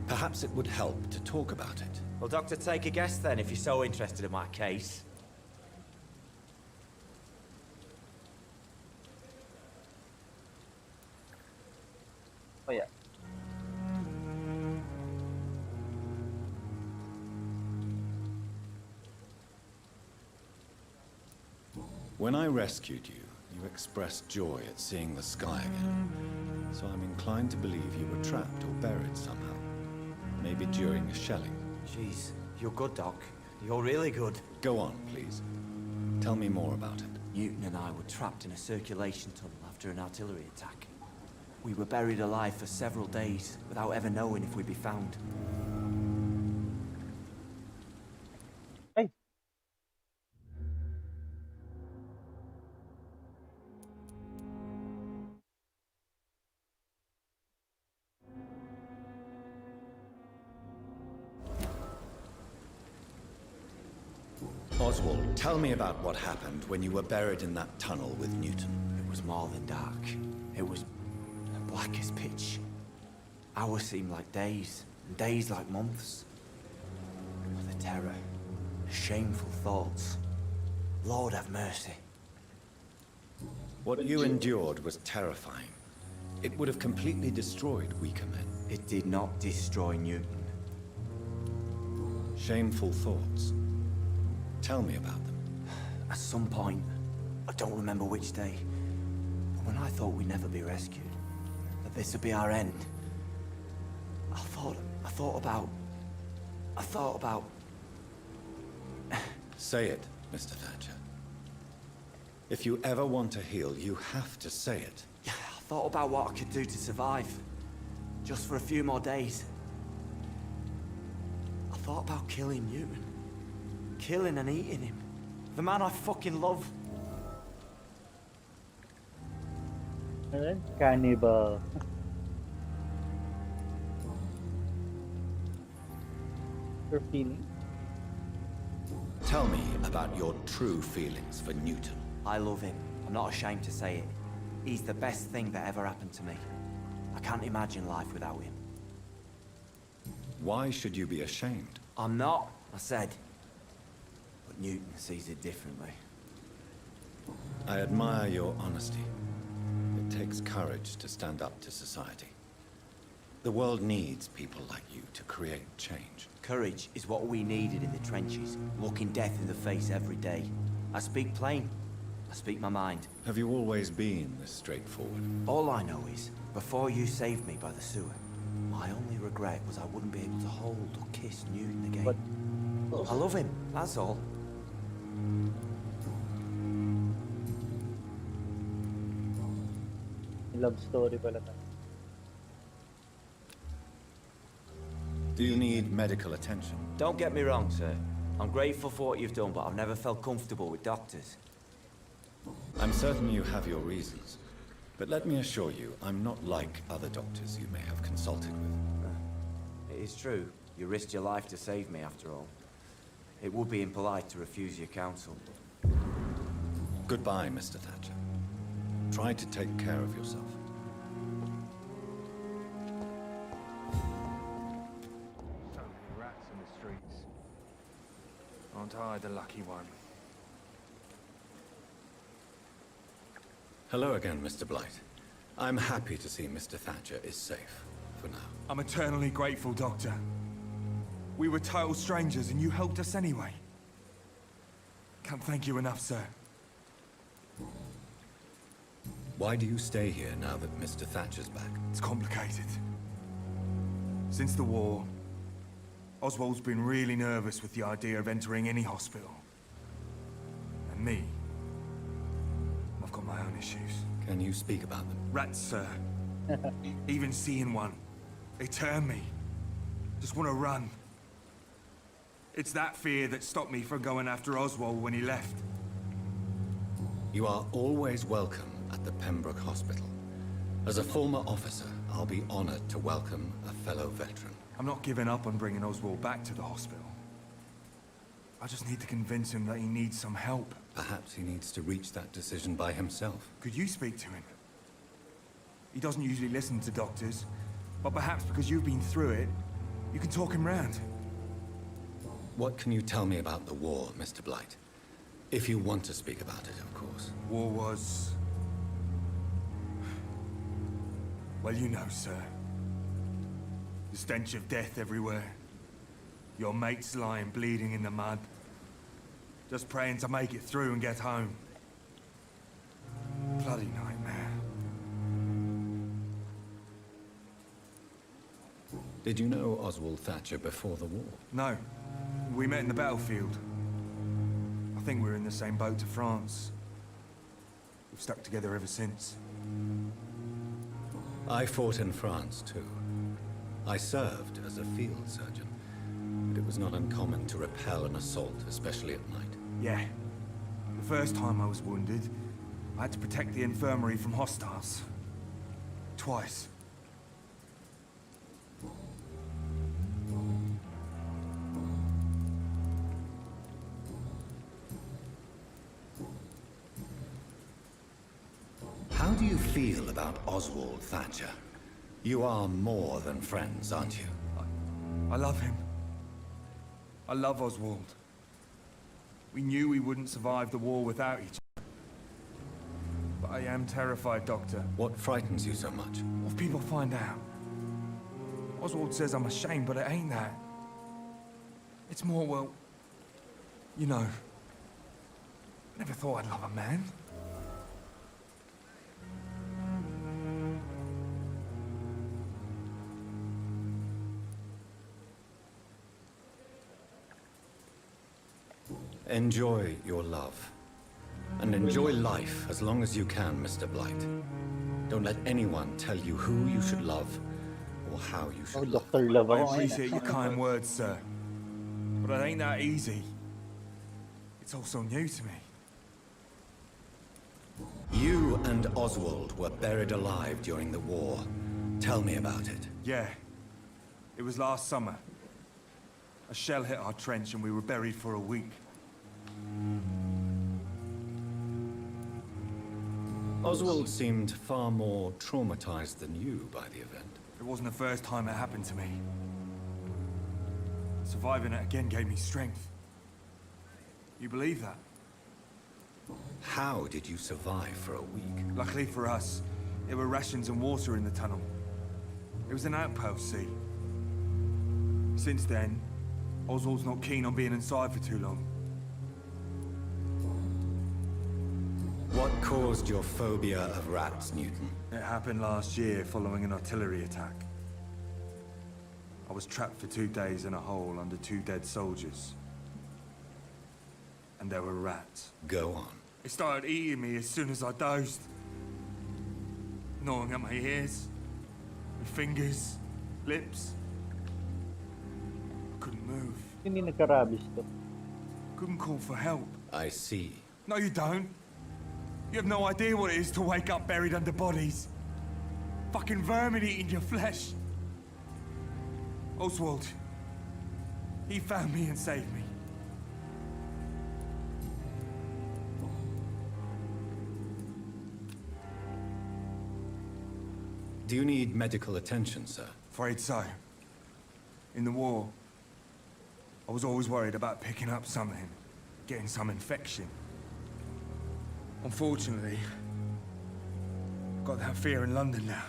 Perhaps it would help to talk about it. Well, Doctor, take a guess then, if you're so interested in my case. Oh yeah. When I rescued you, you expressed joy at seeing the sky again. So I'm inclined to believe you were trapped or buried somehow. Maybe during a shelling. Jeez, you're good, Doc. You're really good. Go on, please. Tell me more about it. Newton and I were trapped in a circulation tunnel after an artillery attack. We were buried alive for several days without ever knowing if we'd be found. Hey. Oswald, tell me about what happened when you were buried in that tunnel with Newton. It was more than dark. It was black as pitch. Hours seemed like days, and days like months. The terror, the shameful thoughts. Lord have mercy. What you endured was terrifying. It would have completely destroyed weaker men. It did not destroy Newton. Shameful thoughts. Tell me about them. At some point, I don't remember which day, but when I thought we'd never be rescued, that this would be our end, I thought about... Say it, Mr. Thatcher. If you ever want to heal, you have to say it. I thought about what I could do to survive, just for a few more days. I thought about killing Newton. Killing and eating him. The man I fucking love. Cannibal. Your feeling? Tell me about your true feelings for Newton. I love him. I'm not ashamed to say it. He's the best thing that ever happened to me. I can't imagine life without him. Why should you be ashamed? I'm not, I said. But Newton sees it differently. I admire your honesty. It takes courage to stand up to society. The world needs people like you to create change. Courage is what we needed in the trenches, looking death in the face every day. I speak plain. I speak my mind. Have you always been this straightforward? All I know is, before you saved me by the sewer, my only regret was I wouldn't be able to hold or kiss Newton again. But I love him, that's all. Love story pala tayo. Do you need medical attention? Don't get me wrong, sir. I'm grateful for what you've done, but I've never felt comfortable with doctors. I'm certain you have your reasons. But let me assure you, I'm not like other doctors you may have consulted with. It is true. You risked your life to save me, after all. It would be impolite to refuse your counsel. Goodbye, Mr. Thatcher. Try to take care of yourself. So many rats in the streets. Aren't I the lucky one? Hello again, Mr. Blight. I'm happy to see Mr. Thatcher is safe, for now. I'm eternally grateful, Doctor. We were total strangers and you helped us anyway. Can't thank you enough, sir. Why do you stay here now that Mr. Thatcher's back? It's complicated. Since the war, Oswald's been really nervous with the idea of entering any hospital. And me, I've got my own issues. Can you speak about them? Rats, sir. Even seeing one, they turn me. Just want to run. It's that fear that stopped me from going after Oswald when he left. You are always welcome at the Pembroke Hospital. As a former officer, I'll be honored to welcome a fellow veteran. I'm not giving up on bringing Oswald back to the hospital. I just need to convince him that he needs some help. Perhaps he needs to reach that decision by himself. Could you speak to him? He doesn't usually listen to doctors, but perhaps because you've been through it, you can talk him round. What can you tell me about the war, Mr. Blight? If you want to speak about it, of course. War was... well, you know, sir. The stench of death everywhere. Your mates lying bleeding in the mud. Just praying to make it through and get home. Bloody nightmare. Did you know Oswald Thatcher before the war? No. We met in the battlefield. I think we're in the same boat to France. We've stuck together ever since. I fought in France, too. I served as a field surgeon, but it was not uncommon to repel an assault, especially at night. Yeah. The first time I was wounded, I had to protect the infirmary from hostiles. Twice. How do you feel about Oswald Thatcher? You are more than friends, aren't you? I love him. I love Oswald. We knew we wouldn't survive the war without each other. But I am terrified, Doctor. What frightens you so much? What if people find out? Oswald says I'm ashamed, but it ain't that. It's more, well, you know, I never thought I'd love a man. Enjoy your love. And enjoy life as long as you can, Mr. Blight. Don't let anyone tell you who you should love or how you should love. Dr. Love I ako ngayon. appreciate your kind words, sir. But it ain't that easy. It's all so new to me. You and Oswald were buried alive during the war. Tell me about it. Yeah. It was last summer. A shell hit our trench and we were buried for a week. Oswald seemed far more traumatized than you by the event. It wasn't the first time it happened to me. Surviving it again gave me strength. You believe that? How did you survive for a week? Luckily for us, there were rations and water in the tunnel. It was an outpost, see? Since then, Oswald's not keen on being inside for too long. What caused your phobia of rats, Newton? It happened last year following an artillery attack. I was trapped for 2 days in a hole under 2 dead soldiers. And there were rats. Go on. It started eating me as soon as I dozed. Gnawing at my ears, my fingers, lips. I couldn't move. Hindi nagka-rabies to. Couldn't call for help. I see. No, you don't. You have no idea what it is to wake up buried under bodies. Fucking vermin eating your flesh. Oswald. He found me and saved me. Do you need medical attention, sir? Afraid so. In the war, I was always worried about picking up something, getting some infection. Unfortunately, I've got that fear in London now.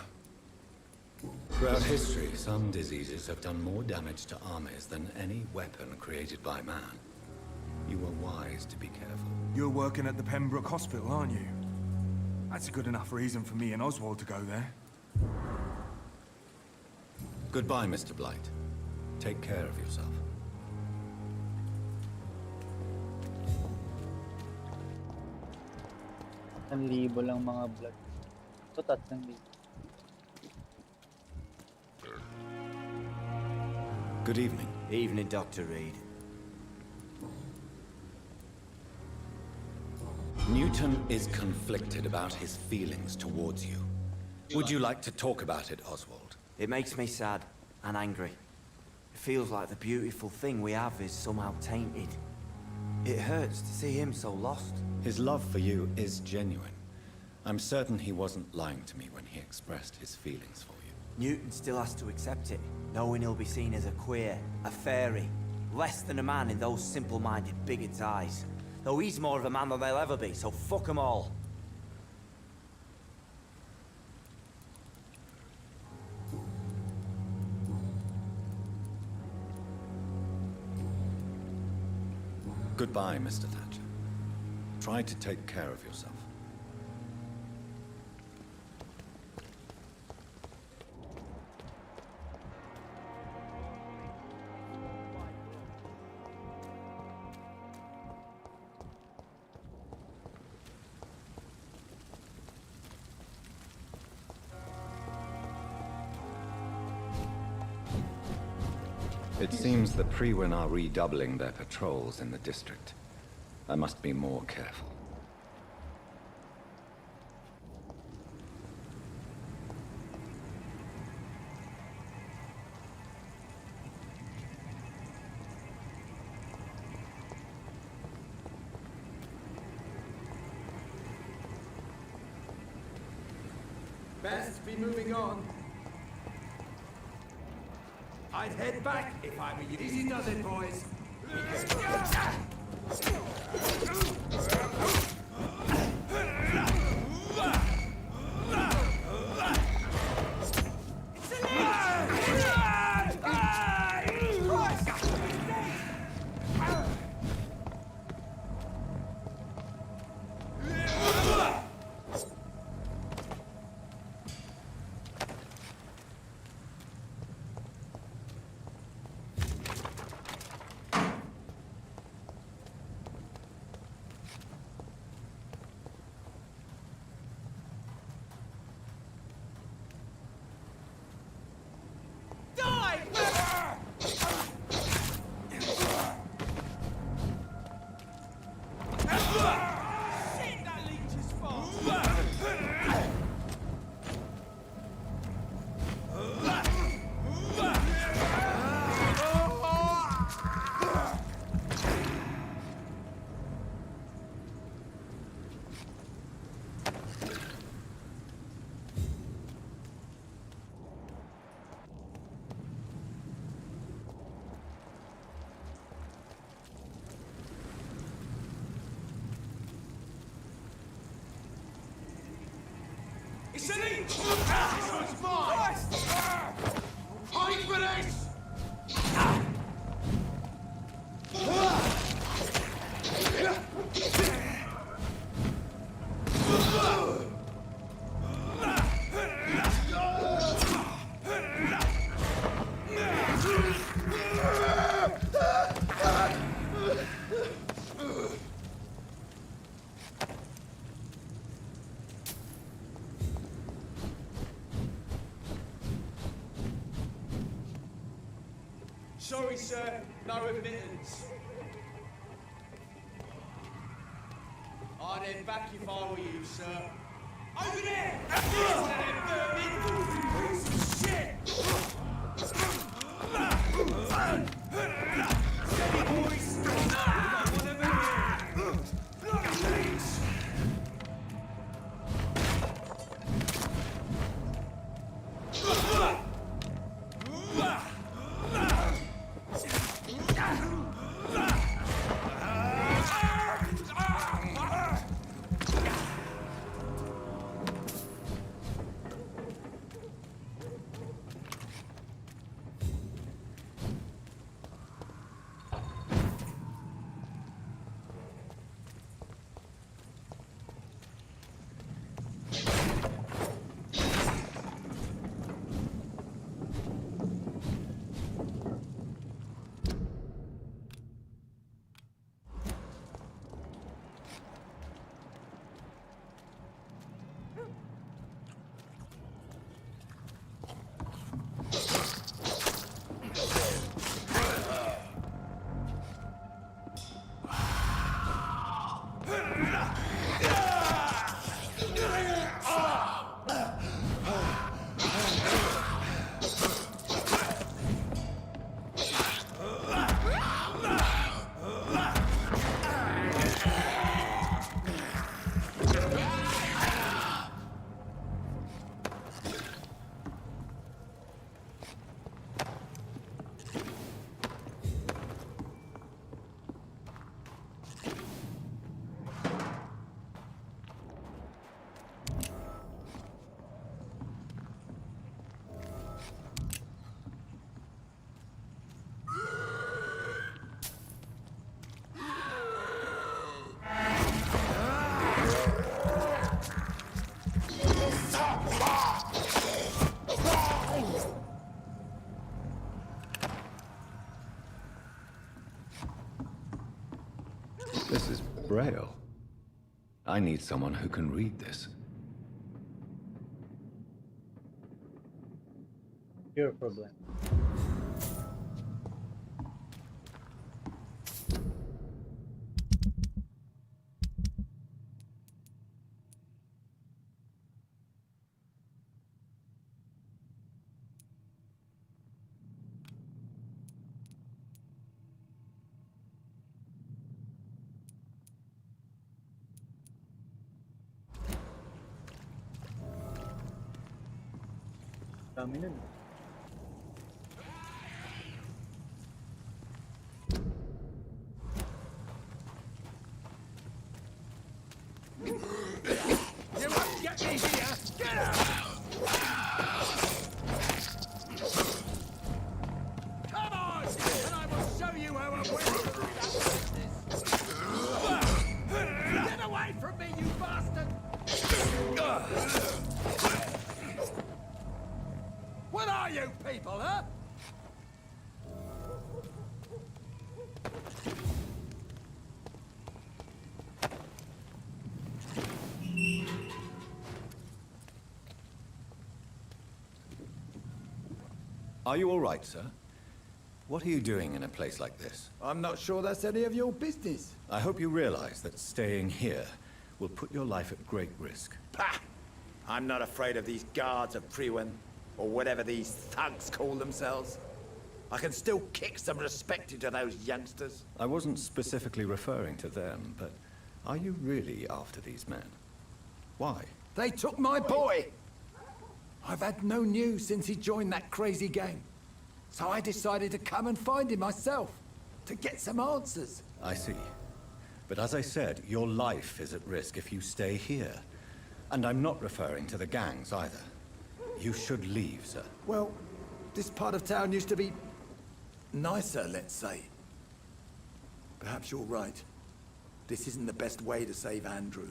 Throughout history, some diseases have done more damage to armies than any weapon created by man. You were wise to be careful. You're working at the Pembroke Hospital, aren't you? That's a good enough reason for me and Oswald to go there. Goodbye, Mr. Blight. Take care of yourself. 1,000 lang mga blood. Ito 3,000. Good evening. Evening, Dr. Reed. Newton is conflicted about his feelings towards you. Would you like to talk about it, Oswald? It makes me sad and angry. It feels like the beautiful thing we have is somehow tainted. It hurts to see him so lost. His love for you is genuine. I'm certain he wasn't lying to me when he expressed his feelings for you. Newton still has to accept it, knowing he'll be seen as a queer, a fairy, less than a man in those simple-minded bigots' eyes. Though he's more of a man than they'll ever be, so fuck them all. Goodbye, Mr. Thatcher. Try to take care of yourself. It seems the Priwen are redoubling their patrols in the district. I must be more careful. Best be moving on. I'd head back if I were you. Easy does it, boys. It's an inch! This one's mine! Hide for this! Sorry, sir. No admittance. I'd head back if I were you, sir. Over there! Piece of shit! Steady, boys! Whatever here! Please! Braille? I need someone who can read this. Your problem. Dami nun. You won't get me here! Get out! Come on! And I will show you how a win Get away from me, you bastard! What are you people, huh? Are you all right, sir? What are you doing in a place like this? I'm not sure that's any of your business. I hope you realize that staying here will put your life at great risk. Pah! I'm not afraid of these guards of Priwen, or whatever these thugs call themselves. I can still kick some respect into those youngsters. I wasn't specifically referring to them, but are you really after these men? Why? They took my boy! I've had no news since he joined that crazy gang. So I decided to come and find him myself, to get some answers. I see. But as I said, your life is at risk if you stay here. And I'm not referring to the gangs either. You should leave, sir. Well, this part of town used to be nicer, let's say. Perhaps you're right. This isn't the best way to save Andrew.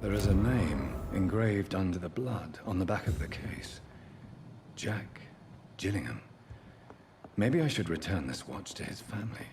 There is a name engraved under the blood on the back of the case. Jack Gillingham. Maybe I should return this watch to his family.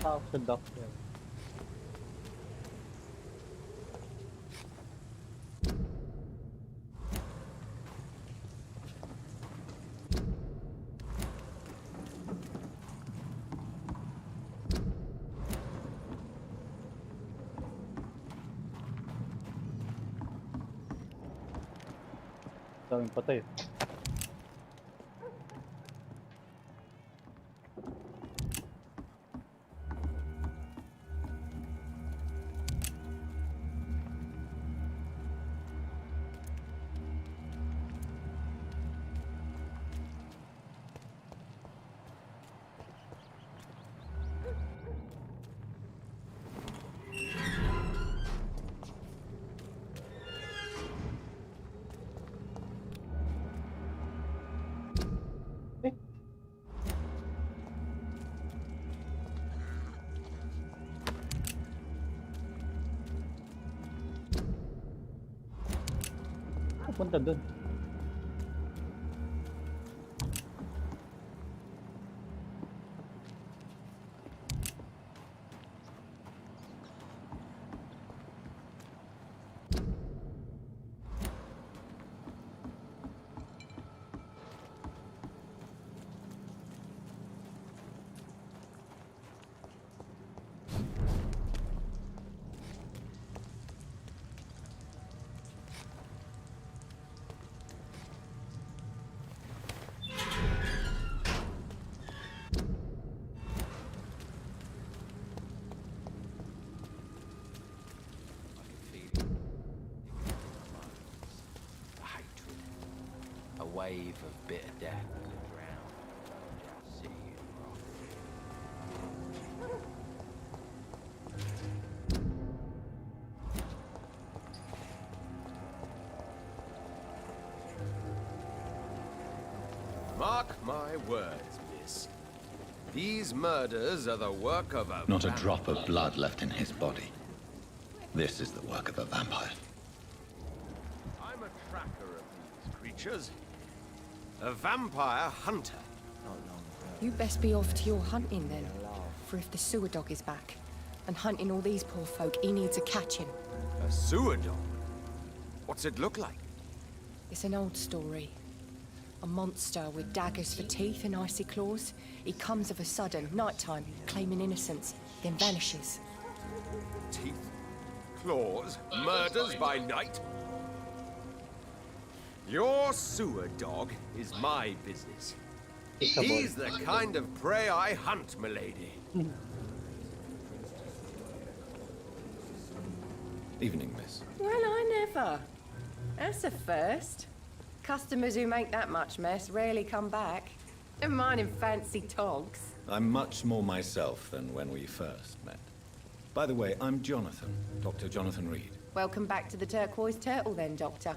Talk to doctor. Daming patay. Punta dun. wave of bitter death to drown. Just see you rock. Mark my words, miss. These murders are the work of a Not a vampire. drop of blood left in his body. This is the work of a vampire. I'm a tracker of these creatures. A vampire hunter. You best be off to your hunting then. For if the sewer dog is back and hunting all these poor folk, he needs a catching. A sewer dog? What's it look like? It's an old story. A monster with daggers for teeth and icy claws. He comes of a sudden, nighttime, claiming innocence, then vanishes. Teeth, claws, murders by night? Your sewer dog is my business. He's the kind of prey I hunt, milady. Evening, miss. Well, I never. That's a first. Customers who make that much mess rarely come back. Never mind in fancy togs. I'm much more myself than when we first met. By the way, I'm Jonathan, Dr. Jonathan Reed. Welcome back to the Turquoise Turtle then, Doctor.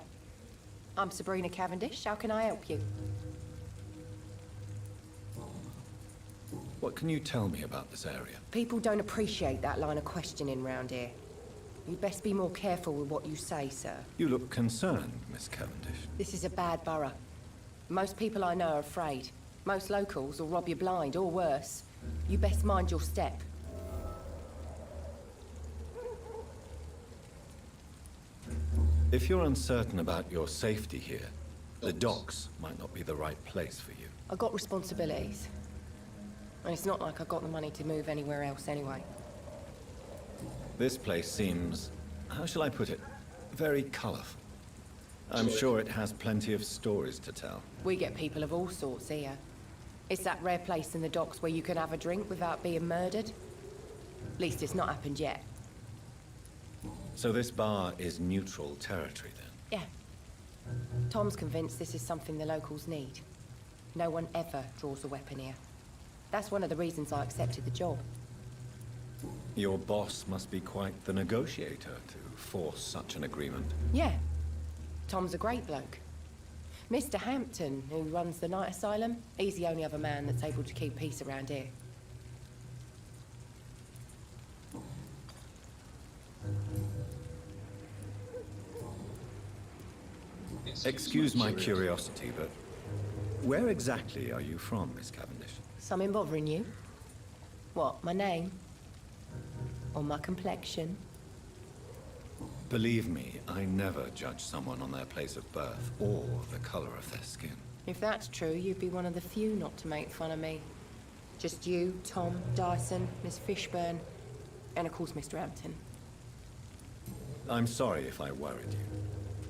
I'm Sabrina Cavendish. How can I help you? What can you tell me about this area? People don't appreciate that line of questioning round here. You'd best be more careful with what you say, sir. You look concerned, Miss Cavendish. This is a bad borough. Most people I know are afraid. Most locals will rob you blind, or worse. You best mind your step. If you're uncertain about your safety here, the docks might not be the right place for you. I've got responsibilities. And it's not like I've got the money to move anywhere else anyway. This place seems, how shall I put it, very colorful. I'm sure it has plenty of stories to tell. We get people of all sorts here. It's that rare place in the docks where you can have a drink without being murdered. At least it's not happened yet. So this bar is neutral territory then? Yeah. Tom's convinced this is something the locals need. No one ever draws a weapon here. That's one of the reasons I accepted the job. Your boss must be quite the negotiator to force such an agreement. Yeah. Tom's a great bloke. Mr. Hampton, who runs the night asylum, he's the only other man that's able to keep peace around here. Excuse my curiosity, but where exactly are you from, Miss Cavendish? Something bothering you? What, my name? Or my complexion? Believe me, I never judge someone on their place of birth or the color of their skin. If that's true, you'd be one of the few not to make fun of me. Just you, Tom, Dyson, Miss Fishburne, and of course Mr. Hampton. I'm sorry if I worried you.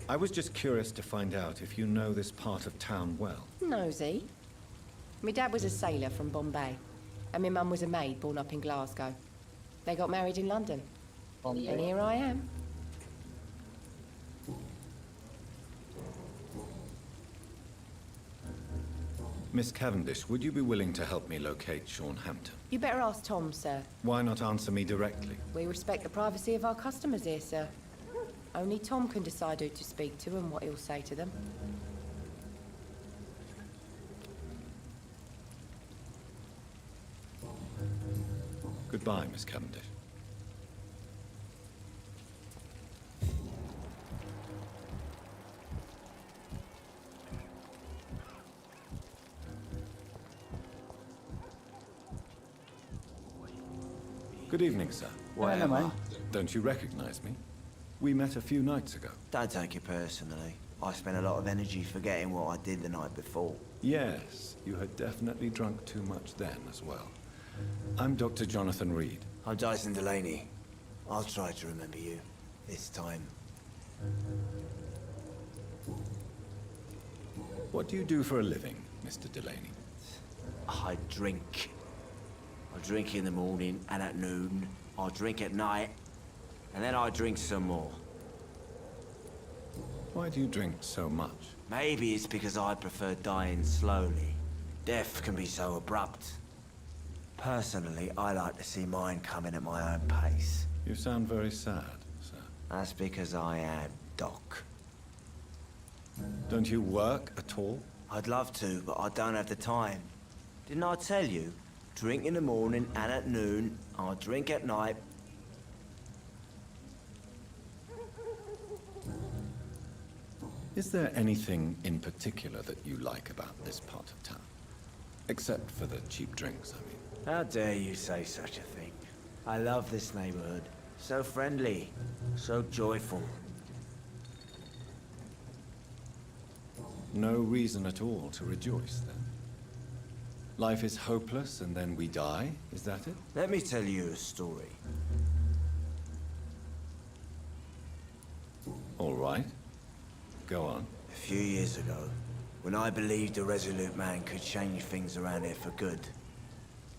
I was just curious to find out if you know this part of town well. Nosy. My dad was a sailor from Bombay, and my mum was a maid born up in Glasgow. They got married in London. And here I am. Miss Cavendish, would you be willing to help me locate Sean Hampton? You better ask Tom, sir. Why not answer me directly? We respect the privacy of our customers here, sir. Only Tom can decide who to speak to and what he'll say to them. Goodbye, Miss Cavendish. Good evening, sir. Whatever. Don't you recognize me? We met a few nights ago. Don't take it personally. I spent a lot of energy forgetting what I did the night before. Yes, you had definitely drunk too much then as well. I'm Dr. Jonathan Reed. I'm Dyson Delaney. I'll try to remember you. This time. What do you do for a living, Mr. Delaney? I drink. I drink in the morning and at noon. I drink at night. And then I drink some more. Why do you drink so much? Maybe it's because I prefer dying slowly. Death can be so abrupt. Personally, I like to see mine coming at my own pace. You sound very sad, sir. That's because I am, Doc. Don't you work at all? I'd love to, but I don't have the time. Didn't I tell you? Drink in the morning and at noon. I drink at night. Is there anything in particular that you like about this part of town? Except for the cheap drinks, I mean. How dare you say such a thing? I love this neighborhood. So friendly, so joyful. No reason at all to rejoice, then? Life is hopeless and then we die, is that it? Let me tell you a story. All right. Go on. A few years ago, when I believed a resolute man could change things around here for good,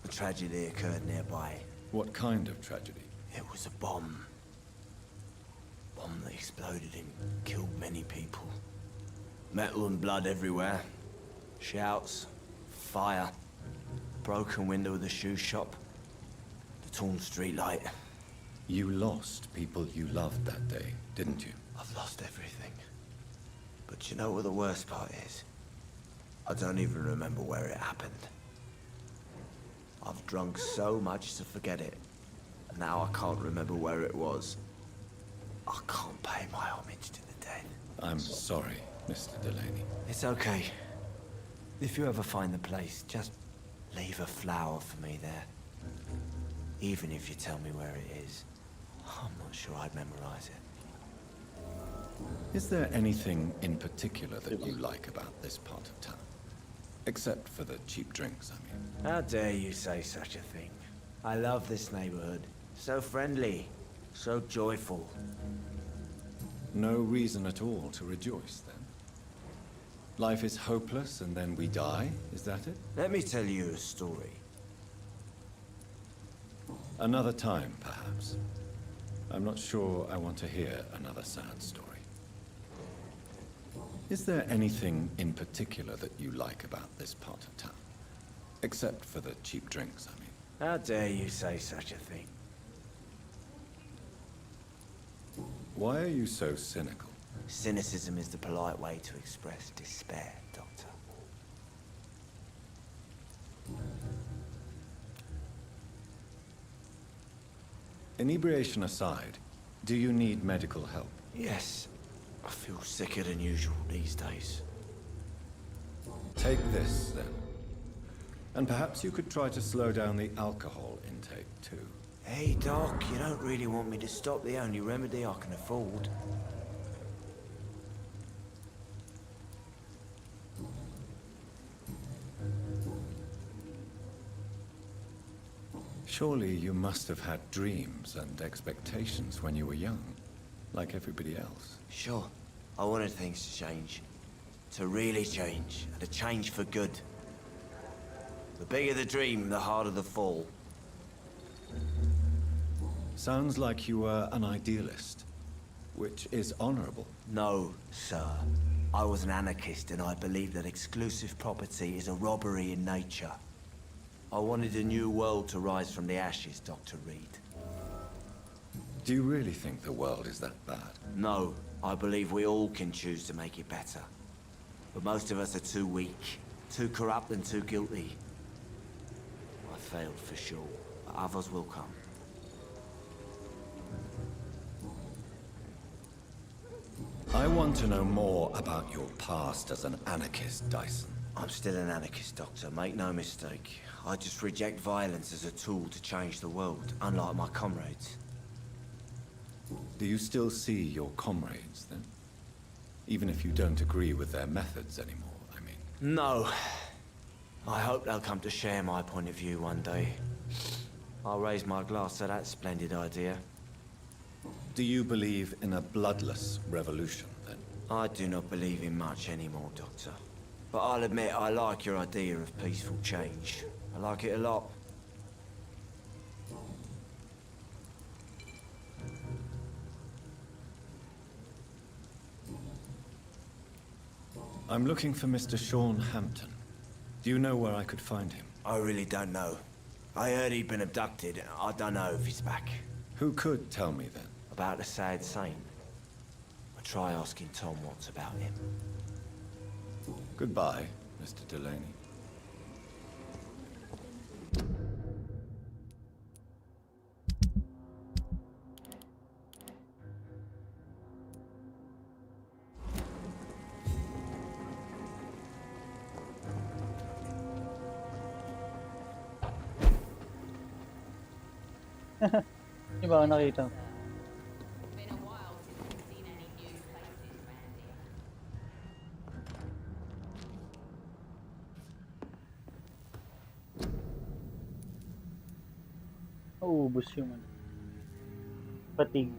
a tragedy occurred nearby. What kind of tragedy? It was a bomb. Bomb that exploded and killed many people. Metal and blood everywhere. Shouts, fire, broken window of the shoe shop, the torn street light. You lost people you loved that day, didn't you? I've lost everything. But you know what the worst part is? I don't even remember where it happened. I've drunk so much to forget it. And now I can't remember where it was. I can't pay my homage to the dead. I'm sorry, Mr. Delaney. It's okay. If you ever find the place, just leave a flower for me there. Even if you tell me where it is. I'm not sure I'd memorize it. Is there anything in particular that you like about this part of town? Except for the cheap drinks, I mean. How dare you say such a thing? I love this neighborhood. So friendly, so joyful. No reason at all to rejoice, then? Life is hopeless and then we die, is that it? Let me tell you a story. Another time, perhaps. I'm not sure I want to hear another sad story. Is there anything in particular that you like about this part of town? Except for the cheap drinks, I mean. How dare you say such a thing? Why are you so cynical? Cynicism is the polite way to express despair, Doctor. Inebriation aside, do you need medical help? Yes. I feel sicker than usual these days. Take this, then. And perhaps you could try to slow down the alcohol intake, too. Hey, Doc, you don't really want me to stop the only remedy I can afford. Surely you must have had dreams and expectations when you were young, like everybody else. Sure. I wanted things to change. To really change, and to change for good. The bigger the dream, the harder the fall. Sounds like you were an idealist, which is honorable. No, sir. I was an anarchist, and I believed that exclusive property is a robbery in nature. I wanted a new world to rise from the ashes, Dr. Reed. Do you really think the world is that bad? No, I believe we all can choose to make it better. But most of us are too weak, too corrupt and too guilty. I failed for sure, but others will come. I want to know more about your past as an anarchist, Dyson. I'm still an anarchist, Doctor, make no mistake. I just reject violence as a tool to change the world, unlike my comrades. Do you still see your comrades, then? Even if you don't agree with their methods anymore, I mean. No. I hope they'll come to share my point of view one day. I'll raise my glass to that splendid idea. Do you believe in a bloodless revolution, then? I do not believe in much anymore, Doctor. But I'll admit I like your idea of peaceful change. I like it a lot. I'm looking for Mr. Sean Hampton. Do you know where I could find him? I really don't know. I heard he'd been abducted. I don't know if he's back. Who could tell me then? About the sad saint. I try asking Tom what's about him. Goodbye, Mr. Delaney. Yung ba nakita? Ubus yung ano. Fatigue.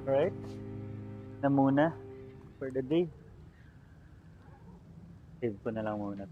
Alright. Na muna for the day. Save ko na lang muna.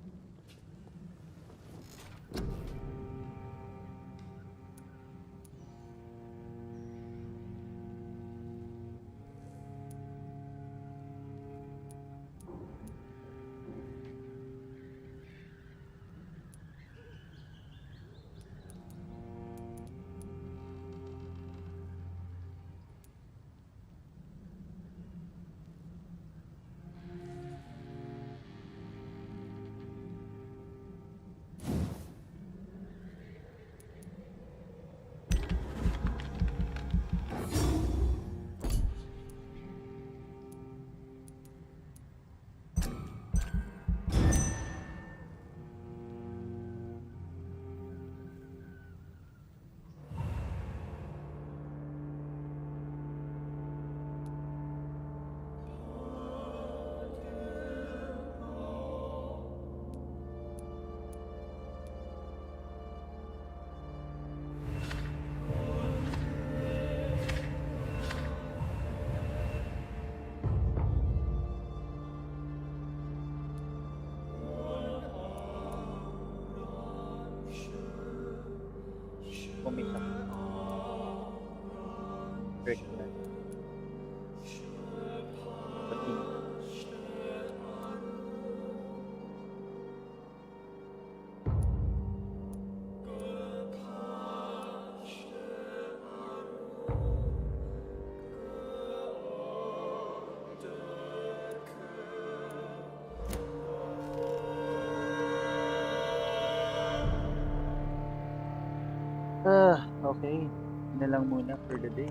Okay. Yun na lang muna for the day.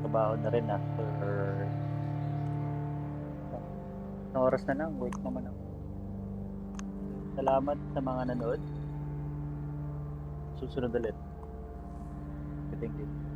Trabaho na rin after na oras na lang. Wake naman ako. Salamat sa mga nanood. Susunod ulit. Thank you.